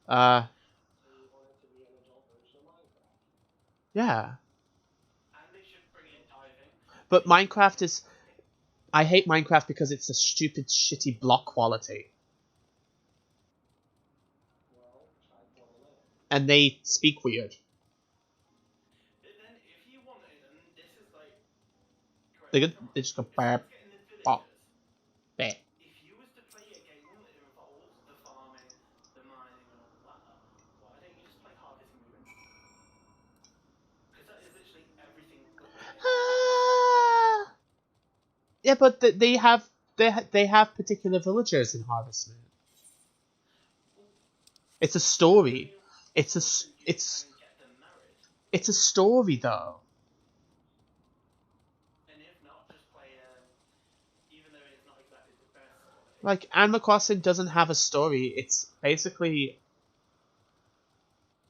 Yeah. And they should bring in diving. But Minecraft is... I hate Minecraft because it's a stupid, shitty block quality. And they speak weird. But then if you wanted, and this is like... They just go... If I was getting the Bop. villagers, Beh. if you was to play a game that involves the farming, the mining and all that, why don't you just play Harvest Moon? Because that is literally everything but the game. Yeah, but they have particular villagers in Harvest Moon. It's a story. It's a story though. And if not, just play even though it's not exactly the best quality. Like Animal Crossing doesn't have a story. It's basically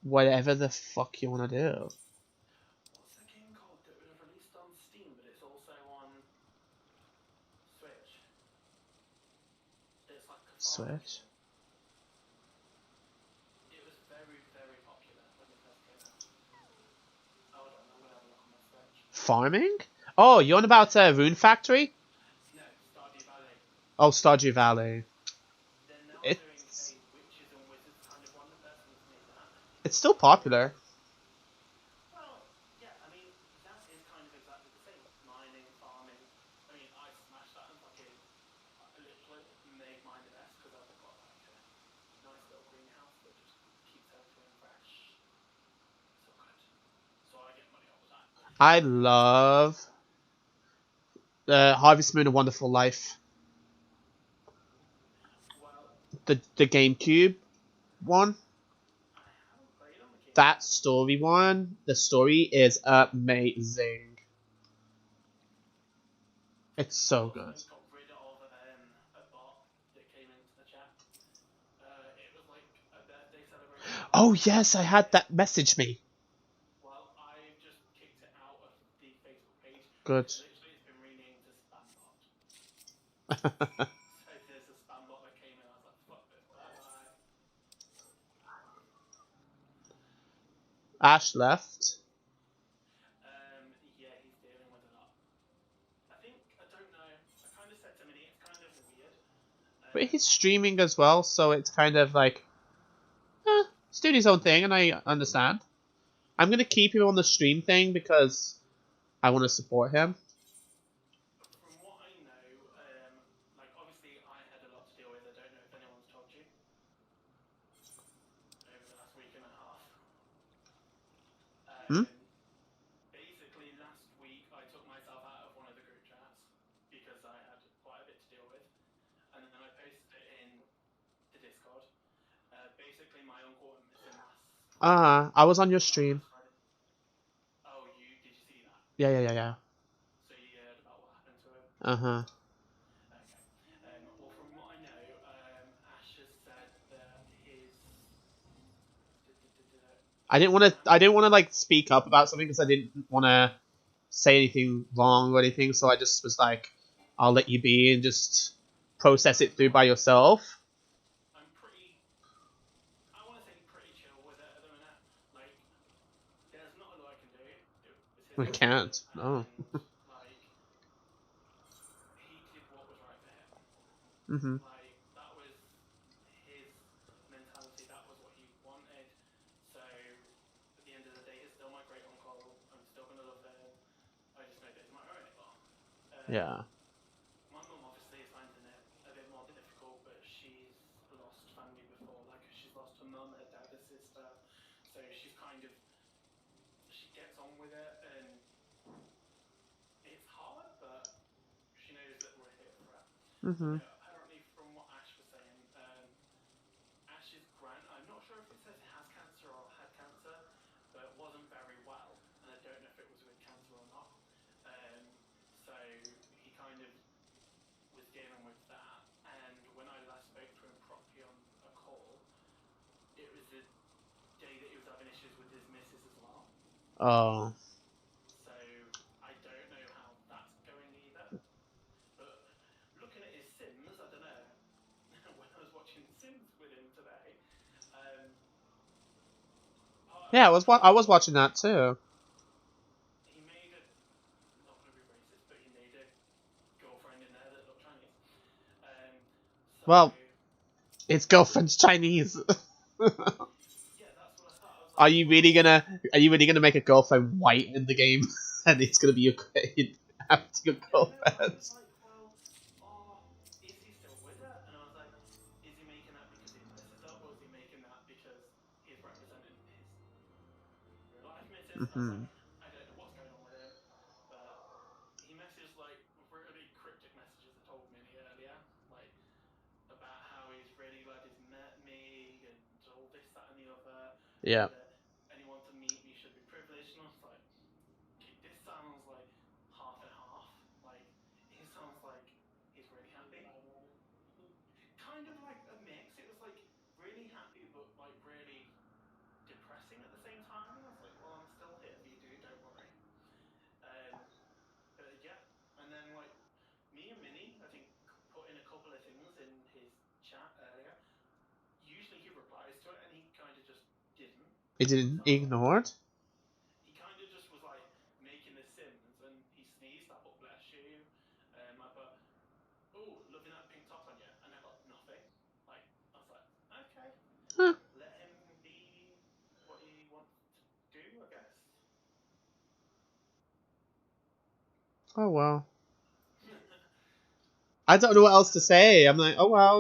whatever the fuck you want to do. What's the game called that was released on Steam, but it's also on Switch? It's like a farming Switch. game. It was very, very popular when it first came out. Hold on, I'm gonna have a look on my Switch. Farming? Oh, you're on about Rune Factory? No, Stardew Valley. Oh, Stardew Valley. They're now doing a witches and wizards kind of one. The person that's made that. It's still popular. Well, yeah, I mean, that is kind of exactly the same. Mining, farming. I mean, I smashed that and fucking literally made mine the best because I've got like a nice little greenhouse that just keeps everything fresh. So good. So I get money off of that. I love Harvest Moon: A Wonderful Life. Well, The GameCube one. I haven't played on the game. That story one. The story is amazing. It's so good. Got rid of a bot that came into the chat. It was like a birthday celebration. Oh yes, I had that message me. Well, I've just kicked it out of the Facebook page. Good. Literally, it's been renamed to Spambot. So there's a Spambot that came in. I was like, fuck this, bye bye. Ash left. Yeah, he's dealing with a lot. I don't know. I kind of said to Minnie, it's kind of weird. But he's streaming as well, so it's kind of like... he's doing his own thing, and I understand. I'm going to keep him on the stream thing because I want to support him. From what I know, like obviously I had a lot to deal with. I don't know if anyone's told you over the last week and a half. Basically, last week I took myself out of one of the group chats because I had quite a bit to deal with, and then I posted it in the Discord. Basically, my uncle went missing last. I was on your stream. Oh, did you see that? Yeah. So you heard about what happened to him? Uh-huh. Okay. I didn't want to like speak up about something because I didn't want to say anything wrong or anything. So I just was like, I'll let you be and just process it through by yourself. I'm pretty. I want to say pretty chill with it at the minute. Like, there's not a lot I can do. It's his I loss, can't. No. and like, he did what was right for him. Mhm. Like, that was his mentality. That was what he wanted. So at the end of the day, he's still my great uncle. I'm still gonna love him. I just know that he's not here anymore. Yeah. My mum obviously is finding it a bit more difficult, but she's lost family before. Like, she's lost her mum, her dad, her sister. So she's kind of, she gets on with it, and it's hard, but she knows that we're here for her. Mhm. Apparently, from what Ash was saying, Ash's grand, I'm not sure if it says has cancer or had cancer, but it wasn't very well, and I don't know if it was with cancer or not. So he kind of was dealing with that, and when I last spoke to him properly on a call, it was the day that he was having issues with his missus as well. Oh. So I don't know how that's going either. But looking at his Sims, I don't know. When I was watching Sims with him today, Yeah, I was watching that too. he made a, not going to be racist, but he made a girlfriend in there that looked Chinese. So Well, his girlfriend's Chinese. yeah, that's what I thought. I was like, Are you really gonna make a girlfriend white in the game, and it's gonna be your your girlfriend? I was like, well, is he still with her? And I was like, is he making that because he messes up, or is he making that because he's representing his real life missus? And I was like, I don't know what's going on with him, but he messaged like really cryptic messages that told me earlier, like about how he's really glad he's met me and all this, that, and the other. Yeah. And that anyone to meet me should be privileged. And I was like, this sounds like half and half. Like, it sounds like he's really happy. Kind of like a mix. It was like really happy, but like really depressing at the same time. And I was like, well, I'm still here for you, dude. Don't worry. But yeah. And then like me and Minnie, I think, put in a couple of things in his chat earlier. Usually he replies to it, and he kind of just didn't. It didn't ignore it. He kind of just was like making the Sims, and he sneezed. I put bless you. I put, oh, loving that pink top on you, and I got nothing. Like, I was like, okay, let him be what he wants to do, I guess. Oh well. I don't know what else to say. I'm like, oh well,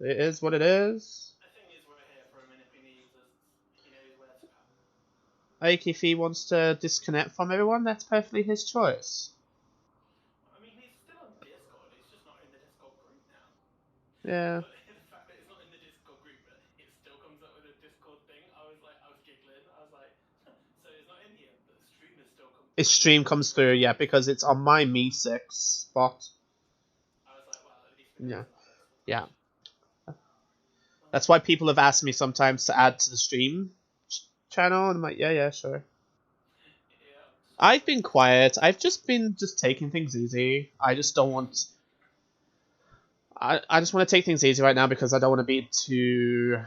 it is what it is. The thing is, we're here for him, and if he needs us, he knows where to come. Like, if he wants to disconnect from everyone, that's perfectly his choice. I mean, he's still on Discord. He's just not in the Discord group now. Yeah. But the fact that he's not in the Discord group, but it still comes up with a Discord thing, I was giggling. I was like, so he's not in here, but the stream is still coming. His stream comes through, yeah, because it's on my Me6 spot. I was like, well, at least we know Yeah. it's not Discord. Yeah. That's why people have asked me sometimes to add to the stream channel, and I'm like, yeah, sure. Yeah. I've been quiet. I've just been taking things easy. I just don't want... I just want to take things easy right now because I don't want to be too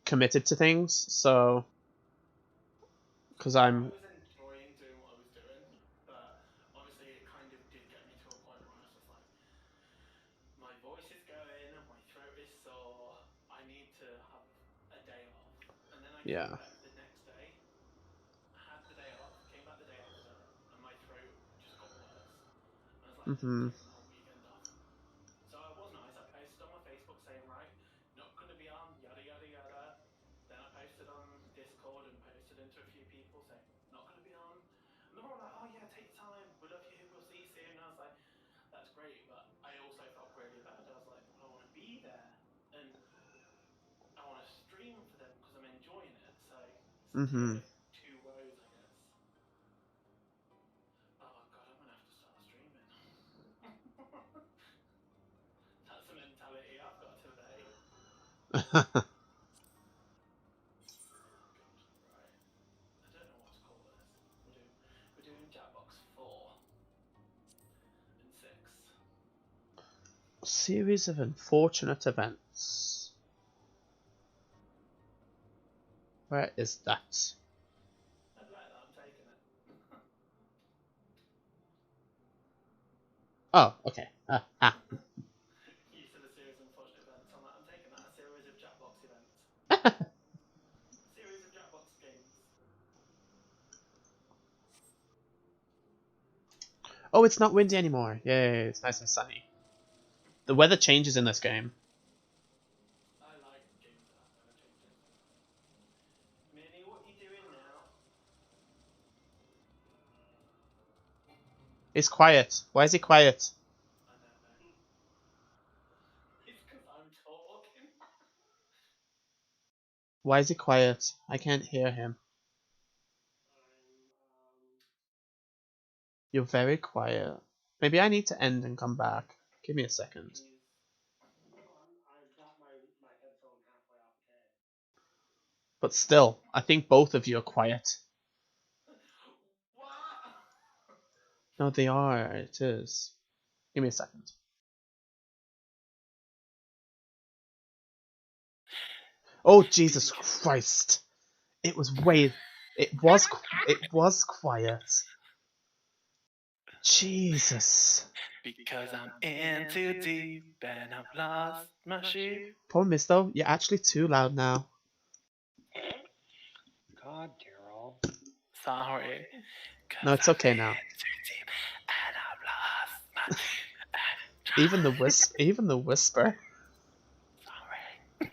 committed to things, so... Because I I'm... was enjoying doing what I was doing, but obviously it kind of did get me to a point where I was just like, my voice is going, my throat is sore, I need to have a day off. And then I came back the next day, had the day off, came back the day after, and my throat just got worse. And I was like, I'm taking the whole weekend off. So it was nice. I posted on my Facebook saying, right, not going to be on, yada, yada, yada. Then I posted on Discord and posted into a few people saying, not going to be on. And they're all like, oh yeah, take your time. We love you. We'll see you soon. And I was like, that's great. But I also felt really bad. I was like, well, I want to be there. And I want to stream for them because I'm enjoying it. So it's kind of two woes, I guess. Oh god, I'm going to have to start streaming. That's the mentality I've got today. Series of unfortunate events. Where is that? I'd like that. I'm taking it. Oh, okay. You said a series of unfortunate events. I'm like, I'm taking that. A series of Jackbox events. A series of Jackbox games. Oh, it's not windy anymore. Yay, it's nice and sunny. The weather changes in this game. I like games that have weather changes. Minnie, what are you doing now? He's quiet. Why is he quiet? I don't know. It's because I'm talking. Why is he quiet? I can't hear him. You're very quiet. Maybe I need to end and come back. Give me a second. I've got my headphone halfway off the head. But still, I think both of you are quiet. What? No, they are. It is. Give me a second. Oh, Jesus Christ. It was way... It was quiet. Jesus. Because I'm in too deep and I've lost my ship. Problem is, though, you're actually too loud now. God, Daryl. Sorry. No, it's okay now. Too deep and I've lost my ship. Even the whisper. Sorry. I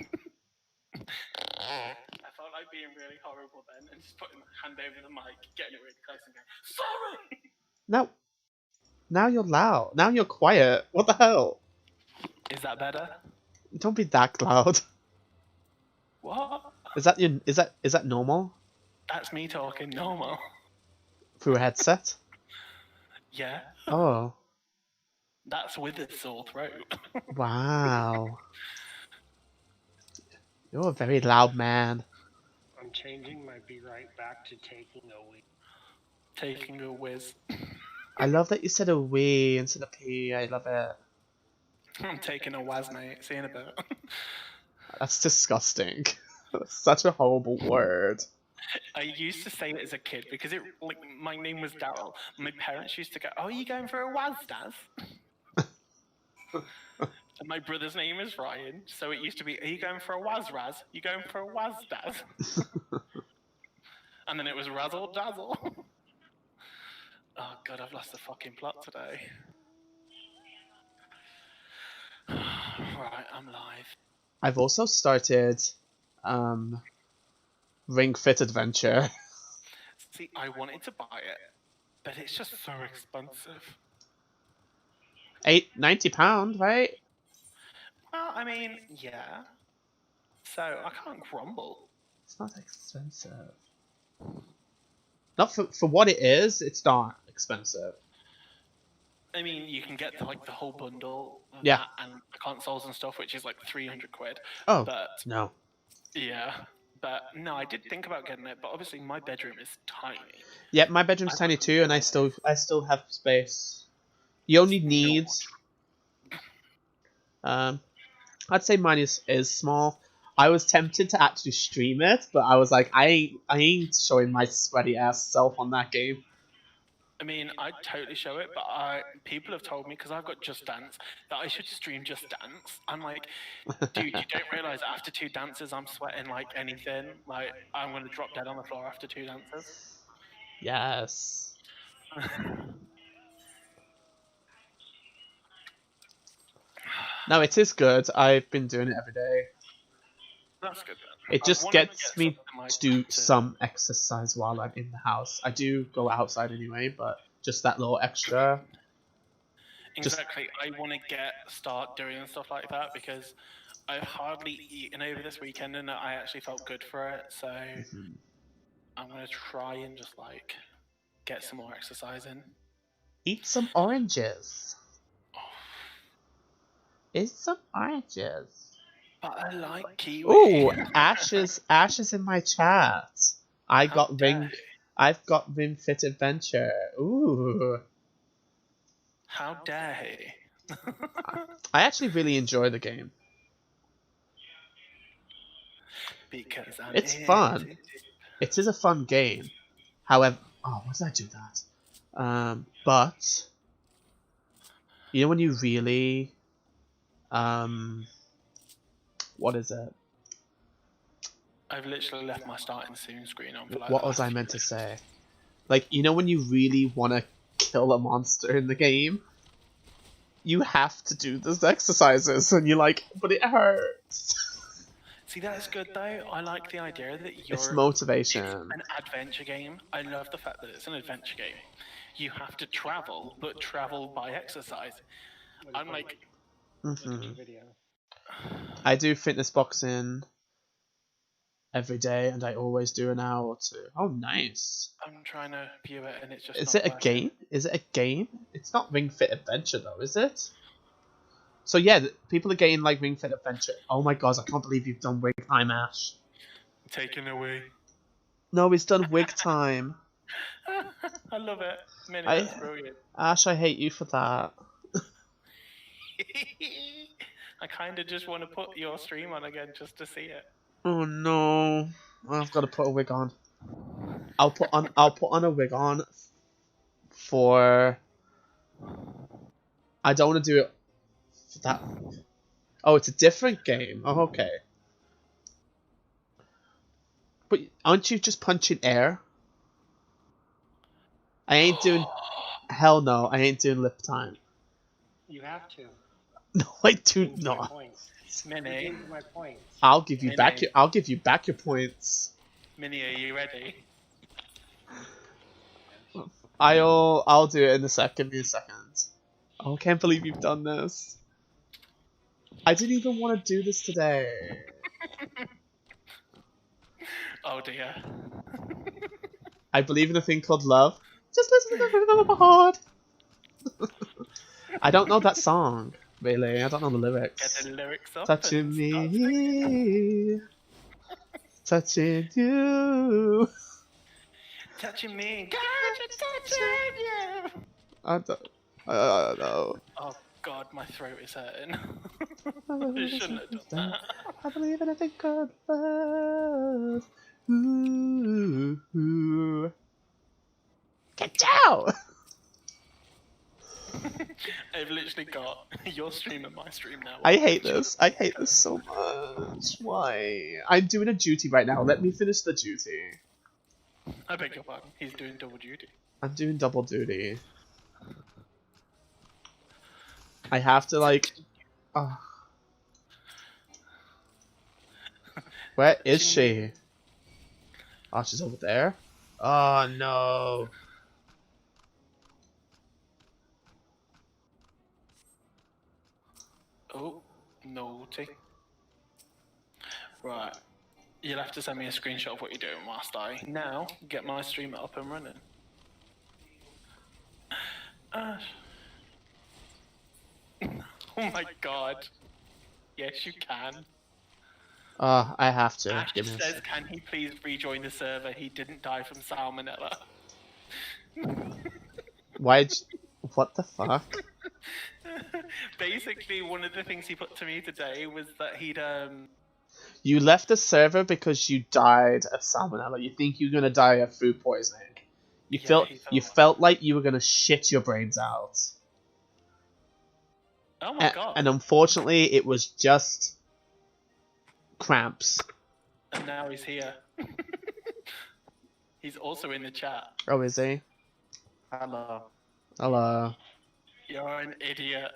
felt like being really horrible then and just putting my hand over the mic, getting it really close and going, sorry! Now you're loud. Now you're quiet. What the hell? Is that better? Don't be that loud. What? Is that normal? That's me talking normal. Through a headset? Yeah. Oh. That's with a sore throat. Wow. You're a very loud man. I'm changing my be right back to taking a week. Taking a whiz. I love that you said a we instead of p. I love it. I'm taking a waz, mate. See you in a bit. That's disgusting. That's such a horrible word. I used to say it as a kid because it, like, my name was Daryl. My parents used to go, "Oh, are you going for a waz, Daz?" And my brother's name is Ryan, so it used to be, "Are you going for a waz, Raz? You going for a waz, Daz?" And then it was Razzle Dazzle. Oh god, I've lost the fucking plot today. Right, I'm live. I've also started Ring Fit Adventure. See, I wanted to buy it, but it's just so expensive. £90, right? Well, I mean, yeah. So I can't grumble. It's not expensive. Not for what it is, it's not expensive. I mean, you can get like the whole bundle, Yeah, and the consoles and stuff, which is like 300 quid. Oh, but no. yeah, but no, I did think about getting it, but obviously my bedroom is tiny. Yeah, my bedroom's tiny too, and I still have space. You only need I'd say mine is small. I was tempted to actually stream it, but I was like, I ain't showing my sweaty ass self on that game. I mean, I'd totally show it, but people have told me, because I've got Just Dance, that I should stream Just Dance. I'm like, dude, you don't realise after 2 dances I'm sweating like anything. Like, I'm going to drop dead on the floor after 2 dances. Yes. No, it is good. I've been doing it every day. That's good then. It just gets me to do some exercise while I'm in the house. I do go outside anyway, but just that little extra. Exactly. I want to start doing stuff like that because I've hardly eaten over this weekend and I actually felt good for it. So I'm going to try and just like get some more exercise in. Eat some oranges. Eat some oranges. But I like kiwi. Ooh, Ashes in my chat. I've got Ring Fit Adventure. Ooh. How dare he? I actually really enjoy the game. Because It's fun. It is a fun game. However, oh, why did I do that? But you know when you really, what is it? I've literally left my starting soon screen on. For like What was I meant to say? Like, you know when you really want to kill a monster in the game, you have to do those exercises, and you're like, but it hurts. See, that's good though. I like the idea that you're. It's motivation. It's an adventure game. I love the fact that it's an adventure game. You have to travel, but travel by exercise. I'm like. Video. I do fitness boxing every day, and I always do an hour or two. Oh, nice. I'm trying to view it, and it's just. Is not it a game? Is it a game? It's not Ring Fit Adventure though, is it? So yeah, people are getting like Ring Fit Adventure. Oh my god, I can't believe you've done wig time, Ash. Taken away. No, it's done wig time. I love it. That's brilliant. Ash, I hate you for that. I kind of just want to put your stream on again just to see it. Oh no, I've got to put a wig on. I'll put on a wig on for. I don't want to do it for that. Oh, it's a different game. Oh, okay. But aren't you just punching air? I ain't doing. Hell no, I ain't doing lip time. You have to. No, I do not. Mini, my points. I'll give you back your points. Mini, are you ready? I'll do it in a second. Oh, I can't believe you've done this. I didn't even want to do this today. Oh dear. I believe in a thing called love. Just listen to the rhythm of my heart. I don't know that song, really. I don't know the lyrics. Get the lyrics up. Touching me, touching you. Touching me, God, it's touching you. I don't know. Oh God, my throat is hurting. I shouldn't have done that. I believe in a thing called love. Ooh. Get down! I've literally got your stream and my stream now. I hate this. I hate this so much. Why? I'm doing a duty right now. Let me finish the duty. I beg your pardon. He's doing double duty. I'm doing double duty. I have to like. Where is she? Oh, she's over there. Oh no. Oh, naughty. Right. You'll have to send me a screenshot of what you're doing whilst I now get my stream up and running. Oh my god. Yes, you can. I have to. Ash Give me a says, can he please rejoin the server? He didn't die from salmonella. Why'd you... What the fuck? Basically, one of the things he put to me today was that he'd You left the server because you died of salmonella. You think you're gonna die of food poisoning. You felt like you were gonna shit your brains out. Oh my god. And unfortunately, it was just cramps. And now he's here. He's also in the chat. Oh, is he? Hello. Hello. You're an idiot.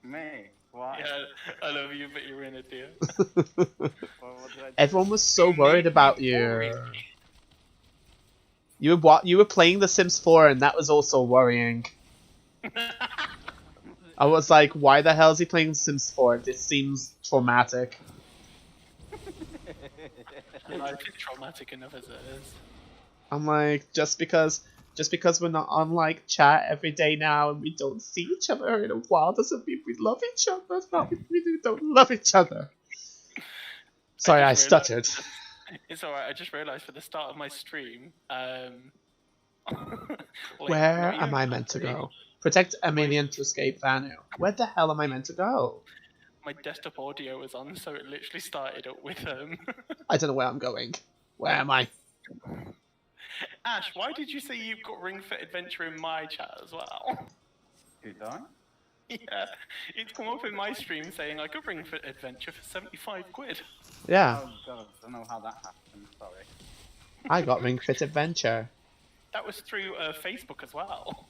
Me? Why? Yeah, I love you, but you're an idiot. What did I do? Everyone was so worried about you. You were playing The Sims 4, and that was also worrying. I was like, why the hell is he playing Sims 4? This seems traumatic. Life is traumatic enough as it is. I'm like, just because we're not on like chat every day now and we don't see each other in a while doesn't mean we love each other. No, we don't love each other. Sorry, I stuttered. It's alright, I just realised for the start of my stream, Where am I meant to go? Protect Emilian to escape Vanu. Where the hell am I meant to go? My desktop audio was on, so it literally started up with I don't know where I'm going. Where am I? Ash, why did you say you've got Ring Fit Adventure in my chat as well? Did I? Yeah, it's come up in my stream saying I got Ring Fit Adventure for 75 quid. Yeah, Oh god, I don't know how that happened, sorry. I got Ring Fit Adventure. That was through Facebook as well.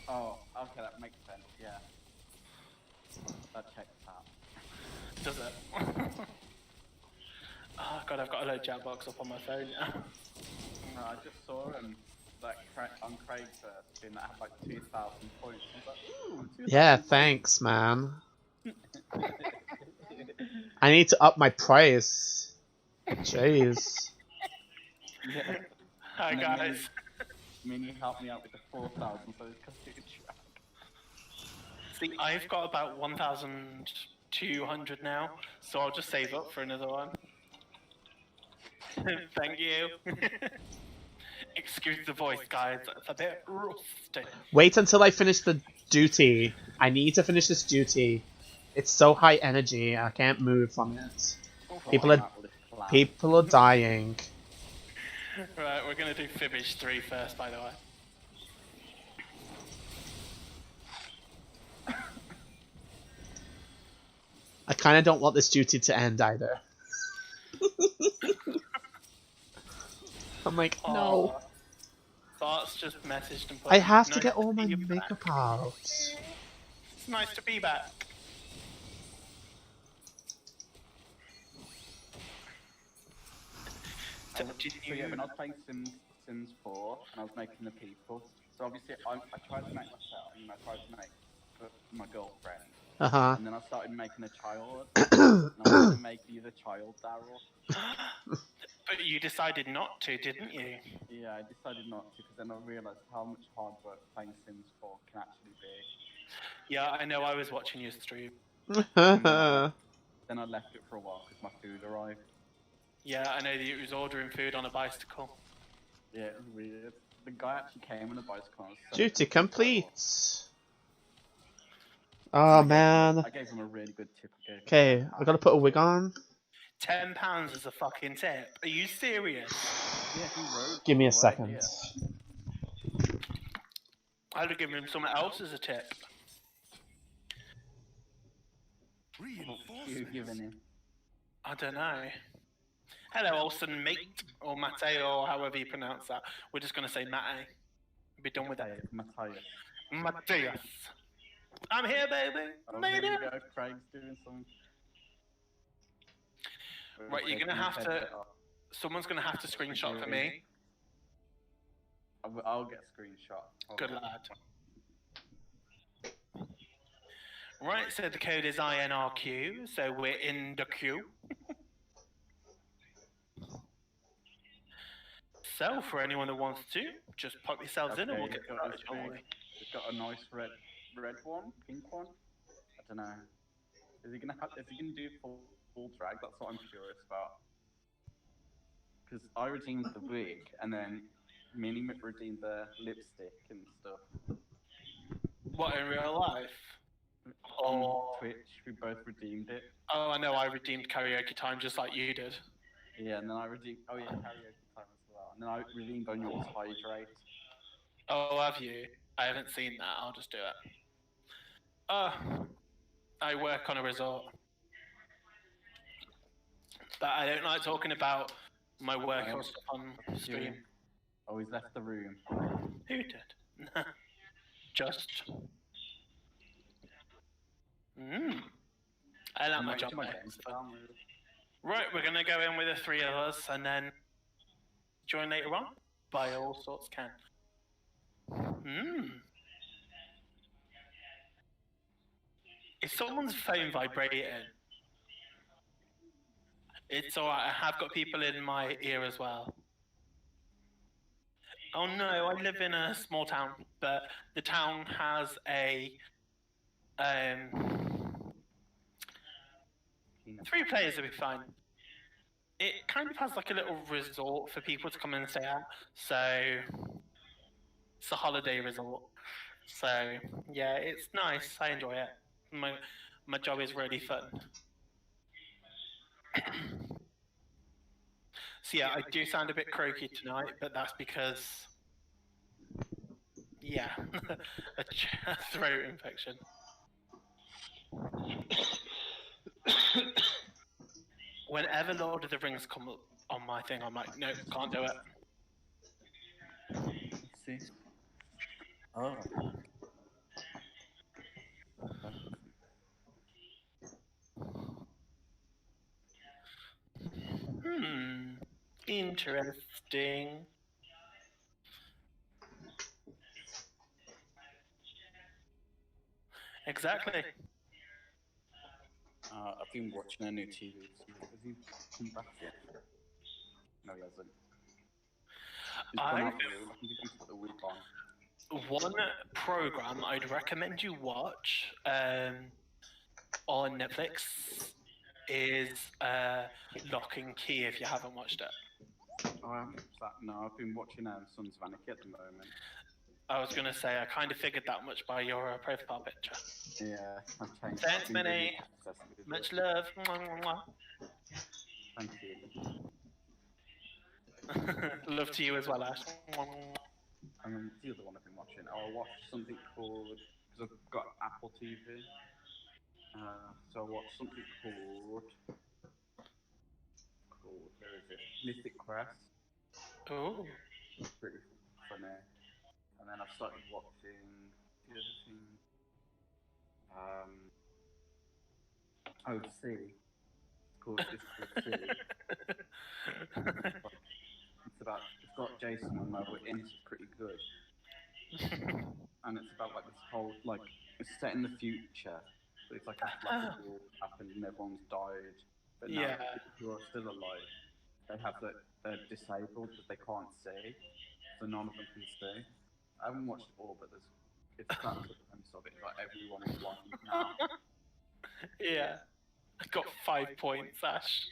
Oh, okay, that makes sense, yeah. That checks out. Does it? Oh god, I've got a load of Jackbox up on my phone now. No, I just saw that on Craigslist thing that had like 2,000 points. I was like, ooh, 2,000 Yeah, points. thanks, man. I need to up my price. Jeez. Yeah. Hi And then guys. Mini helped me out with the 4,000, so it's because you track. See, I've got about 1,200 now, so I'll just save up for another one. Thank you. Excuse the voice, guys. It's a bit rusty. Wait until I finish the duty. I need to finish this duty. It's so high energy, I can't move from it. People are dying. Right, we're gonna do Fibbage 3 first, by the way. I kind of don't want this duty to end either. I'm like, no. Bart's just messaged and put. I have to "Nice get all see my you back." makeup out. It's nice to be back. So yeah, when I was playing Sims 4, and I was making the people, so obviously I tried to make myself, and I tried to make my girlfriend, Uh-huh. and then I started making a child, and I wanted to make you the child, Daryl. But you decided not to, didn't you? Yeah, I decided not to, because then I realised how much hard work playing Sims 4 can actually be. Yeah, I know, I was watching your stream. Then I left it for a while, because my food arrived. Yeah, I know that you was ordering food on a bicycle. Yeah, it was weird. The guy actually came on a bicycle. And I was so Duty confused. complete. Oh man. I gave him a really good tip. Okay, I gotta put a wig on. £10 is a fucking tip. Are you serious? Yeah, he rode Give me a all the way second. here. I'd have given him something else as a tip. You giving him? I don't know. Hello, Olsen mate, or Mateo, or however you pronounce that. We're just going to say Mate. Be done with that. Matthias. Matthias. I'm here, baby. Oh, Made here it. we go. Craig's doing some. Right, you're going to have to... Someone's going to have to screenshot for me. I'll get a screenshot. Good lad. Right, so the code is INRQ, so we're in the queue. So, for anyone that wants to, just pop yourselves in and we'll get started, shall we? It's got a nice red one, pink one. I don't know. Is he gonna do full drag? That's what I'm curious about. Because I redeemed the wig, and then Minnie redeemed the lipstick and stuff. What, in real life? On Twitch, we both redeemed it. Oh, I know, I redeemed karaoke time just like you did. Yeah, and then I redeemed. Oh yeah, karaoke time as well. And then I redeemed on yours hydrate. Oh, have you? I haven't seen that. I'll just do it. I work on a resort. But I don't like talking about my work or stuff on stream. Oh, he's left the room. Who did? Just. I like my job. Right, we're gonna go in with the three of us and then join later on. By all sorts can. Is someone's phone vibrating? It's alright, I have got people in my ear as well. Oh no, I live in a small town, but the town has a 3 players will be fine. It kind of has like a little resort for people to come and stay at, so it's a holiday resort. So yeah, it's nice. I enjoy it. My job is really fun. So yeah, I do sound a bit croaky tonight, but that's because yeah, a throat infection. Whenever Lord of the Rings come up on my thing, I'm like, no, can't do it. Let's see. Oh. Interesting. Exactly. I've been watching a new TV series. Has he come back yet? No, he hasn't. He's gone out the room. I think he's put the wig on. One program I'd recommend you watch on Netflix is Lock and Key if you haven't watched it. Oh, no, I've been watching Sons of Anarchy at the moment. I was going to say, I kind of figured that much by your profile picture. Yeah, I've changed. Thanks, Minnie. Much love. Thank you. Love to you as well, Ash. And the other one I've been watching, I watched something called, because I've got Apple TV, so I watched something called, where is it? Mythic Quest. Oh. Pretty funny. And then I started watching the other thing, C. It's called C. It's got Jason Momoa in it, it's pretty good. And it's about like this whole, like, it's set in the future, but it's like after like a war happened and everyone's died. But now people who are still alive, they're disabled, but they can't see, so none of them can see. I haven't watched it all, but it's that's the premise of it. Like everyone is blind now. Yeah. I got 5 points, Ash.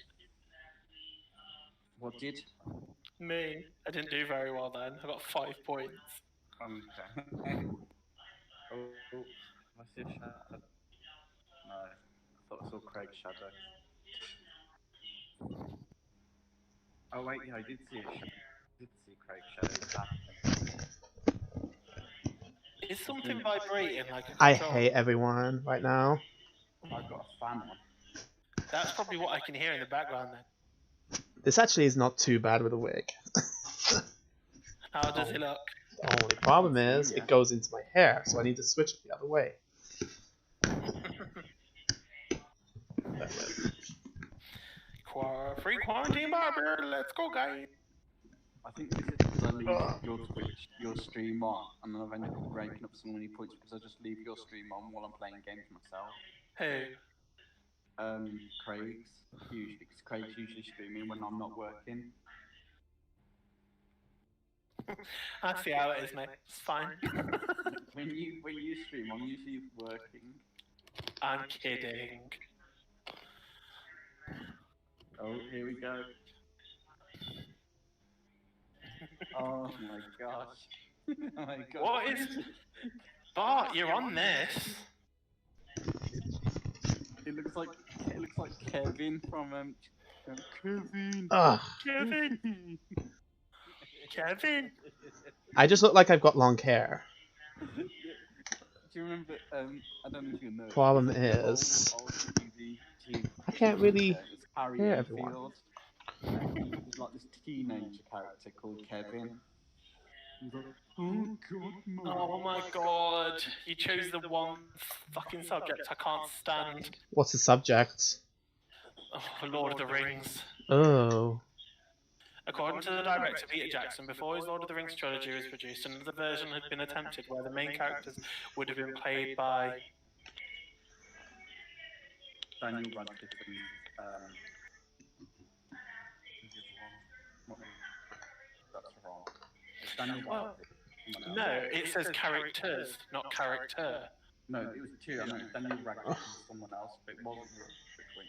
What did? Me. I didn't do very well then. I got 5 points. Okay. Oh, I see a shadow. No, I thought I saw Craig's shadow. Oh wait, yeah, I did see a shadow. I did see Craig's shadow. Is something vibrating like a I control? hate everyone right now. I've got a fan on. That's probably what I can hear in the background then. This actually is not too bad with a wig. How does it look? The only problem is it goes into my hair, so I need to switch it the other way. Free quarantine barber, let's go, guys. I think this is because I leave your Twitch, your stream on, and then I've ended up ranking up so many points because I just leave your stream on while I'm playing games myself. Who? Craig's. Usually, because Craig's usually streaming when I'm not working. I see how it is, mate. It's fine. when you stream, I'm usually working. I'm kidding. Oh, here we go. Oh my gosh. Oh my god. What is... Bart, you're on this. It looks like Kevin from Kevin. Kevin. Kevin. I just look like I've got long hair. Do you remember? I don't know if you know. Problem is, I can't really hear everyone. There's like this teenager character called Kevin. He's like, oh god, Oh my god. You chose the one fucking subject I can't stand. What's the subject? Oh, Lord of the Rings. Oh. According to the director Peter Jackson, before his Lord of the Rings trilogy was produced, another version had been attempted where the main characters would have been played by Daniel Radcliffe that's wrong. It's Daniel Radcliffe. No, it says characters, not character. No, it was two. I know Daniel Radcliffe and someone else, but it wasn't between.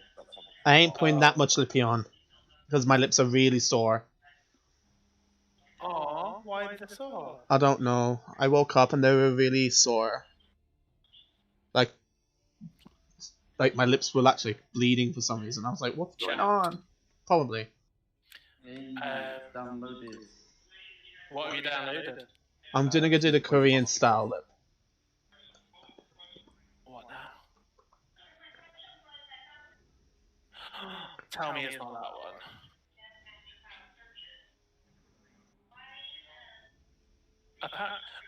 I ain't putting that much lippy on because my lips are really sore. Aww, Why the sore? I don't know. I woke up and they were really sore. Like my lips were actually bleeding for some reason. I was like, what's going on? Probably. Download this. What have you downloaded? I'm gonna go do the Korean style lip. What now? Tell me it's not that one.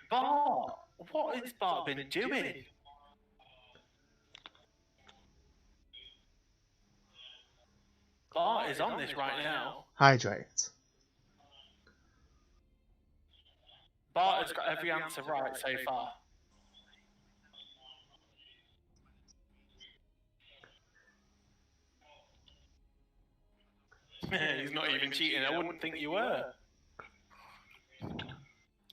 Bart! What has Bart been doing? Bart is on this right now. Hydrate. Bart has got every answer right so far. He's not even cheating. I wouldn't think you were.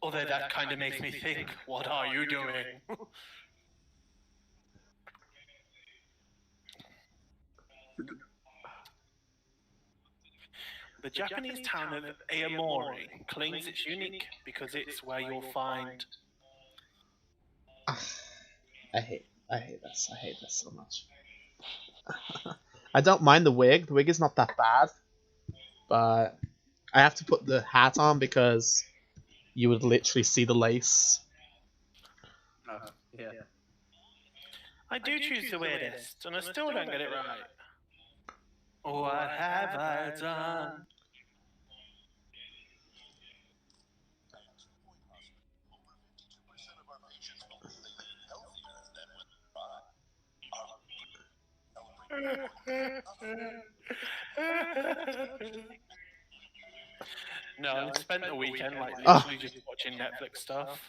Although that kind of makes me think, what are you doing? The Japanese town of Aomori claims it's unique because it's where you'll find... I hate this. I hate this so much. I don't mind the wig. The wig is not that bad. But I have to put the hat on because you would literally see the lace. Yeah. I do choose the weirdest, and I still don't get it right. What have I done? No, I spent the weekend like literally just watching Netflix stuff.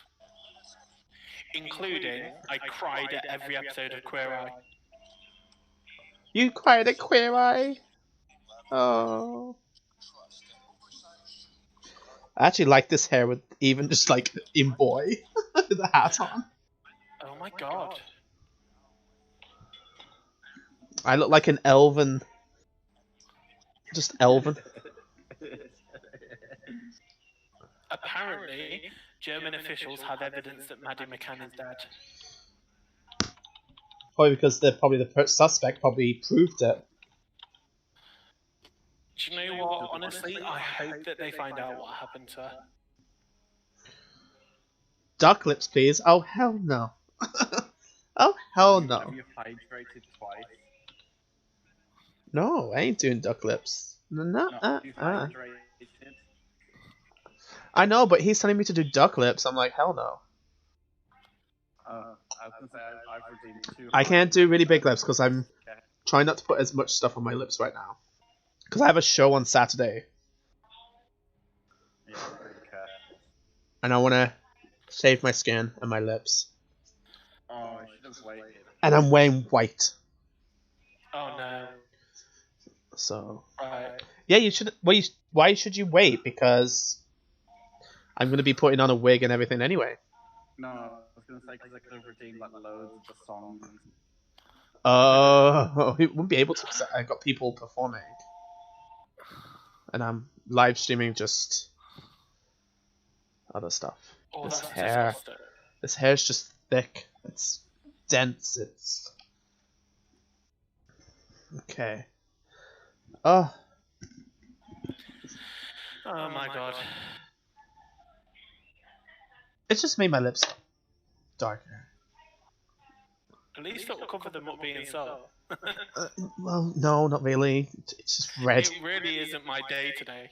Including, I cried at every episode of Queer Eye. You cried at Queer Eye? Oh. I actually like this hair with even just like in boy the hat on. Oh my god. I look like an elven. Just elven. Apparently, German officials have evidence that Maddie McCann is dead. Probably because they're probably the suspect probably proved it. Do you know what? Honestly, I hope that they find out what happened to her. Duck lips, please. Oh hell no. Oh hell no. Have you hydrated twice? No, I ain't doing duck lips. No, you hydrated. I know, but he's telling me to do duck lips. I'm like, hell no. I was gonna say I've redeemed 2. I can't do really big lips because I'm trying not to put as much stuff on my lips right now. Because I have a show on Saturday. Yeah, okay. And I want to save my skin and my lips. Oh, I should have waited. And I'm wearing white. Oh no. So. Right. Yeah, you should. Well, why should you wait? Because I'm going to be putting on a wig and everything anyway. No, I was going to say because I could have redeemed like loads of the songs. He wouldn't be able to because I got people performing. And I'm live streaming just other stuff. Oh, this that's hair. disaster. This hair's just thick. It's dense. It's... Okay. Oh. Oh my god. It's just made my lips darker. At least it'll cover them up being so. Well, no, not really. It's just red. It really isn't my day today.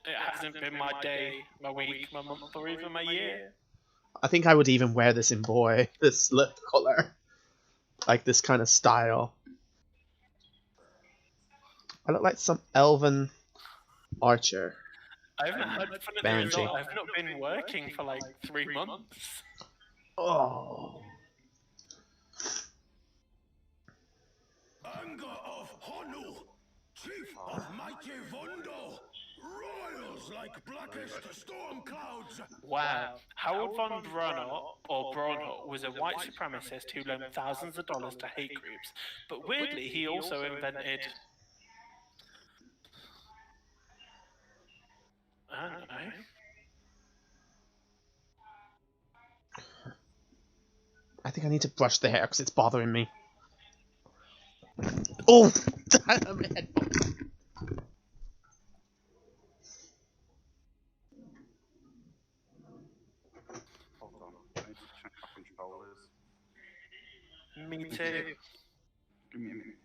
It hasn't been my day, my week, my month, or even my year. I think I would even wear this in boy. This lip color. Like this kind of style. I look like some elven archer. I haven't had fun at the result. I've not been working for like 3 months. Oh. Anger of Honu, chief of mighty Vondo, royals like blackest storm clouds. Wow. Howard von Braunhut, or Braunhut, was a white supremacist who loaned thousands of dollars to hate groups. But weirdly, he also invented... I don't know. I think I need to brush the hair because it's bothering me. Oh! Damn, my headphones. Hold on. I need to check my controllers. Me too. Give me a minute.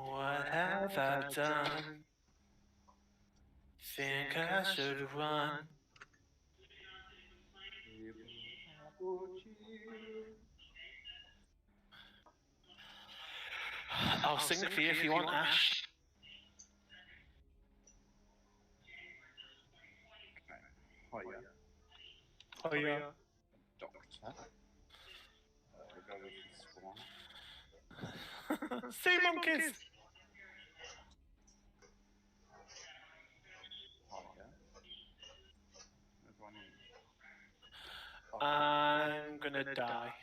What have I done? Think I should run. I'll sing for you if you want, Ash. Hiya. Oh yeah. Doctor. We'll go with this one. Sea monkeys! Hiya. Everyone in. I'm gonna die.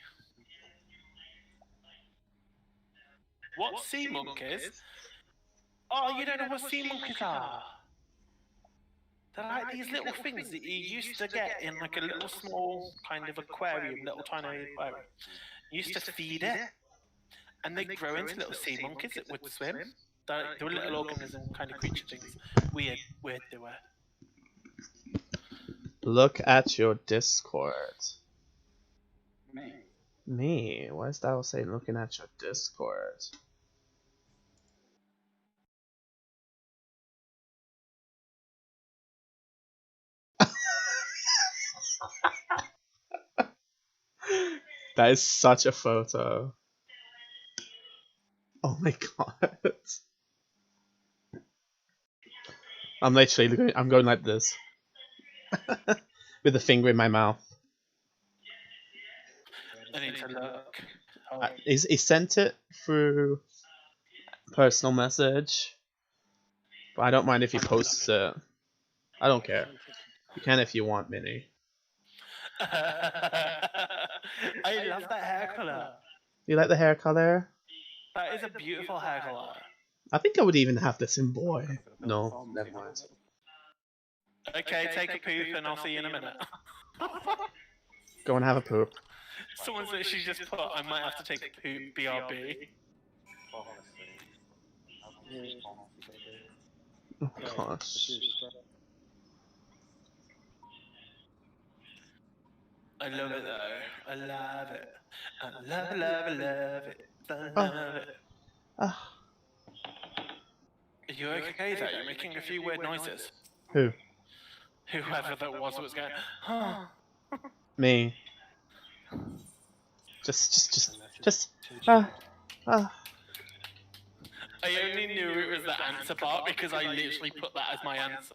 What sea monkeys? Oh, you don't know what sea monkeys are? They're like these little things that you used to get in like a little small kind of aquarium, little tiny aquarium. You used to feed it, and they grow into little sea monkeys that would swim. They were little organism kind of creature things. Weird they were. Look at your Discord. Me. Me? Why is that saying looking at your Discord? That is such a photo. Oh my god. I'm literally going, I'm going like this. With a finger in my mouth. I need to look. He sent it through personal message. But I don't mind if he posts it. I don't care. You can if you want, Minnie. I love that hair colour. You like the hair color? That is a beautiful hair colour. I think I would even have this in boy. No, never mind. Okay, take a poop and I'll see you in a minute. Go and have a poop. Someone's literally just put, I might have to take a poop, BRB. Oh gosh. I love it though. I love it. I love it, love it, love it. I love it. Are you okay though? You're making a few weird noises. Who? Whoever that was going, huh. Me. I only knew it was the answer part because I literally put that as my answer.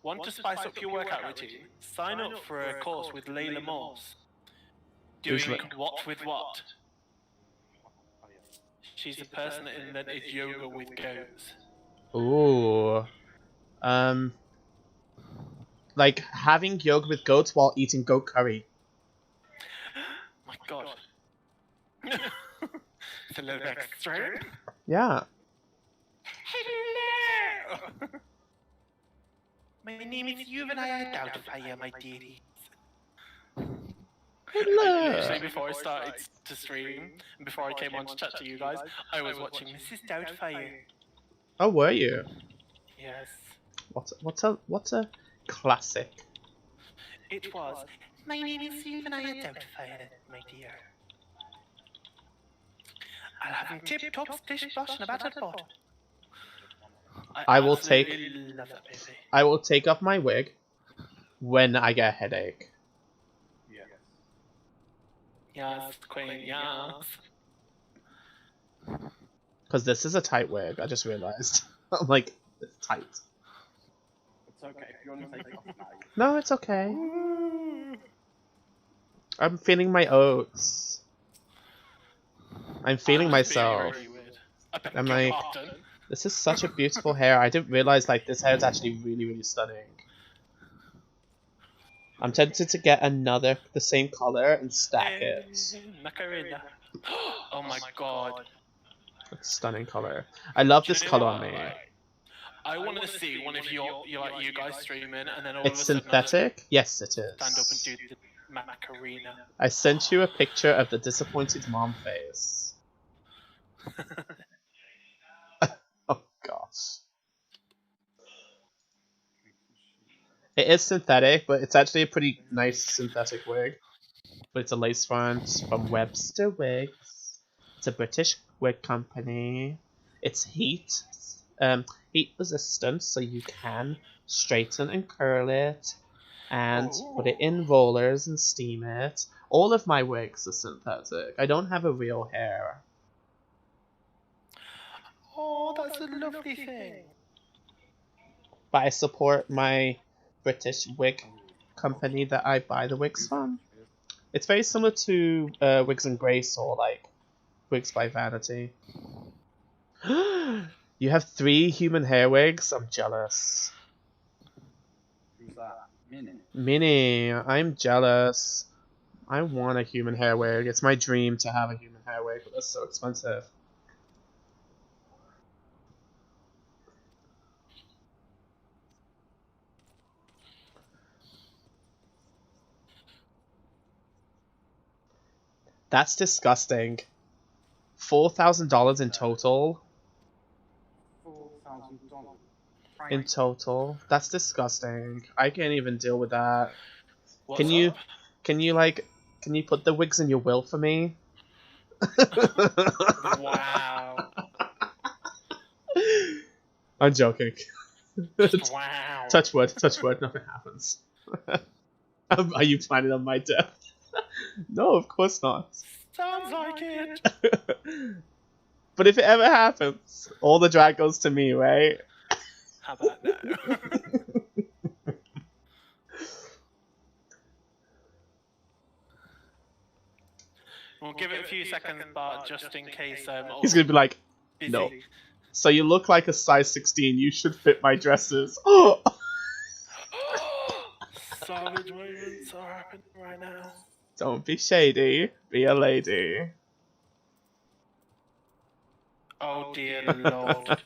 Want to spice up your workout routine? Sign up for a course with Layla Morse. Doing what with what? She's the person that invented yoga with goats. Ooh. Like having yoga with goats while eating goat curry. My god. It's a little extreme. Yeah. Hello! My name is Juvenile Doubtfire, my dearies. Hello. Literally, before I started to stream, and before I came on to chat to you guys, I was watching Mrs. Doubtfire. Oh, were you? Yes. What's a classic? It was. My name is Juvenile Doubtfire, my dear. I'll have him tip-top dish-wash in about a pot. I will take. Love that baby. I will take off my wig when I get a headache. Yes, queen, yes. Because this is a tight wig. I just realized. I'm like, it's tight. It's okay if you want to take it off now. No, it's okay. I'm feeling my oats. I'm feeling myself. Really weird. I beg I'm your like, pardon. This is such a beautiful hair. I didn't realize like this hair is actually really, really stunning. I'm tempted to get the same color and stack it. Macarena. Oh my god. It's a stunning color. I love this Do you know color what? on me. I wanted to see one of you guys streaming, and then all It's of a sudden synthetic? Yes, it stand up and is. do the Macarena. I sent you a picture of the disappointed mom face. Oh gosh. It is synthetic, but it's actually a pretty nice synthetic wig. But it's a lace front from Webster Wigs. It's a British wig company. It's heat resistant, so you can straighten and curl it, and put it in rollers and steam it. All of my wigs are synthetic. I don't have a real hair. Oh, that's a lovely thing. But I support my British wig company that I buy the wigs from. It's very similar to Wigs and Grace or like Wigs by Vanity. You have 3 human hair wigs? I'm jealous. Who's that? Minnie. Minnie, I'm jealous. I want a human hair wig. It's my dream to have a human hair wig, but that's so expensive. That's disgusting. $4,000 in total. $4,000. In total. That's disgusting. I can't even deal with that. What's Can you up? can you put the wigs in your will for me? Wow. I'm joking. Wow. Touch wood, nothing happens. Are you planning on my death? No, of course not. Sounds like it. But if it ever happens, all the drag goes to me, right? How about no? We'll give it a few seconds, but just in case. He's gonna be like, busy. no. So you look like a size 16. You should fit my dresses. Oh. Savage moments are happening right now. Don't be shady. Be a lady. Oh dear lord.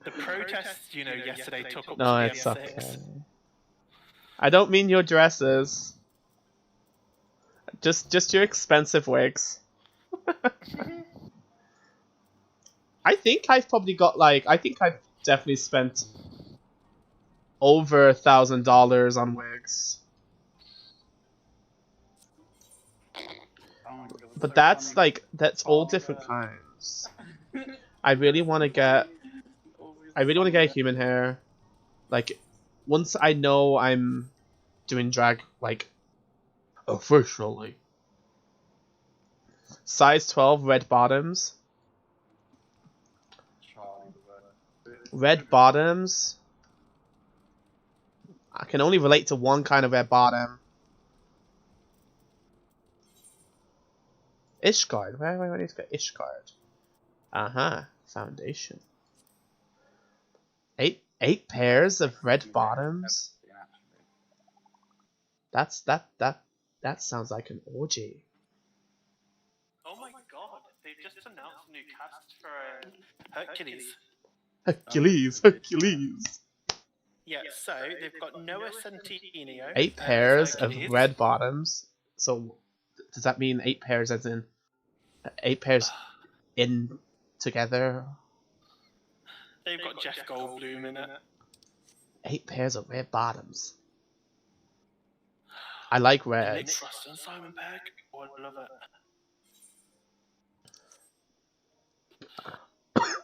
The protests, yesterday took up No, to the it's M6. okay. I don't mean your dresses. Just your expensive wigs. I think I've probably got I think I've definitely spent over $1,000 on wigs. But that's that's all different kinds. I really want to get a human hair. Once I know I'm doing drag officially. Size 12 red bottoms. Red bottoms. I can only relate to one kind of red bottom. Ishgard. Where do I need to get Ishgard? Foundation. 8 pairs of red bottoms. That sounds like an orgy. Oh my god, they've just announced a new cast for Hercules. Hercules. Yeah, so they've got Noah Centineo. 8 pairs of Hercules. red bottoms. So does that mean 8 pairs as in 8 pairs in together? They've got Jeff Goldblum in it. 8 pairs of red bottoms. I like Nick reds. Frost and Simon Pegg. Oh, I love it.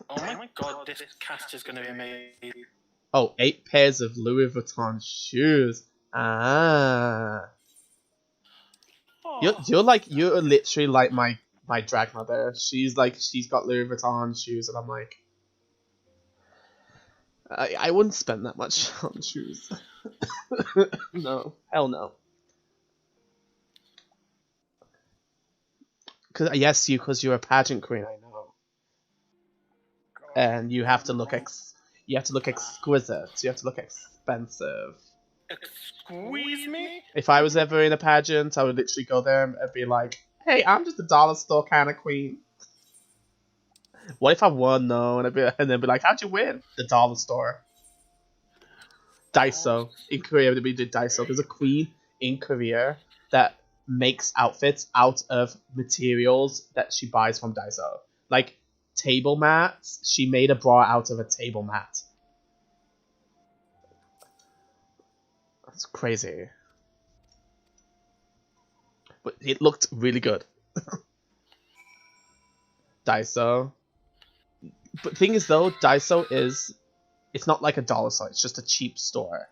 Oh my god, this cast is going to be amazing. Oh, 8 pairs of Louis Vuitton shoes. Ah. You're literally like my drag mother. She's got Louis Vuitton shoes, and I'm like, I wouldn't spend that much on shoes. No, hell no. Because you're a pageant queen, I know. and you have to look exquisite. You have to look expensive. Squeeze me? If I was ever in a pageant, I would literally go there and be like, "Hey, I'm just a dollar store kind of queen." What if I won though? And then be like, "How'd you win?" The dollar store. Daiso. In Korea, we did Daiso. There's a queen in Korea that makes outfits out of materials that she buys from Daiso. Like table mats. She made a bra out of a table mat. That's crazy. But it looked really good. Daiso. But thing is though, Daiso is... It's not like a dollar store, it's just a cheap store.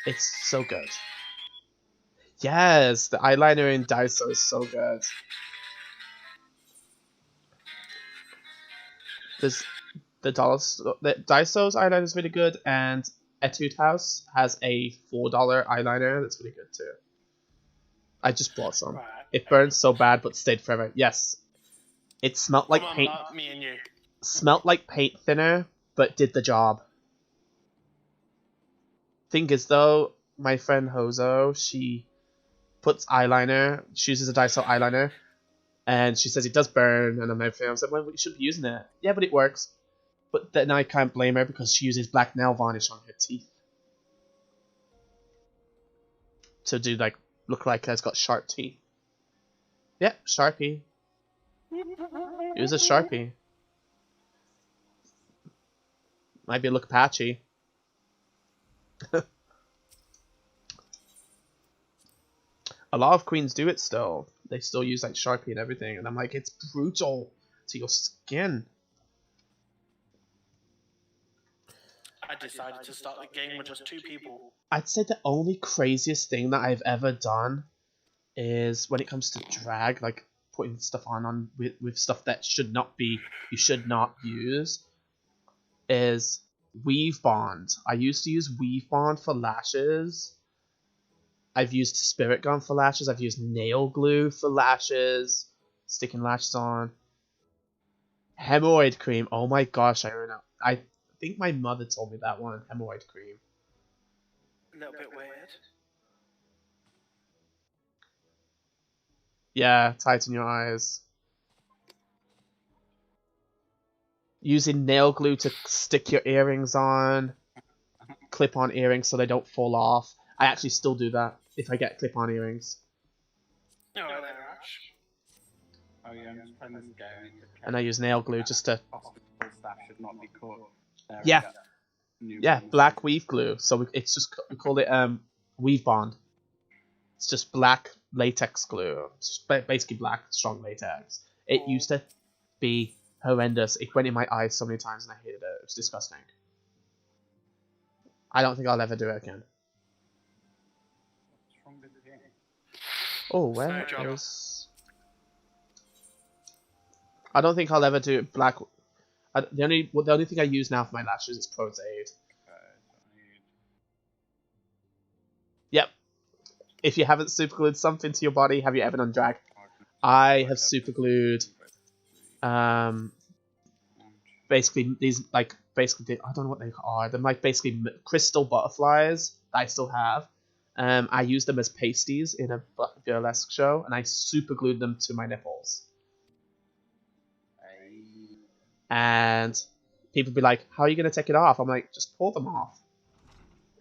It's so good. Yes, the eyeliner in Daiso is so good. There's the Daiso's eyeliner is really good, and Etude House has a $4 eyeliner that's really good too. I just bought some. Right. It burned so bad, but stayed forever. Yes, it smelled like paint. Not me and you. Smelled like paint thinner, but did the job. Thing is though, my friend Hozo, she puts eyeliner. She uses a Daiso eyeliner, and she says it does burn. And I'm like, well, we should be using it. Yeah, but it works. But then I can't blame her because she uses black nail varnish on her teeth to do like look like it's got sharp teeth. Yeah, Sharpie. Use a Sharpie. Might be a look patchy. A lot of queens do it still. They still use like Sharpie and everything, and I'm like, it's brutal to your skin. I decided to start the game with just 2 people. I'd say the only craziest thing that I've ever done is when it comes to drag, like putting stuff on with stuff that you should not use, is weave bond. I used to use weave bond for lashes. I've used spirit gum for lashes. I've used nail glue for lashes, sticking lashes on. Hemorrhoid cream. Oh my gosh, I think my mother told me that one. Hemorrhoid cream. A little bit weird. Yeah, tighten your eyes. Using nail glue to stick your earrings on. Clip-on earrings so they don't fall off. I actually still do that if I get clip-on earrings. Oh, yeah, I'm just playing this game. And I use nail glue just to... Hospital staff should not be caught. Yeah, black weave glue. So it's just, we call it weave bond. It's just black latex glue. It's basically black, strong latex. It used to be horrendous. It went in my eyes so many times and I hated it. It was disgusting. I don't think I'll ever do it again. What's wrong with the game? Oh, where is... I don't think I'll ever do black... The only thing I use now for my lashes is Prozaid. Yep. If you haven't superglued something to your body, have you ever done drag? I have superglued basically these I don't know what they are. They're like basically crystal butterflies that I still have. I use them as pasties in a burlesque show, and I superglued them to my nipples. And people be like, "How are you gonna take it off?" I'm like, "Just pull them off."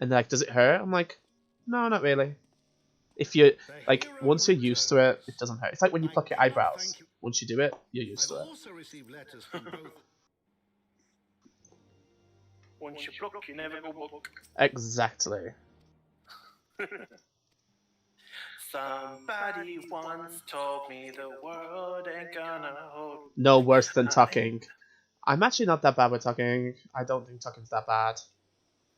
And they're like, "Does it hurt?" I'm like, "No, not really." If you like, once you're used to it, it doesn't hurt. It's like when you pluck your eyebrows. Once you do it, you're used to it. Once you pluck, you never go book. Exactly. Somebody once told me the world ain't gonna hold. No worse than tucking. I'm actually not that bad with tucking. I don't think tucking's that bad.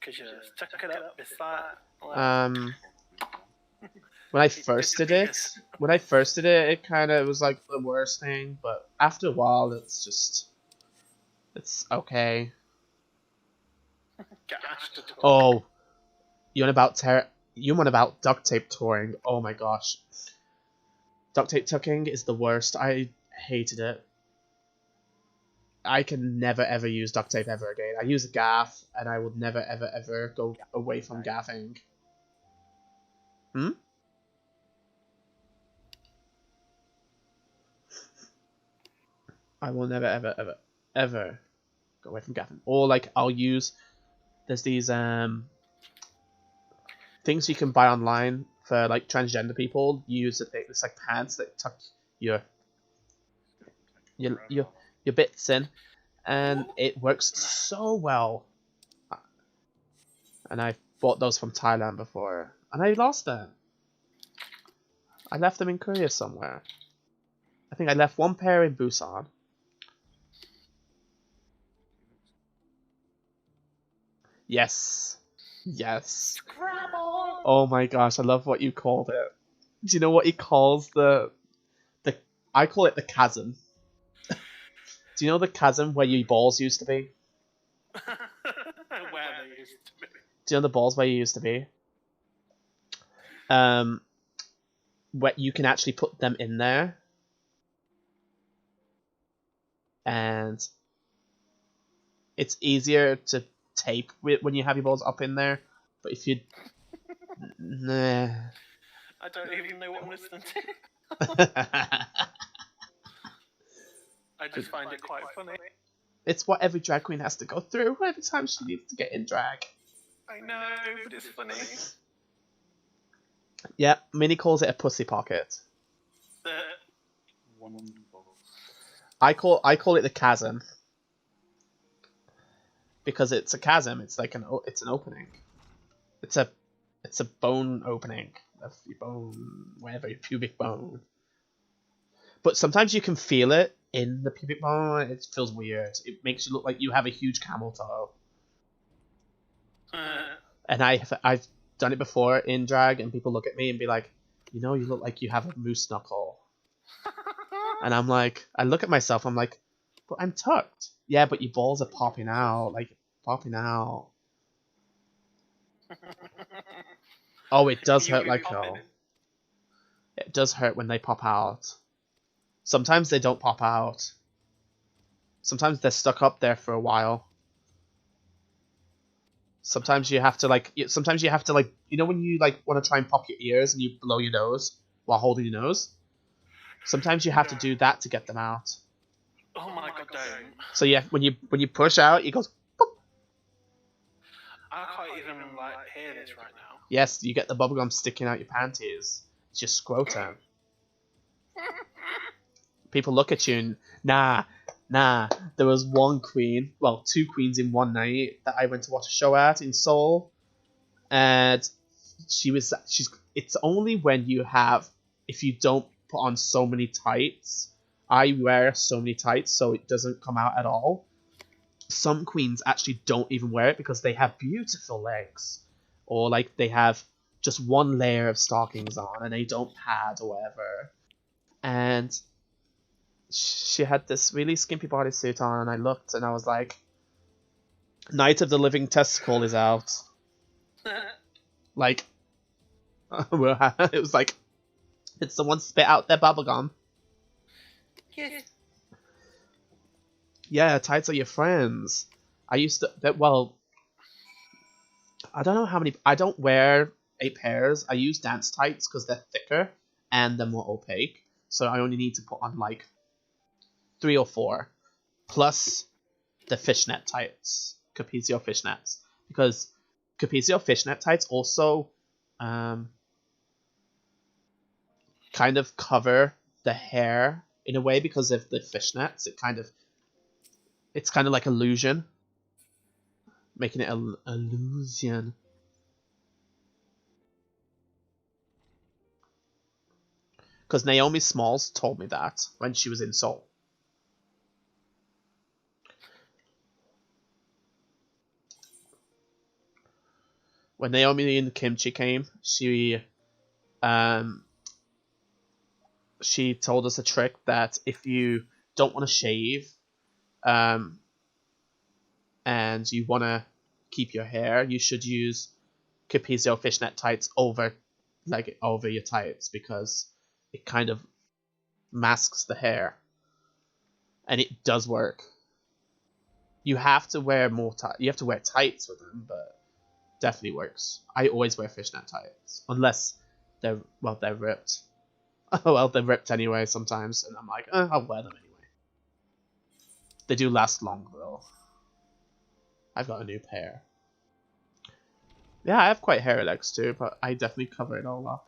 Cause you just tuck it up beside. When I first did it, it kind of was like the worst thing. But after a while, it's okay. Oh, you want about duct tape touring? Oh my gosh, duct tape tucking is the worst. I hated it. I can never ever use duct tape ever again. I use a gaff, and I would never ever ever go away from gaffing. Hmm? I will never ever ever ever go away from gaffing. Or like I'll use, there's these things you can buy online for like transgender people. You use it's like pants that tuck your bits in, and it works so well. And I bought those from Thailand before, and I lost them. I left them in Korea somewhere. I think I left one pair in Busan. Yes. Yes. Scrabble! Oh my gosh, I love what you called it. Do you know what he calls the I call it the chasm. Do you know the chasm where your balls used to be? Where they used to be. Do you know the balls where you used to be? Where you can actually put them in there. And it's easier to tape when you have your balls up in there. But if you... Nah. I don't even know what I'm listening to. I just find it quite funny. It's what every drag queen has to go through every time she needs to get in drag. I know, but it's funny. Yeah, Minnie calls it a pussy pocket. I call it the chasm. Because it's a chasm, it's like an opening. It's a bone opening of your bone, wherever your pubic bone. But sometimes you can feel it in the pubic bone. It feels weird. It makes you look like you have a huge camel toe. And I've done it before in drag, and people look at me and be like, you know, you look like you have a moose knuckle. And I'm like, I look at myself, I'm like, but I'm tucked. Yeah, but your balls are popping out, like popping out. Oh, it does hurt like hell. It does hurt when they pop out. Sometimes they don't pop out. Sometimes they're stuck up there for a while. Sometimes you have to like, you know when you like want to try and pop your ears and you blow your nose while holding your nose? Sometimes you have to do that to get them out. Oh my god, don't. So yeah, when you push out, it goes boop. I can't even like hear this right now. Yes, you get the bubblegum sticking out your panties. It's your scrotum. People look at you and nah. There was one queen, well, two queens in one night that I went to watch a show at in Seoul, and it's only when if you don't put on so many tights. I wear so many tights so it doesn't come out at all. Some queens actually don't even wear it because they have beautiful legs, or like they have just one layer of stockings on and they don't pad or whatever. And she had this really skimpy bodysuit on, and I looked and I was like, Night of the Living Testicle is out. Like, it was like, did someone spit out their bubblegum? Yes. Yeah, tights are your friends. I used to, well, I don't know how many, I don't wear 8 pairs. I use dance tights because they're thicker and they're more opaque. So I only need to put on like 3 or 4, plus the fishnet tights, Capezio fishnets, because Capezio fishnet tights also kind of cover the hair in a way because of the fishnets. It's kind of like illusion, making it an illusion. Because Naomi Smalls told me that when she was in Seoul. When Naomi and Kimchi came, she told us a trick that if you don't want to shave, and you want to keep your hair, you should use Capezio fishnet tights over your tights, because it kind of masks the hair. and it does work. You have to wear more you have to wear tights with them, but definitely works. I always wear fishnet tights, unless they're ripped. Oh well, they're ripped anyway sometimes, and I'm like, I'll wear them anyway. They do last long though. I've got a new pair. Yeah, I have quite hairy legs too, but I definitely cover it all up.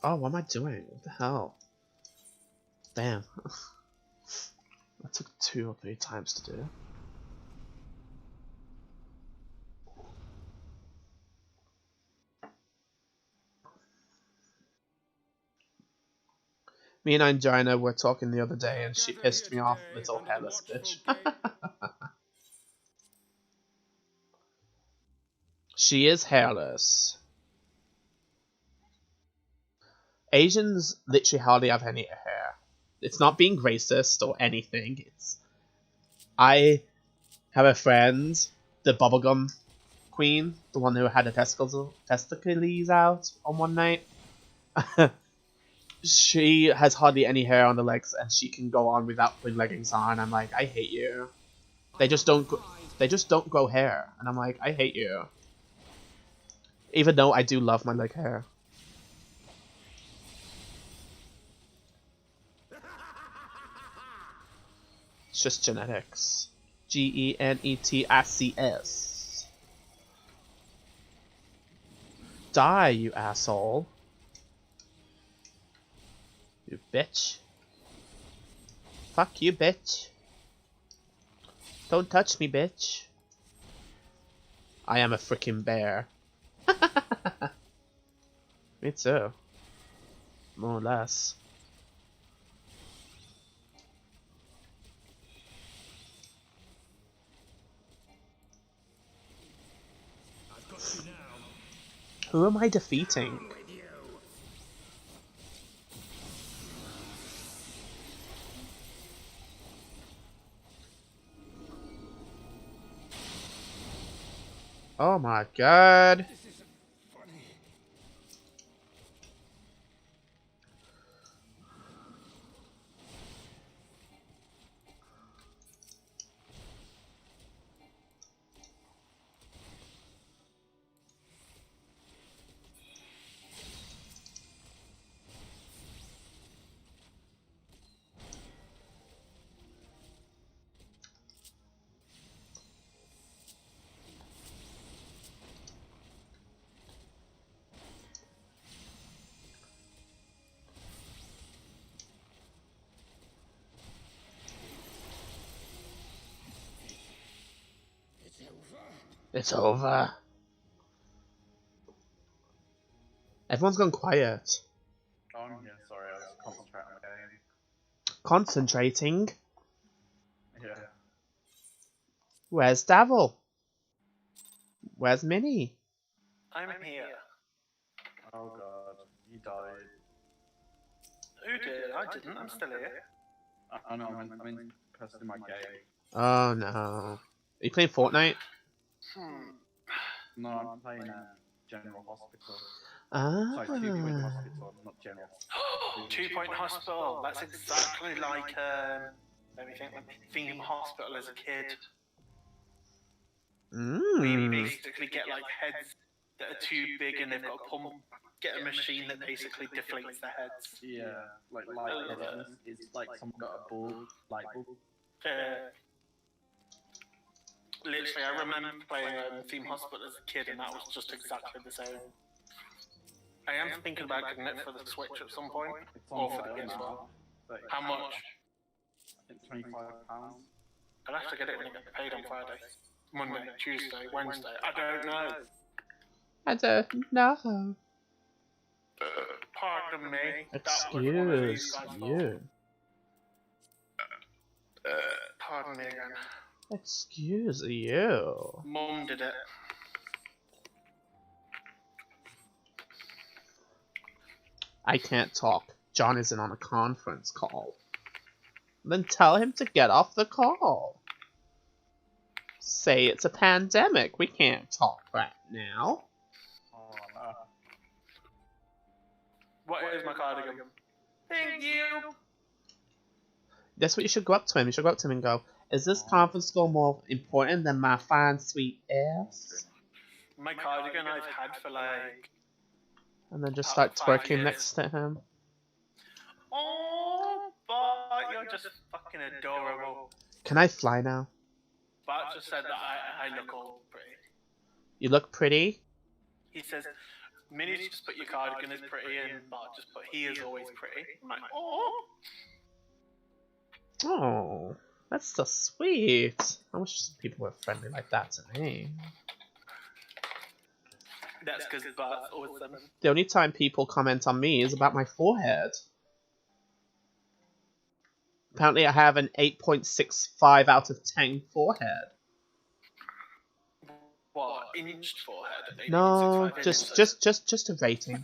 Oh, what am I doing? What the hell? Damn. That took 2 or 3 times to do. Me and Angina were talking the other day and she pissed me off, little hairless bitch. She is hairless. Asians literally hardly have any hair. It's not being racist or anything. It's I have a friend, the bubblegum queen, the one who had her testicles out on one night. She has hardly any hair on the legs, and she can go on without putting leggings on. I'm like, I hate you. They just don't grow hair, and I'm like, I hate you. Even though I do love my leg hair. It's just genetics. GENETICS. Die, you asshole. You bitch. Fuck you, bitch. Don't touch me, bitch. I am a freaking bear. Me too. More or less. Who am I defeating? Oh my god. It's over. Everyone's gone quiet. Oh, I'm here, sorry, I was concentrating on the game. Concentrating? Yeah. Where's Davil? Where's Minnie? I'm here. Oh god, you died. Who did? I didn't. I'm still here. I know, I'm in pressing my game. Oh no. Are you playing Fortnite? No, I'm playing General Hospital. Ah. Sorry, 2 Point Hospital, not General. 2 Point Hospital. That's exactly like let me think. Theme Hospital as a kid. Where you basically get like heads that are too big and they've got a pump. Get a machine that basically deflates the heads. Yeah, like lightheadedness is like someone got a ball, light bulb. Literally, I remember playing Theme Hospital as a kid, and that was just exactly the same. I am thinking about getting it for the Switch at some point, or for the PS4. How much? I think £25. I'll have to get it when it gets paid on Friday, Monday, Tuesday, Wednesday. I don't know. I don't know. Pardon me. Excuse you. Pardon me again. Excuse you. Mum did it. I can't talk. John isn't on a conference call. Then tell him to get off the call. Say it's a pandemic. We can't talk right now. Oh, What is my cardigan? Thank you! That's what you should go up to him. You should go up to him and go, is this conference call more important than my fine, sweet ass? My cardigan I've had for like... And then just about start 5 twerking years. next to him. Oh, but you're just fucking adorable. Can I fly now? Bart just said that I look all pretty. You look pretty. He says, Minnie just put your cardigan as pretty and Bart just put he is always pretty. I'm like, oh. Oh, that's so sweet. I wish people were friendly like that to me. That's because Bart's awesome. The only time people comment on me is about my forehead. Apparently I have an 8.65 out of 10 forehead. What, inched forehead? No, 8.65 just a rating.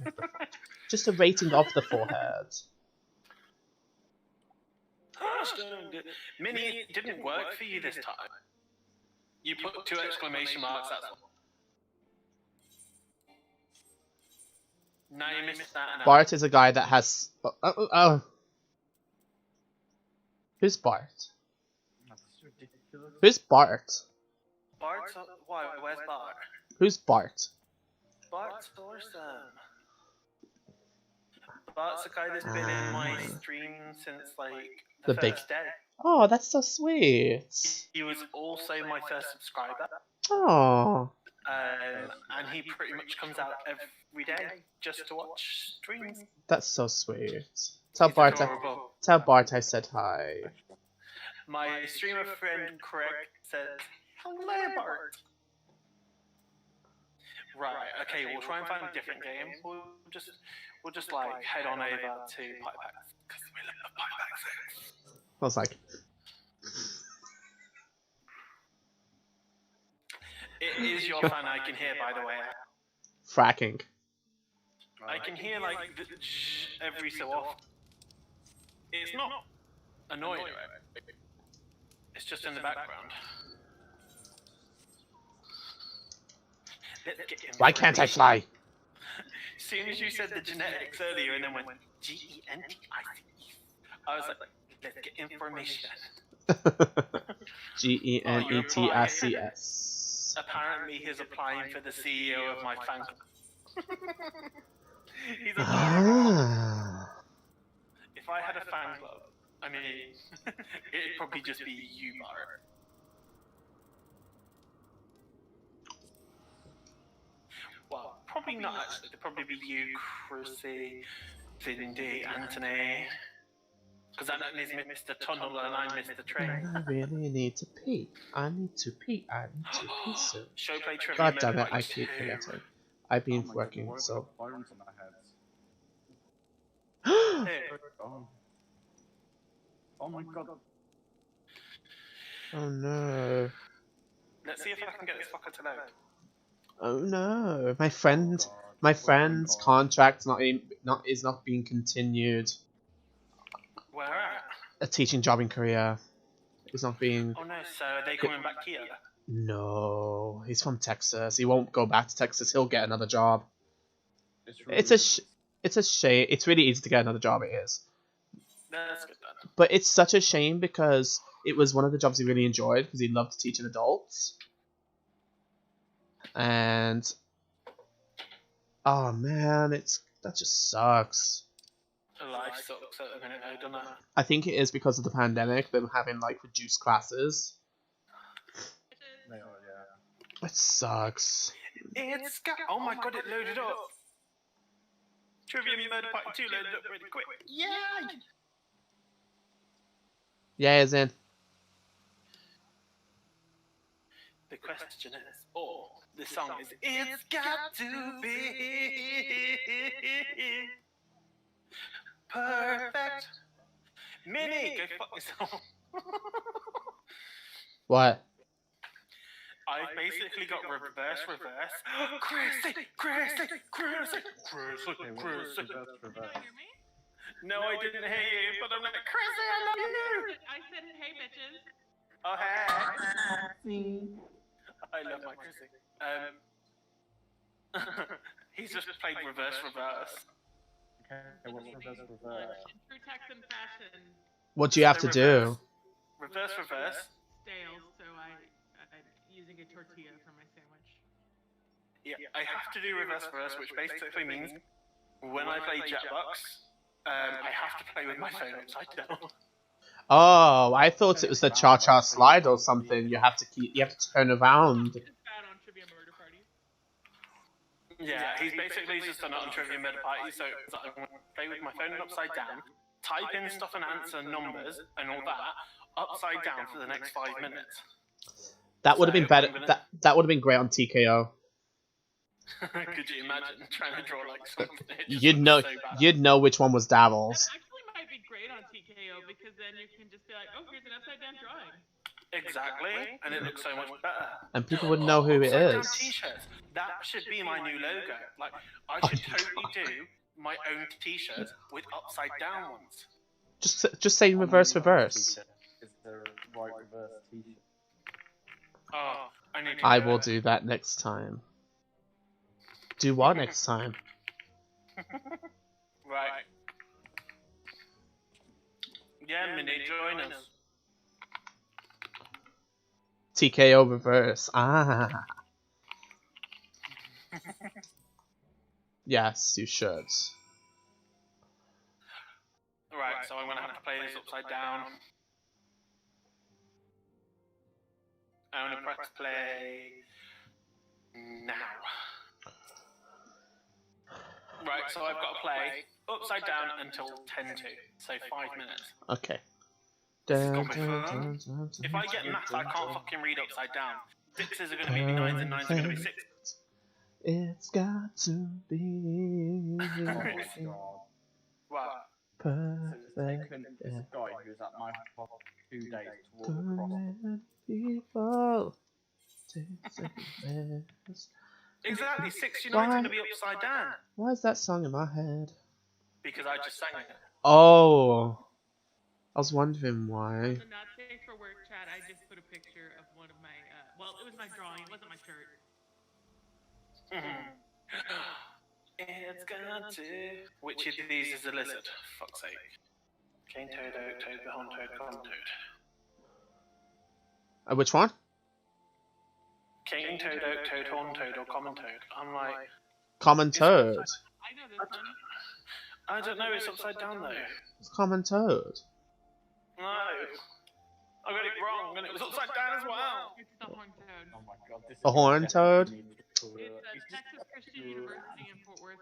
Just a rating of the forehead. Minnie, it didn't work for you this time. You put 2 exclamation marks, that's all. Now you missed that. Bart is a guy that has... Oh. Who's Bart? That's ridiculous. Who's Bart? Bart's... Why? Where's Bart? Who's Bart? Bart's awesome. Bart's the guy that's been in my stream since, like, the first day. Oh, that's so sweet. He was also my first subscriber. Oh. And he pretty much comes out every day just to watch streams. That's so sweet. Tell He's Bart adorable. tell Bart I said hi. My streamer friend Craig said, hello Bart. Right, okay, we'll try and find a different game. We'll just like head on over to Pipebacks because we love Pipebacks. I was like, it is your fan I can hear, by the way. fracking. I can hear like the every so often. It's not annoying, right? It's just in the background. Let's get in. Why can't I fly? As soon as you said the genetics earlier and then went Gentice, I was like, let's get information. GENETICS. Apparently he's applying for the CEO of my fan club. He's a Ah. If I had a fan club, I mean, it'd probably just be you, Bart. Well, probably not actually. It'd probably be you, Chrissy, Cindy, Anthony. Because that is Mr. Tunnel and I'm Mr. Train. I really need to pee. I need to pee. I need to pee soon. Showplay trivia. God damn it, mode I by keep 2. forgetting. I've been Oh my working, God, so... Byron's on our heads. Oh. Oh my God. Oh no. Let's see if I can get this fucker to load. Oh no. My friend's contract is not being continued. Where at? A teaching job in Korea is not being... Oh no, so are they coming back here? No, he's from Texas. He won't go back to Texas. He'll get another job. It's It's a shame. It's really easy to get another job. It is. That's good then. But it's such a shame because it was one of the jobs he really enjoyed because he loved teaching adults. And oh man, that just sucks. Life sucks at the minute though, doesn't it? I think it is because of the pandemic, them having like reduced classes. They are, yeah. It sucks. It's got. Oh my god, it loaded up. Trivia Murder Part 2 loaded up really quick. Yay! Yeah, as in. The question is, or the song is, it's got to be perfect. Minnie, go fuck yourself. What? I basically got reverse. Chrissy. No, I didn't hear you, but I'm like, Chrissy, I love you. I said, hey, bitches. Oh, hey. I love my Chrissy. He's just played reverse. Okay, what's reverse? In true Texan fashion, What do you have to do? Reverse. stale, so I'm using a tortilla for my sandwich. Yeah, I have to do reverse, which basically means when I play Jetbox, I have to play with my phone upside down. Oh, I thought it was the cha-cha slide or something. You have to turn around. It's bad on Trivia Murder Party. Yeah, he's basically just done it on Trivia Murder Party, so I play with my phone upside down, type in stuff and answer numbers and all that upside down for the next 5 minutes. That would have been better. That would have been great on TKO. Could you imagine trying to draw like something? You'd know which one was Davil's. That actually might be great on TKO because then you can just be like, oh, here's an upside down drawing. Exactly, and it looks so much better. And people would know who it is. T-shirts. That should be my new logo. Like, I should totally do my own T-shirt with upside down ones. Just say reverse. Is there a right reverse T-shirt? Oh, I will do that next time. Do what next time? Right. Yeah, Minnie, join us. TKO reverse. Ah. Yes, you should. Right, so I'm gonna have to play this upside down. I'm gonna press play now. Right, so I've got to play upside down until 10 to, so 5 minutes. Okay. If I get maths, I can't fucking read upside down. 6s are gonna be 9s and 9s are gonna be 6s. It's got to be What? perfect. So it's taken this guy who was at my top 2 days to walk across. Exactly, 69 is gonna be upside down. Why is that song in my head? Because I just sang it. Oh, I was wondering why. So not safe for work chat, I just put a picture of one of my, well, it was my drawing, it wasn't my shirt. It's gonna do. Which of these is a lizard? Fuck's sake. Cane toad, oak toad, behind toad, common toad. Which one? Cane toad, oak toad, horn toad, or common toad? I'm like. Common toad. I know this one. I don't know, it's upside down though. It's common toad. No. I got it wrong, and it was upside down as well. It's the horn toad. Oh my god, this A horn toad? It's Texas Christian University in Fort Worth.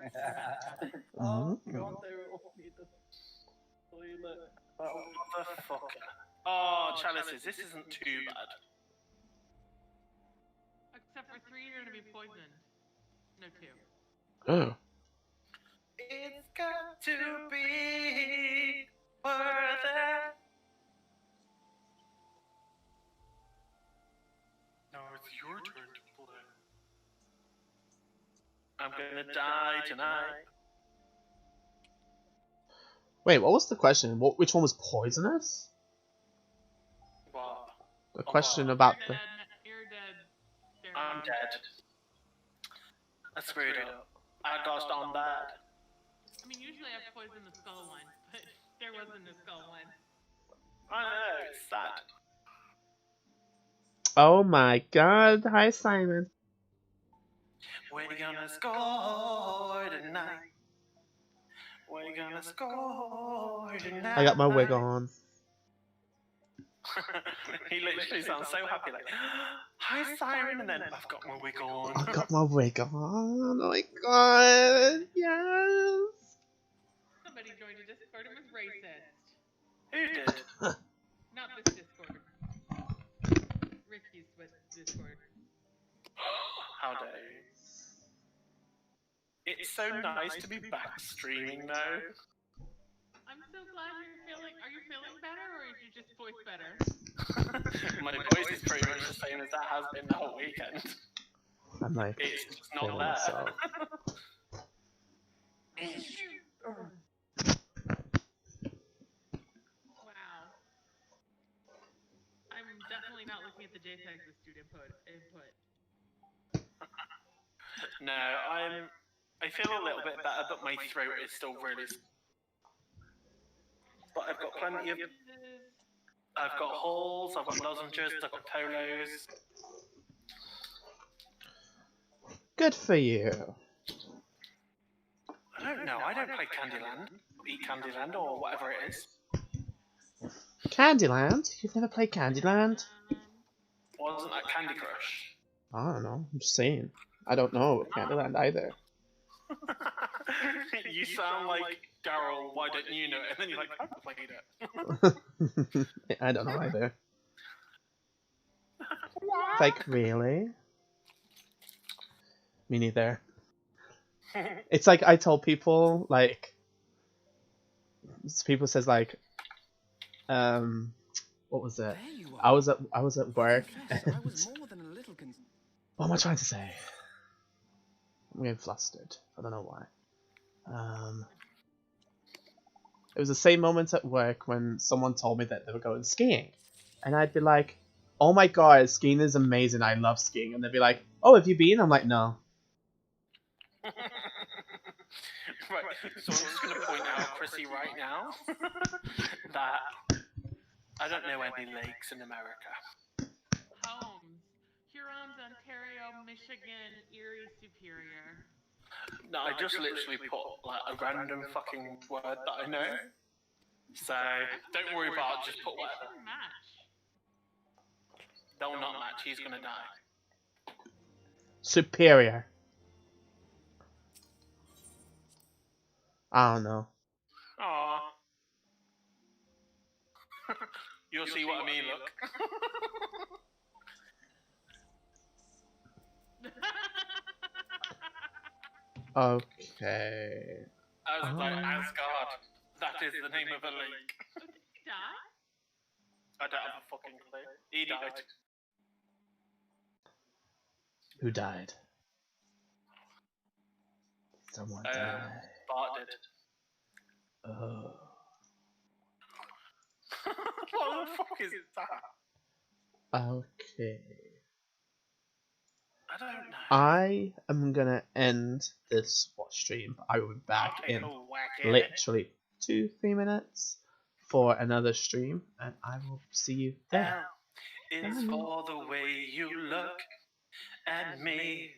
Oh god, they were all in the toilet. Motherfucker. Oh, chalices, this isn't too bad. Except for 3, you're gonna be poisoned. No, 2. Oh. It's got to be worth it. Now it's your turn to play. I'm gonna die tonight. Wait, what was the question? Which one was poisonous? What? The question about the. You're dead. I'm dead. I screwed up. I gosh darn bad. I mean, usually I poison the skull one, but there wasn't a skull one. I know, it's sad. Oh my god. Hi, Simon. We're gonna score tonight. We're gonna score tonight. I got my wig on. He literally sounds so happy, like, hi Siren, and then I've got my wig on. I got my wig on. Oh my god. Yes. Somebody joined a Discord and was racist. Who did? Not this Discord. Ricky's Discord. How dare you? It's so nice to be back streaming though. I'm so glad you're feeling. Are you feeling better, or is your just voice better? My voice is pretty much the same as that has been the whole weekend. I'm like, It's just not feeling there. myself. Wow. I'm definitely not looking at the JPEGs the student input. No, I'm I feel a little bit better, but my throat is still really. But I've got plenty of. I've got halls, I've got lozenges, I've got polos. Good for you. I don't know. I don't play Candyland, Eat Candyland, or whatever it is. Candyland? You've never played Candyland? Wasn't that Candy Crush? I don't know. I'm just saying. I don't know Candyland either. You sound like Daryl. Why don't you know it? And then you're like, I've played it. I don't know either. Like, really? Me neither. It's like I told people, like, people says like, what was it? I was at work. And what am I trying to say? I'm getting flustered. I don't know why. It was the same moment at work when someone told me that they were going skiing, and I'd be like, "Oh my god, skiing is amazing! I love skiing." And they'd be like, "Oh, have you been?" I'm like, "No." Right, so I'm just going to point out, Chrissy, right now, that I don't know any lakes in America. Holmes, Hurons, Ontario, Michigan, Erie, Superior. No, I just literally put like a random fucking word that I know. So don't worry about it, just put whatever. They'll not match, he's going to die. Superior. I don't know. Aww. You'll see what I mean, look. Okay. I was like, Asgard. That is the name of a lake. Did he die? I don't have a fucking clue. He died. Who died? Someone died. Bart did. Oh. What the fuck is that? Okay. I don't know. I am gonna end this watch stream. I will be back in literally 2-3 minutes for another stream, and I will see you there. Is for the way you look at me.